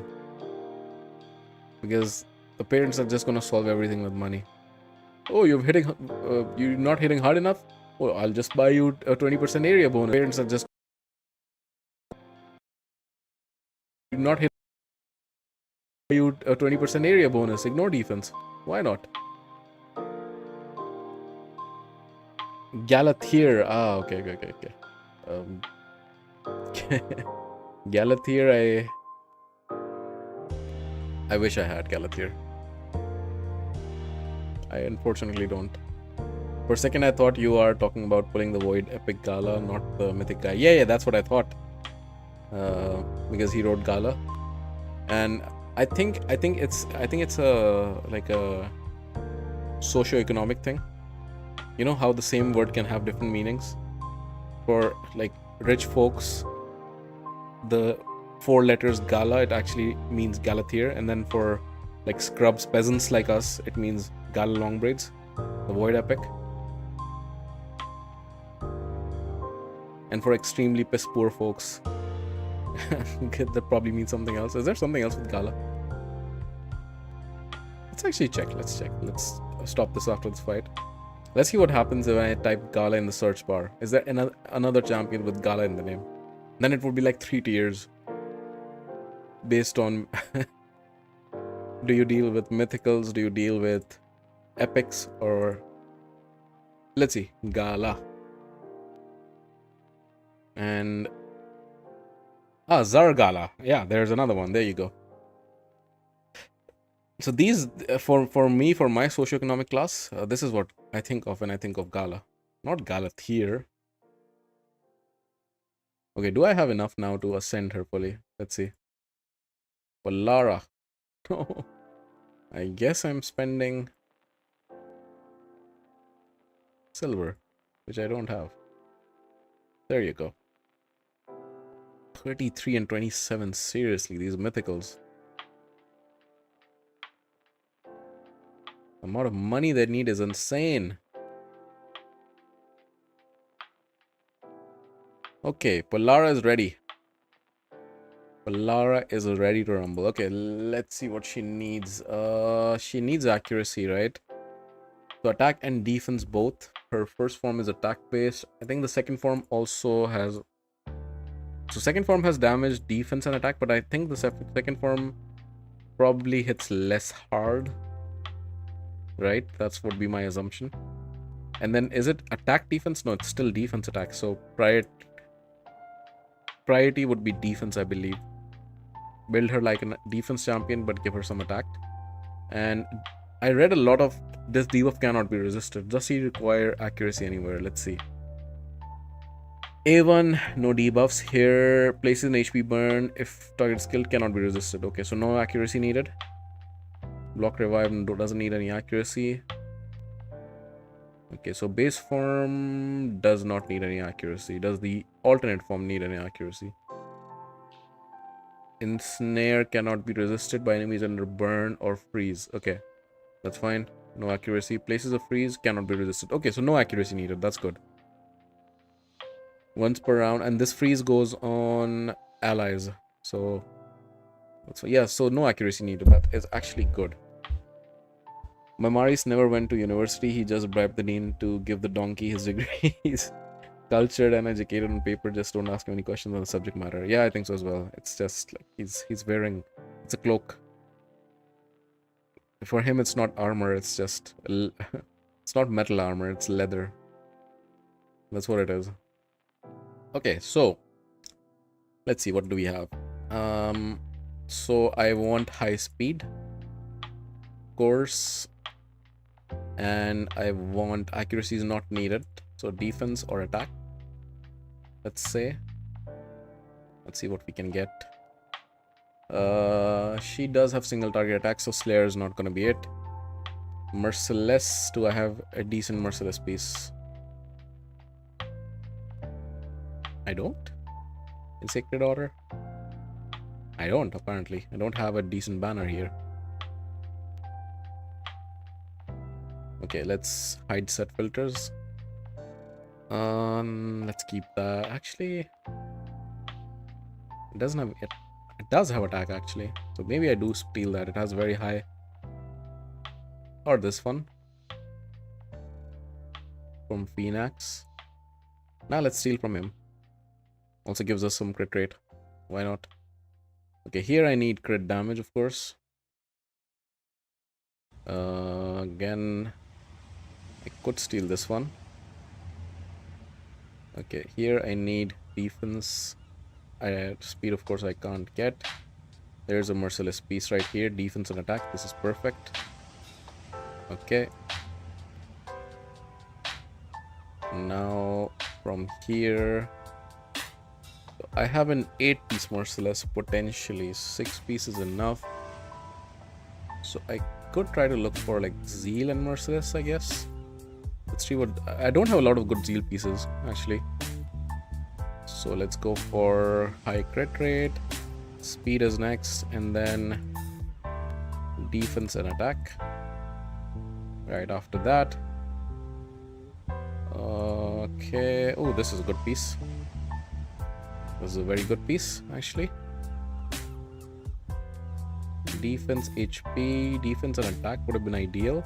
Because the parents are just gonna solve everything with money. Oh, you're not hitting hard enough? Oh, I'll just buy you a 20% area bonus. Parents are just not hitting you a 20% area bonus. Ignore defense. Why not? Galathier. Ah, okay. Galathier, I wish I had Galathier. I unfortunately don't. For a second I thought you are talking about pulling the Void Epic Gala, not the Mythic guy. Yeah, that's what I thought. Because he wrote Gala. And I think it's a like a socio-economic thing. You know how the same word can have different meanings? For like rich folks, the 4 letters Gala, it actually means Galathier, and then for like scrubs, peasants like us, it means Gala long braids, the Void Epic. And for extremely piss poor folks, that probably means something else. Is there something else with Gala? Let's actually check. Let's stop this after this fight. Let's see what happens if I type Gala in the search bar. Is there another champion with Gala in the name? Then it would be like 3 tiers. Based on do you deal with mythicals, do you deal with epics, or let's see, Gala. And Zargala. Yeah, there's another one. There you go. So these, for me, for my socioeconomic class, this is what I think of when I think of Gala. Not Galathier. Okay, do I have enough now to ascend her fully? Let's see. Polara. No. I guess I'm spending silver, which I don't have. There you go. 33 and 27. Seriously, these mythicals. The amount of money they need is insane. Okay, Polara is ready. Polara is ready to rumble. Okay, let's see what she needs. She needs accuracy, right? So attack and defense both. Her first form is attack based. I think the second form also has... So second form has damage, defense, and attack, but I think the second form probably hits less hard. Right? That's would be my assumption. And then is it attack defense? No, it's still defense attack. So priority would be defense, I believe. Build her like a defense champion, but give her some attack. And I read a lot of this debuff cannot be resisted. Does he require accuracy anywhere? Let's see. A1, no debuffs. Here, places an HP burn if target skill cannot be resisted. Okay, so no accuracy needed. Block revive doesn't need any accuracy. Okay, so base form does not need any accuracy. Does the alternate form need any accuracy? Ensnare cannot be resisted by enemies under burn or freeze. Okay, that's fine. No accuracy. Places of freeze cannot be resisted. Okay, so no accuracy needed. That's good. Once per round, and this freeze goes on allies. So that's yeah. So no accuracy needed. That is actually good. Mamaris never went to university. He just bribed the dean to give the donkey his degree. He's cultured and educated on paper. Just don't ask him any questions on the subject matter. Yeah, I think so as well. It's just like he's wearing, it's a cloak. For him, it's not armor. It's just it's not metal armor. It's leather. That's what it is. Okay, so let's see, what do we have? So I want high speed, course, and I want accuracy is not needed. So defense or attack. Let's say. Let's see what we can get. She does have single target attack, so Slayer is not gonna be it. Merciless. Do I have a decent merciless piece? I don't? In Sacred Order? I don't, apparently. I don't have a decent banner here. Okay, let's hide set filters. Let's keep that. Actually, it doesn't have it. It does have attack actually, so maybe I do steal that. It has very high. Or this one from Phoenix. Now let's steal from him. Also gives us some crit rate. Why not? Okay, here I need crit damage, of course. Again, I could steal this one. Okay, here I need defense. Speed, of course, I can't get. There's a merciless piece right here. Defense and attack. This is perfect. Okay. Now, from here... So I have an 8-piece merciless, potentially. 6 pieces enough. So I could try to look for, like, Zeal and merciless, I guess. Let's see what... I don't have a lot of good Zeal pieces, actually. So let's go for high crit rate. Speed is next, and then defense and attack. Right after that. Okay. Oh, this is a good piece. This is a very good piece, actually. Defense, HP, defense and attack would have been ideal.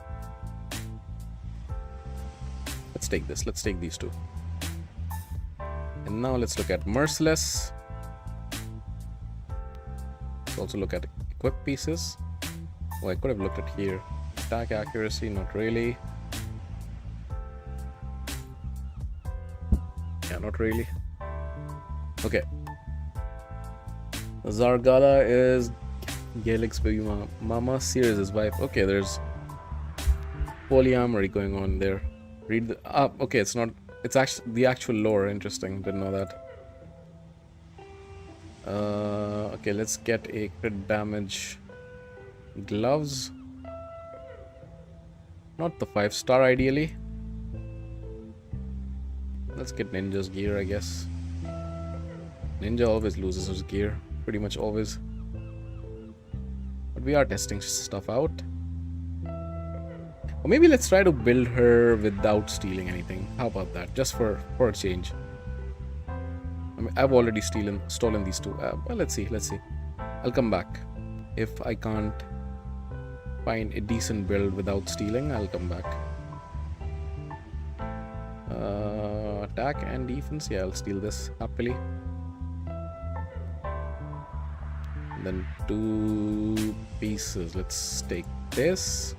Let's take this. Let's take these two. And now let's look at merciless. Let's also look at equip pieces. Oh, I could have looked at here. Attack accuracy, not really. Yeah, not really. Okay. Zargala is Gaelic's baby mama. Seer is his wife. Okay, there's polyamory going on there. Read the okay, it's not, it's actually the actual lore. Interesting, didn't know that. Okay, let's get a crit damage gloves. Not the 5-star ideally. Let's get Ninja's gear, I guess. Ninja always loses his gear, pretty much always. But we are testing stuff out. Or maybe let's try to build her without stealing anything. How about that? Just for a change. I mean, I've already stolen these two. Well, let's see. I'll come back. If I can't find a decent build without stealing, I'll come back. Attack and defense. Yeah, I'll steal this happily. And then 2 pieces. Let's take this.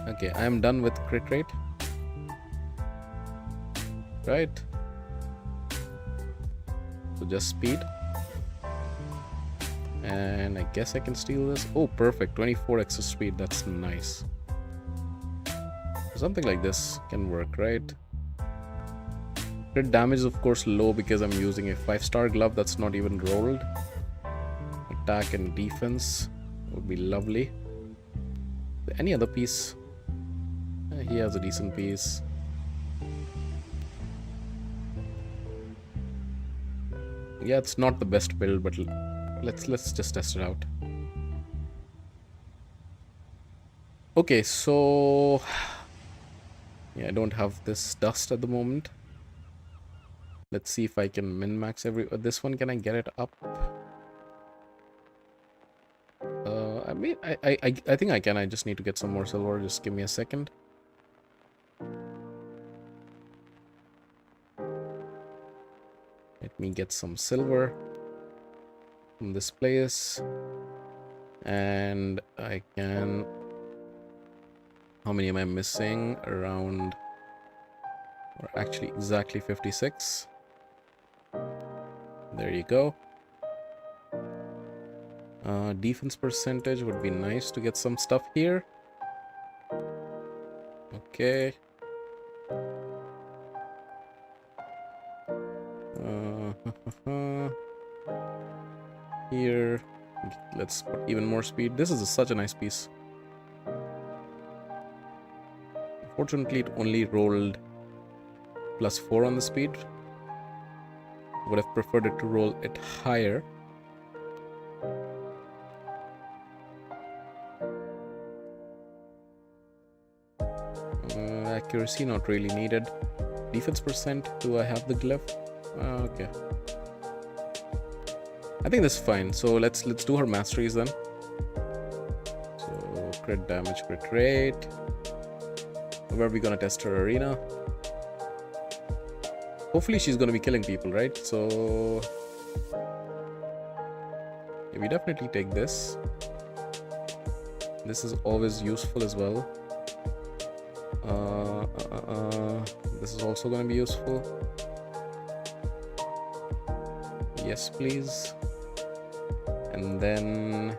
Okay, I'm done with crit rate. Right. So just speed. And I guess I can steal this. Oh, perfect. 24 extra speed. That's nice. Something like this can work, right? Crit damage is of course low because I'm using a 5-star glove that's not even rolled. Attack and defense would be lovely. Any other piece? He has a decent piece. Yeah, it's not the best build, but let's just test it out. Okay, so yeah, I don't have this dust at the moment. Let's see if I can min-max this one. Can I get it up? I mean, I think I can. I just need to get some more silver. Just give me a second. Let me get some silver from this place. And I can... How many am I missing? Around... Or actually exactly 56. There you go. Defense percentage would be nice to get some stuff here. Okay. Here, let's put even more speed. This is such a nice piece. Unfortunately, it only rolled +4 on the speed. Would have preferred it to roll it higher. Accuracy not really needed. Defense percent. Do I have the glove? Okay. I think that's fine. So let's do her masteries then. So crit damage, crit rate. Where are we gonna test her arena? Hopefully she's gonna be killing people, right? So yeah, we definitely take this. This is always useful as well. This is also gonna be useful. Yes, please. And then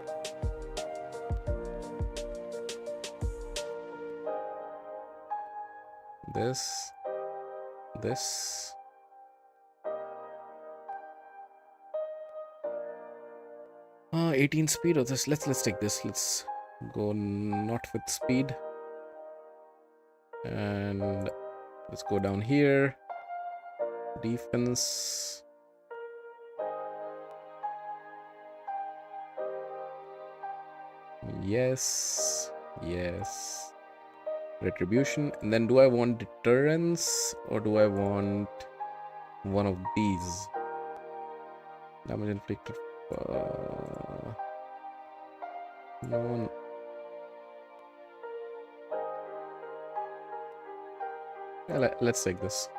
this. 18 speed or this. Let's take this. Let's go not with speed. And let's go down here. Defense. Yes. Retribution. And then do I want deterrence or do I want one of these? Damage inflicted. No. Yeah, let's take this.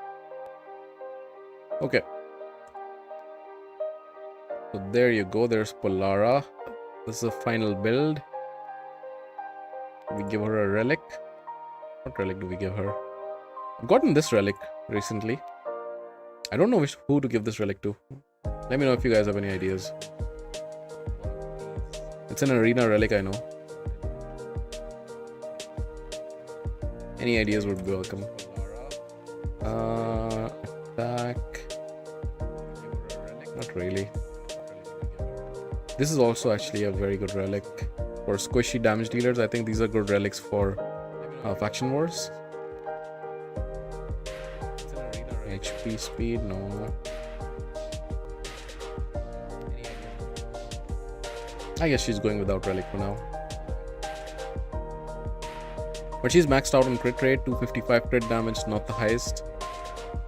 Okay. So there you go. There's Polara. This is a final build. We give her a relic. What relic do we give her? I've gotten this relic recently. I don't know who to give this relic to. Let me know if you guys have any ideas. It's an arena relic, I know. Any ideas would be welcome. Attack. Not really. This is also actually a very good relic for squishy damage dealers. I think these are good relics for faction wars. HP speed, no. I guess she's going without relic for now. But she's maxed out on crit rate, 255 crit damage, not the highest.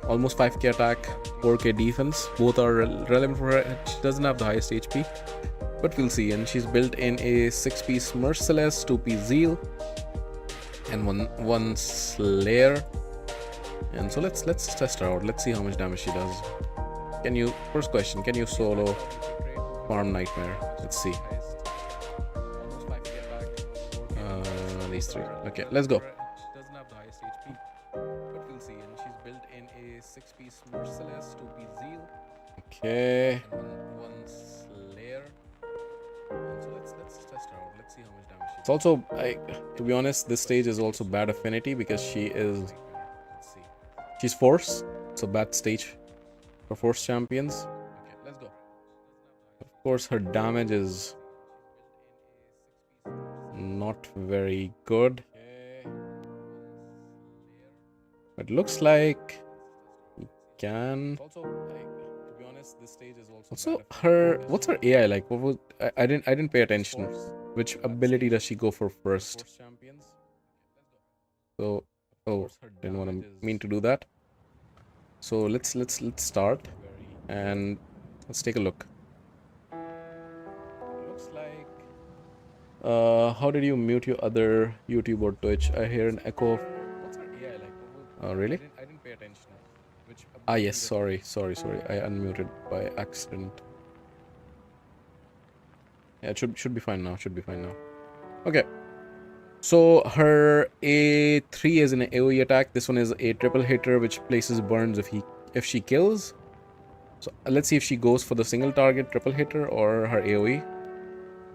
Almost 5k attack, 4k defense. Both are relevant for her. She doesn't have the highest HP, but we'll see. And she's built in a 6-piece Merciless, 2-piece Zeal, and one Slayer. And so let's test her out. Let's see how much damage she does. First question, can you solo Farm Nightmare? Let's see. These three. Okay, let's go. Doesn't have the highest HP, but we'll see. And she's built in a 6-piece Merciless, 2-piece Zeal. Okay. And one Slayer. And so let's test her out. Let's see how much damage she does. It's also, to be honest, this stage is also bad affinity because she's Force. It's a bad stage for Force champions. Okay, let's go. Of course, her damage is not very good. But looks like you can. Also, to be honest, this stage is also her. What's her AI like? What was I didn't pay attention. Which ability does she go for first? So, oh, didn't want to mean to do that. So let's start and let's take a look. Looks like. How did you mute your other YouTube or Twitch? I hear an echo. What's her AI like? Oh, really? I didn't pay attention. Yes. Sorry. I unmuted by accident. Yeah, it should be fine now. Okay. So her A3 is an AoE attack. This one is a triple hitter, which places burns if she kills. So let's see if she goes for the single target triple hitter or her AoE.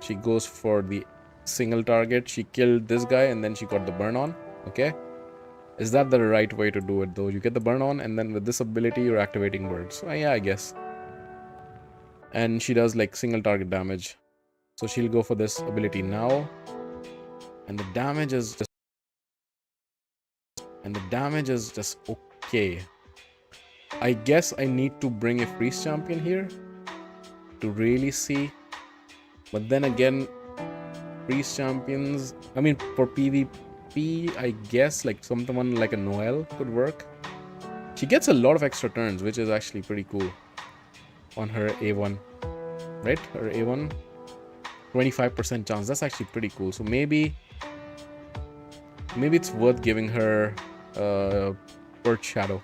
She goes for the single target. She killed this guy and then she got the burn on. Okay. Is that the right way to do it though? You get the burn on and then with this ability you're activating birds. So yeah, I guess. And she does like single target damage. So she'll go for this ability now. And the damage is just okay. I guess I need to bring a priest champion here to really see. But then again, priest champions, I mean for PvP, I guess like someone like a Noelle could work. She gets a lot of extra turns, which is actually pretty cool on her A1. Right? Her A1, 25% chance. That's actually pretty cool. So maybe it's worth giving her Perch Shadow.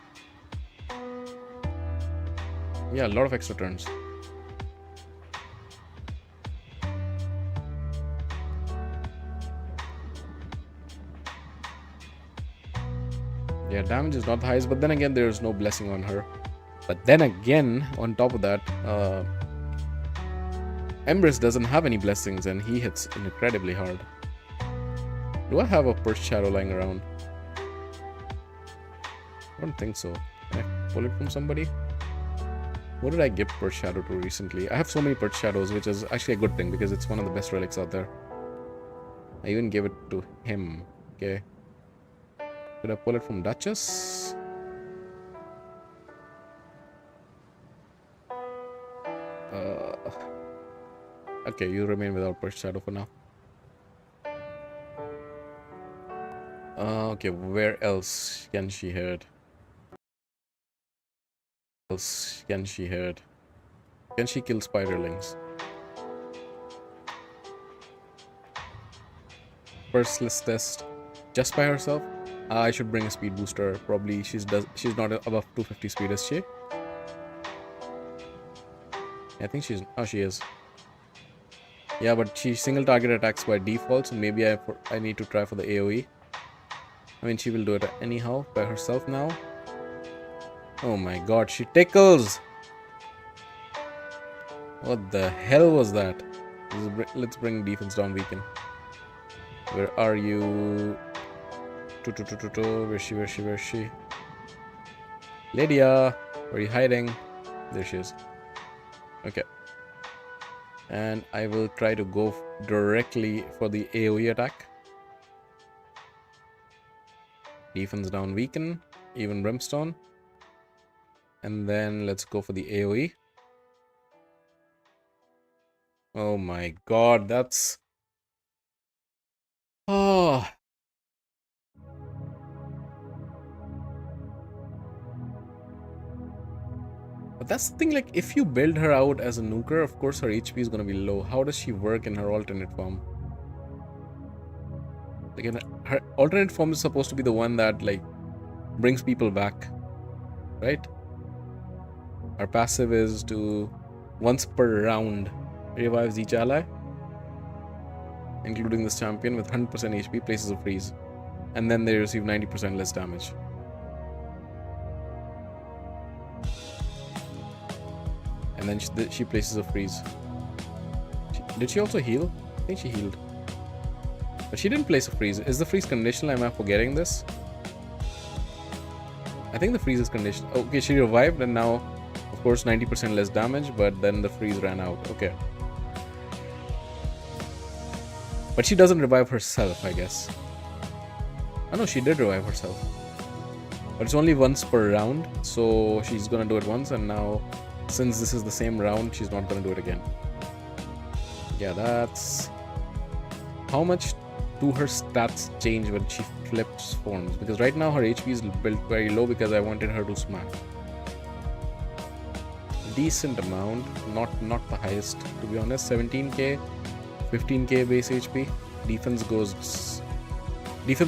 Yeah, a lot of extra turns. Yeah, damage is not the highest, but then again, there's no blessing on her. But then again, on top of that, Empress doesn't have any blessings and he hits incredibly hard. Do I have a Perch Shadow lying around? I don't think so. Can I pull it from somebody? What did I give Perch Shadow to recently? I have so many Perch Shadows, which is actually a good thing because it's one of the best relics out there. I even gave it to him. Okay. Did I pull it from Duchess? Okay, you remain without Perch Shadow for now. Okay, where else can she hurt? Can she kill spiderlings? First test just by herself. I should bring a speed booster. Probably she's not above 250 speed, is she? I think she's. Oh, she is. Yeah, but she single target attacks by default, so maybe I need to try for the AoE. I mean, she will do it anyhow by herself now. Oh my god, she tickles! What the hell was that? Let's bring defense down weaken. Where are you? Where's she? Lydia! Where are you hiding? There she is. Okay. And I will try to go directly for the AoE attack. Defense down weaken, even brimstone. And then let's go for the AoE. Oh my god, that's... Oh. But that's the thing, like, if you build her out as a nuker, of course her HP is gonna be low. How does she work in her alternate form? Again, her alternate form is supposed to be the one that, like, brings people back, right? Our passive is to, once per round, revives each ally, including this champion, with 100% HP, places a freeze. And then they receive 90% less damage. And then she places a freeze. Did she also heal? I think she healed. But she didn't place a freeze. Is the freeze conditional? Am I forgetting this? I think the freeze is conditional. Okay, she revived and now, of course, 90% less damage, but then the freeze ran out. Okay. But she doesn't revive herself, I guess. Oh no, she did revive herself. But it's only once per round, so she's gonna do it once, and now, since this is the same round, she's not gonna do it again. Yeah, that's... How much do her stats change when she flips forms? Because right now her HP is built very low because I wanted her to smack. Decent amount, not the highest, to be honest. 17k, 15k base HP. Defense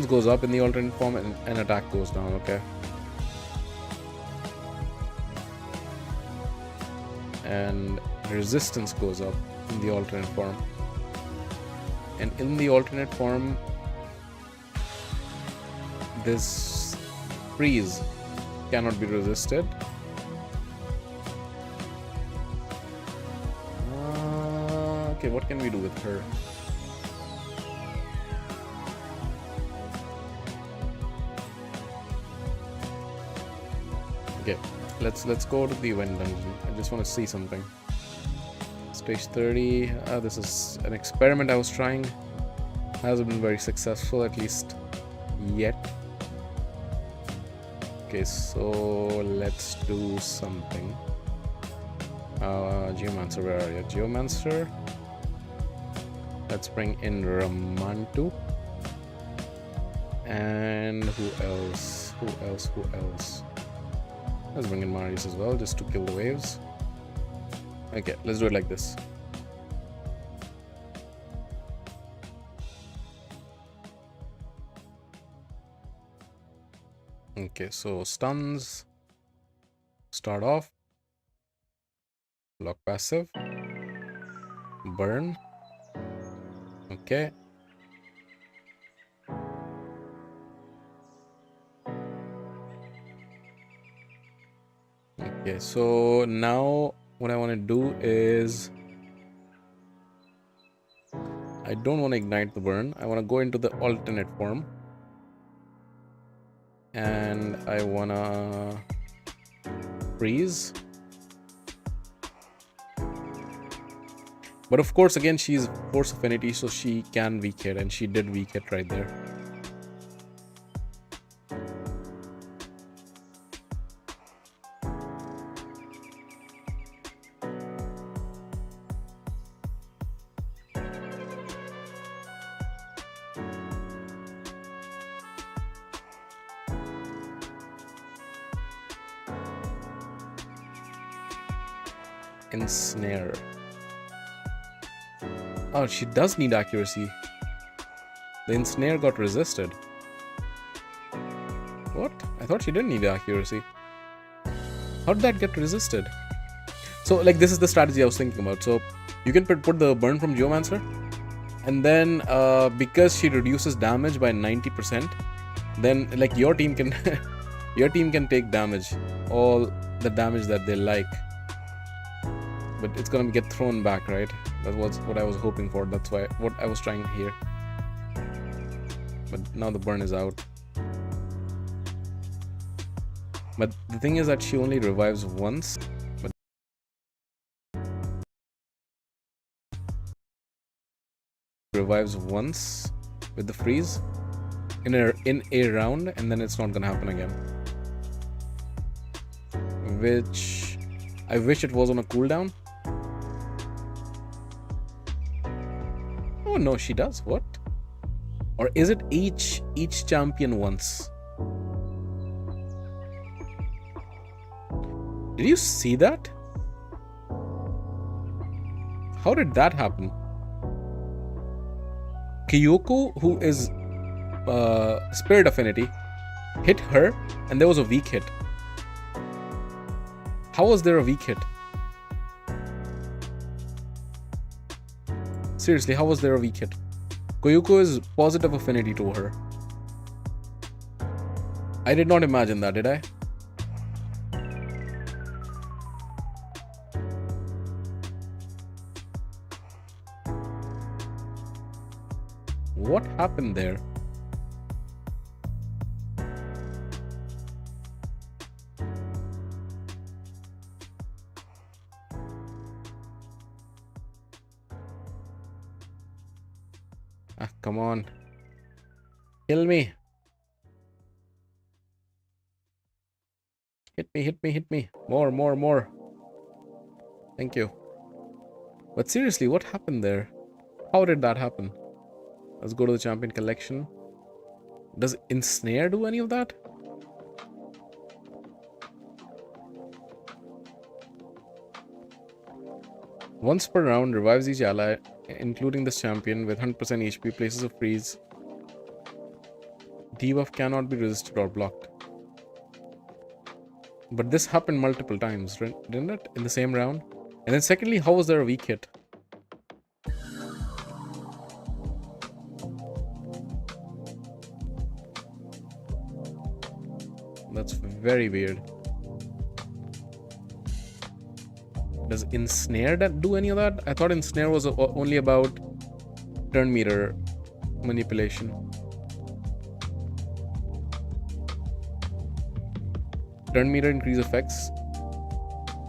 goes up in the alternate form and attack goes down, okay? And resistance goes up in the alternate form. And in the alternate form, this freeze cannot be resisted. Okay, what can we do with her? Okay, let's go to the event dungeon. I just want to see something. Stage 30. This is an experiment I was trying. Hasn't been very successful, at least yet. Okay, so let's do something. Geomancer, where are you? Geomancer. Let's bring in Ramantu. And who else? Let's bring in Marius as well, just to kill the waves. Okay, let's do it like this. Okay, so stuns. Start off. Block passive. Burn. Okay. Okay, so now what I want to do is, I don't want to ignite the burn. I want to go into the alternate form. And I want to freeze. But of course, again, she's Force Affinity, so she can weak hit, and she did weak hit right there. Ensnare. Oh, she does need accuracy. The ensnare got resisted. What? I thought she didn't need accuracy. How did that get resisted? So, like, this is the strategy I was thinking about. So, you can put the burn from Geomancer, and then because she reduces damage by 90%, then like your team can your team can take damage, all the damage that they like. But it's gonna get thrown back, right? That was what I was hoping for. That's why what I was trying here. But now the burn is out. But the thing is that she only revives once. But revives once with the freeze in a round, and then it's not gonna happen again. Which I wish it was on a cooldown. Oh no, she does. What? Or is it each champion once? Did you see that? How did that happen? Kyoko, who is Spirit Affinity, hit her and there was a weak hit. How was there a weak hit? Seriously, how was there a weak hit? Koyuko is positive affinity to her. I did not imagine that, did I? What happened there? Ah, come on. Kill me. Hit me, hit me, hit me. More, more, more. Thank you. But seriously, what happened there? How did that happen? Let's go to the champion collection. Does Ensnare do any of that? Once per round, revives each ally, including this champion, with 100% HP, places a freeze. Debuff cannot be resisted or blocked. But this happened multiple times, didn't it? In the same round? And then secondly, how was there a weak hit? That's very weird. Does Ensnare do any of that? I thought Ensnare was only about turn meter manipulation. Turn meter increase effects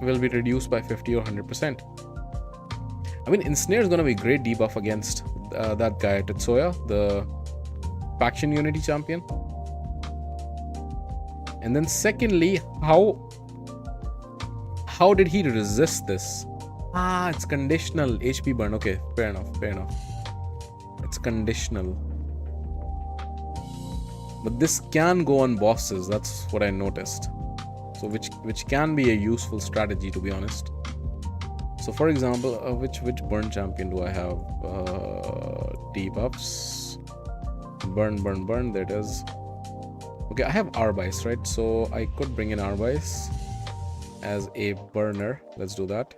will be reduced by 50 or 100%. I mean, Ensnare is going to be a great debuff against that guy, Tetsuya, the faction unity champion. And then secondly, how did he resist this? Ah, it's conditional. HP burn. Okay, fair enough, fair enough. It's conditional. But this can go on bosses. That's what I noticed. So which can be a useful strategy, to be honest. So for example, which burn champion do I have? Debuffs. Burn, burn, burn. There it is. Okay, I have Arbice, right? So I could bring in Arbice as a burner. Let's do that.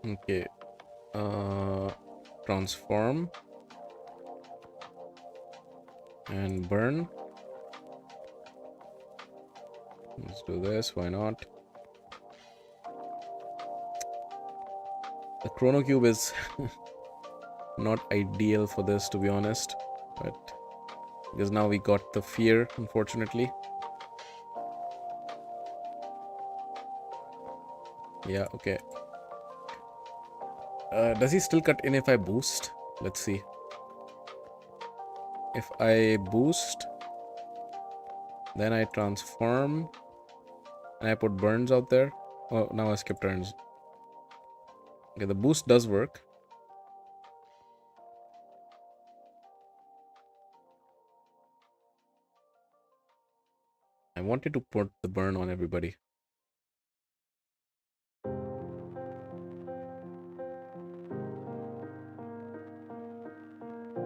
Okay. Transform. And burn. Let's do this. Why not? The Chrono Cube is not ideal for this, to be honest, but because now we got the fear, unfortunately. Yeah, okay. Does he still cut in if I boost? Let's see. If I boost, then I transform, and I put burns out there. Oh, now I skip turns. Okay, the boost does work. I wanted to put the burn on everybody.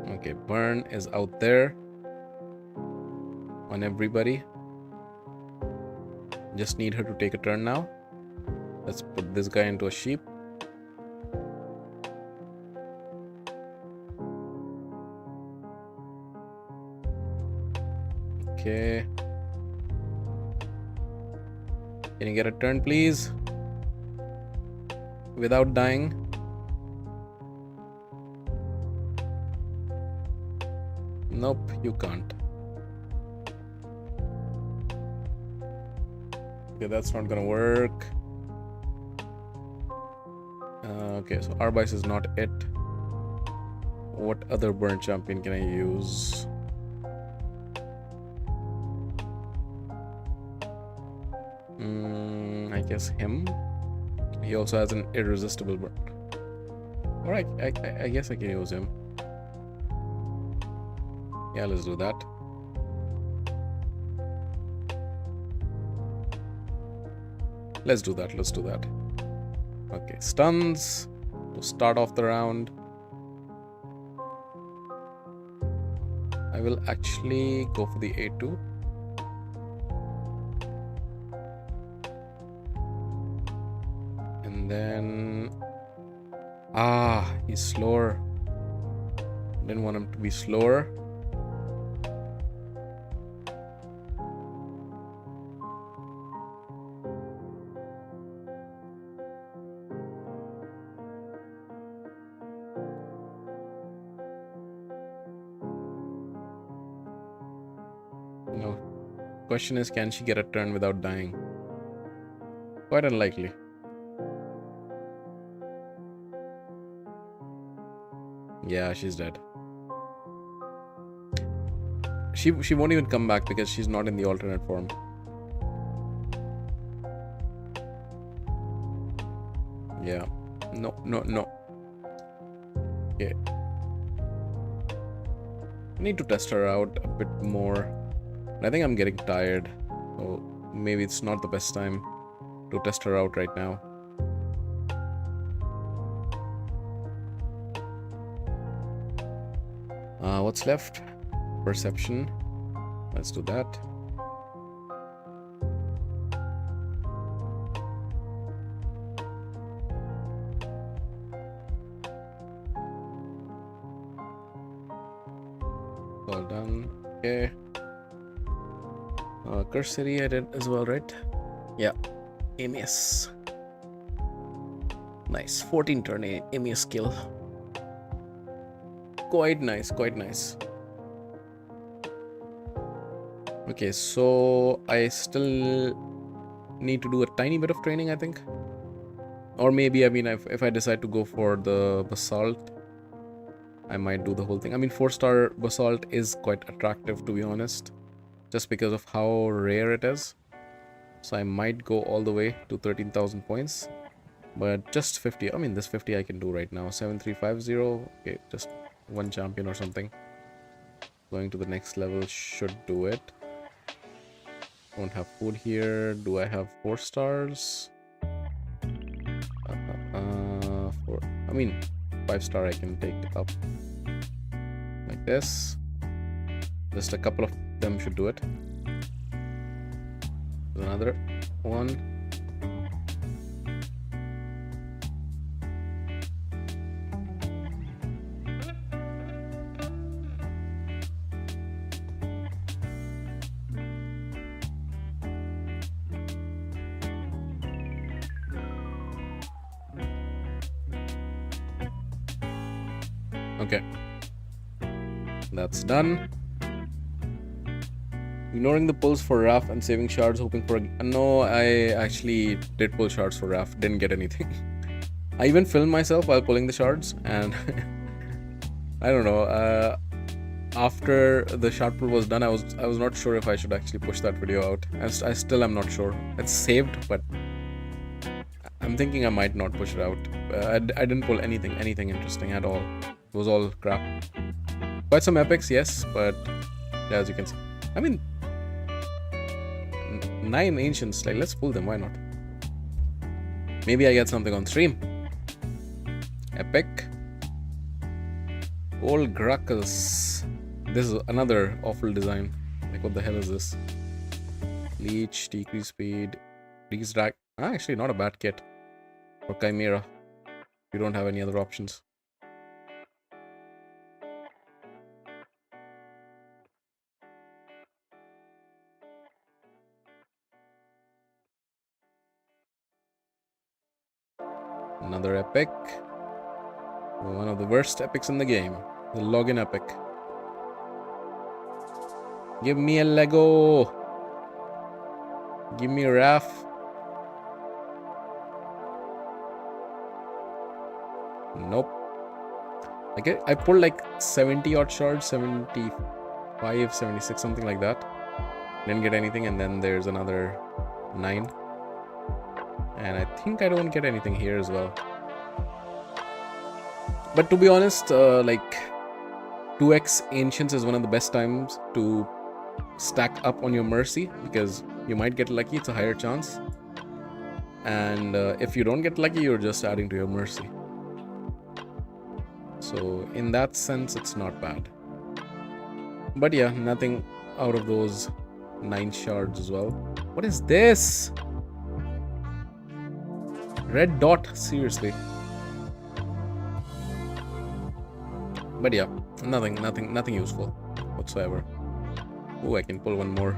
Okay, burn is out there on everybody. Just need her to take a turn now. Let's put this guy into a sheep. Okay. Can you get a turn, please? Without dying. Nope, you can't. Okay, that's not gonna work. Okay, so Arbice is not it. What other burn champion can I use? I guess him. He also has an irresistible burn. Alright, I guess I can use him. Yeah, let's do that. Let's do that. Okay, stuns to start off the round. I will actually go for the A2. And then... he's slower. Didn't want him to be slower. No. Question is, can she get a turn without dying? Quite unlikely. Yeah, she's dead. She won't even come back because she's not in the alternate form. Yeah. No. Okay. I need to test her out a bit more. I think I'm getting tired. So maybe it's not the best time to test her out right now. What's left? Perception. Let's do that. All done. Okay. Curse City I did as well, right? Yeah. Amius. Nice. 14 turn Amius skill. Quite nice. Okay, so I still need to do a tiny bit of training, I think. Or maybe, I mean, if I decide to go for the Basalt, I might do the whole thing. I mean, 4-star Basalt is quite attractive, to be honest, just because of how rare it is. So I might go all the way to 13,000 points. But just 50, I mean, this 50 I can do right now. 7350, okay, just one champion or something. Going to the next level should do it. Don't have food here. Do I have 4 stars? 4. I mean, 5-star I can take it up. Like this. Just a couple of them should do it. Another one. Okay, that's done. Ignoring the pulls for Raf and saving shards, hoping for a... No, I actually did pull shards for Raf, didn't get anything. I even filmed myself while pulling the shards, and I don't know. After the shard pull was done, I was not sure if I should actually push that video out. I still am not sure. It's saved, but I'm thinking I might not push it out. I didn't pull anything interesting at all. It was all crap. Quite some epics, yes, but yeah, as you can see, I mean, 9 ancients. Like, let's pull them. Why not? Maybe I get something on stream. Epic. Old Grackles. This is another awful design. Like, what the hell is this? Leech, decrease speed, decrease drag. Actually, not a bad kit. Or Chimera. You don't have any other options. Another epic. One of the worst epics in the game. The login epic. Give me a Lego. Give me a Raf. Nope. I pulled like 70 odd shards, 75, 76, something like that. Didn't get anything, and then there's another 9. And I think I don't get anything here as well. But to be honest, like, 2x Ancients is one of the best times to stack up on your Mercy because you might get lucky, it's a higher chance. And if you don't get lucky, you're just adding to your Mercy. So in that sense, it's not bad. But yeah, nothing out of those 9 shards as well. What is this? Red dot, seriously. But yeah, nothing useful whatsoever. Oh, I can pull one more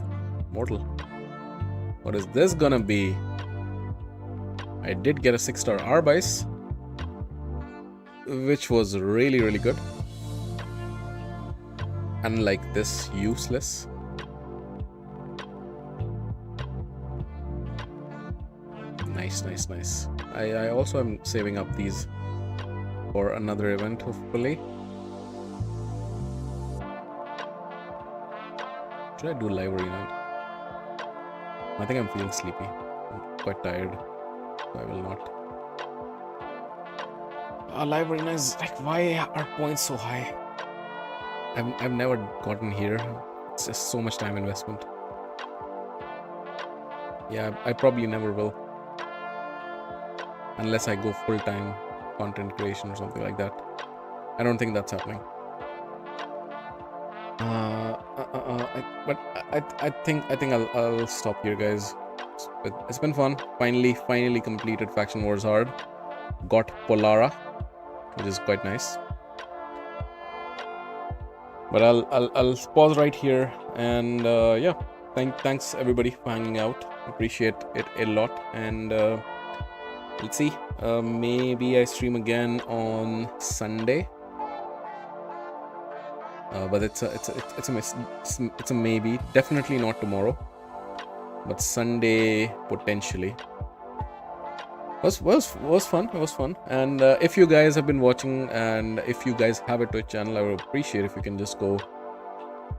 mortal. What is this gonna be? I did get a 6-star Arbice, which was really good. Unlike this, useless. Nice. I also am saving up these for another event, hopefully. Should I do live arena? I think I'm feeling sleepy. I'm quite tired, so I will not. Live arena is like, why are points so high? I've never gotten here. It's just so much time investment. Yeah, I probably never will. Unless I go full-time content creation or something like that. I don't think that's happening. I think I'll stop here, guys. It's been fun. Finally completed Faction Wars Hard. Got Polara, which is quite nice. But I'll pause right here, and yeah, thanks everybody for hanging out. Appreciate it a lot, and let's see. Maybe I stream again on Sunday. But it's a maybe. Definitely not tomorrow, but Sunday potentially. Was fun. It was fun. And if you guys have been watching, and if you guys have a Twitch channel, I would appreciate if you can just go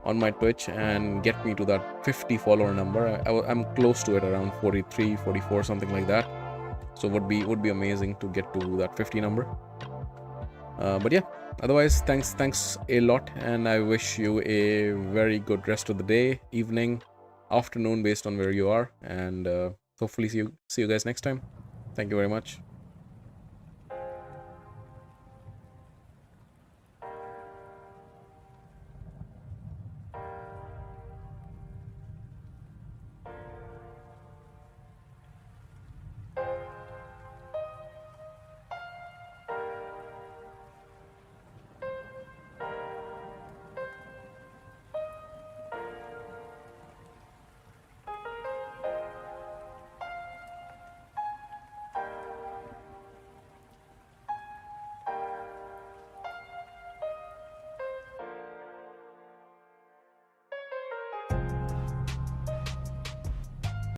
on my Twitch and get me to that 50 follower number. I'm close to it, around 43, 44, something like that. So would be amazing to get to that 50 number. But yeah, otherwise, thanks a lot, and I wish you a very good rest of the day, evening, afternoon, based on where you are, and hopefully see you guys next time. Thank you very much.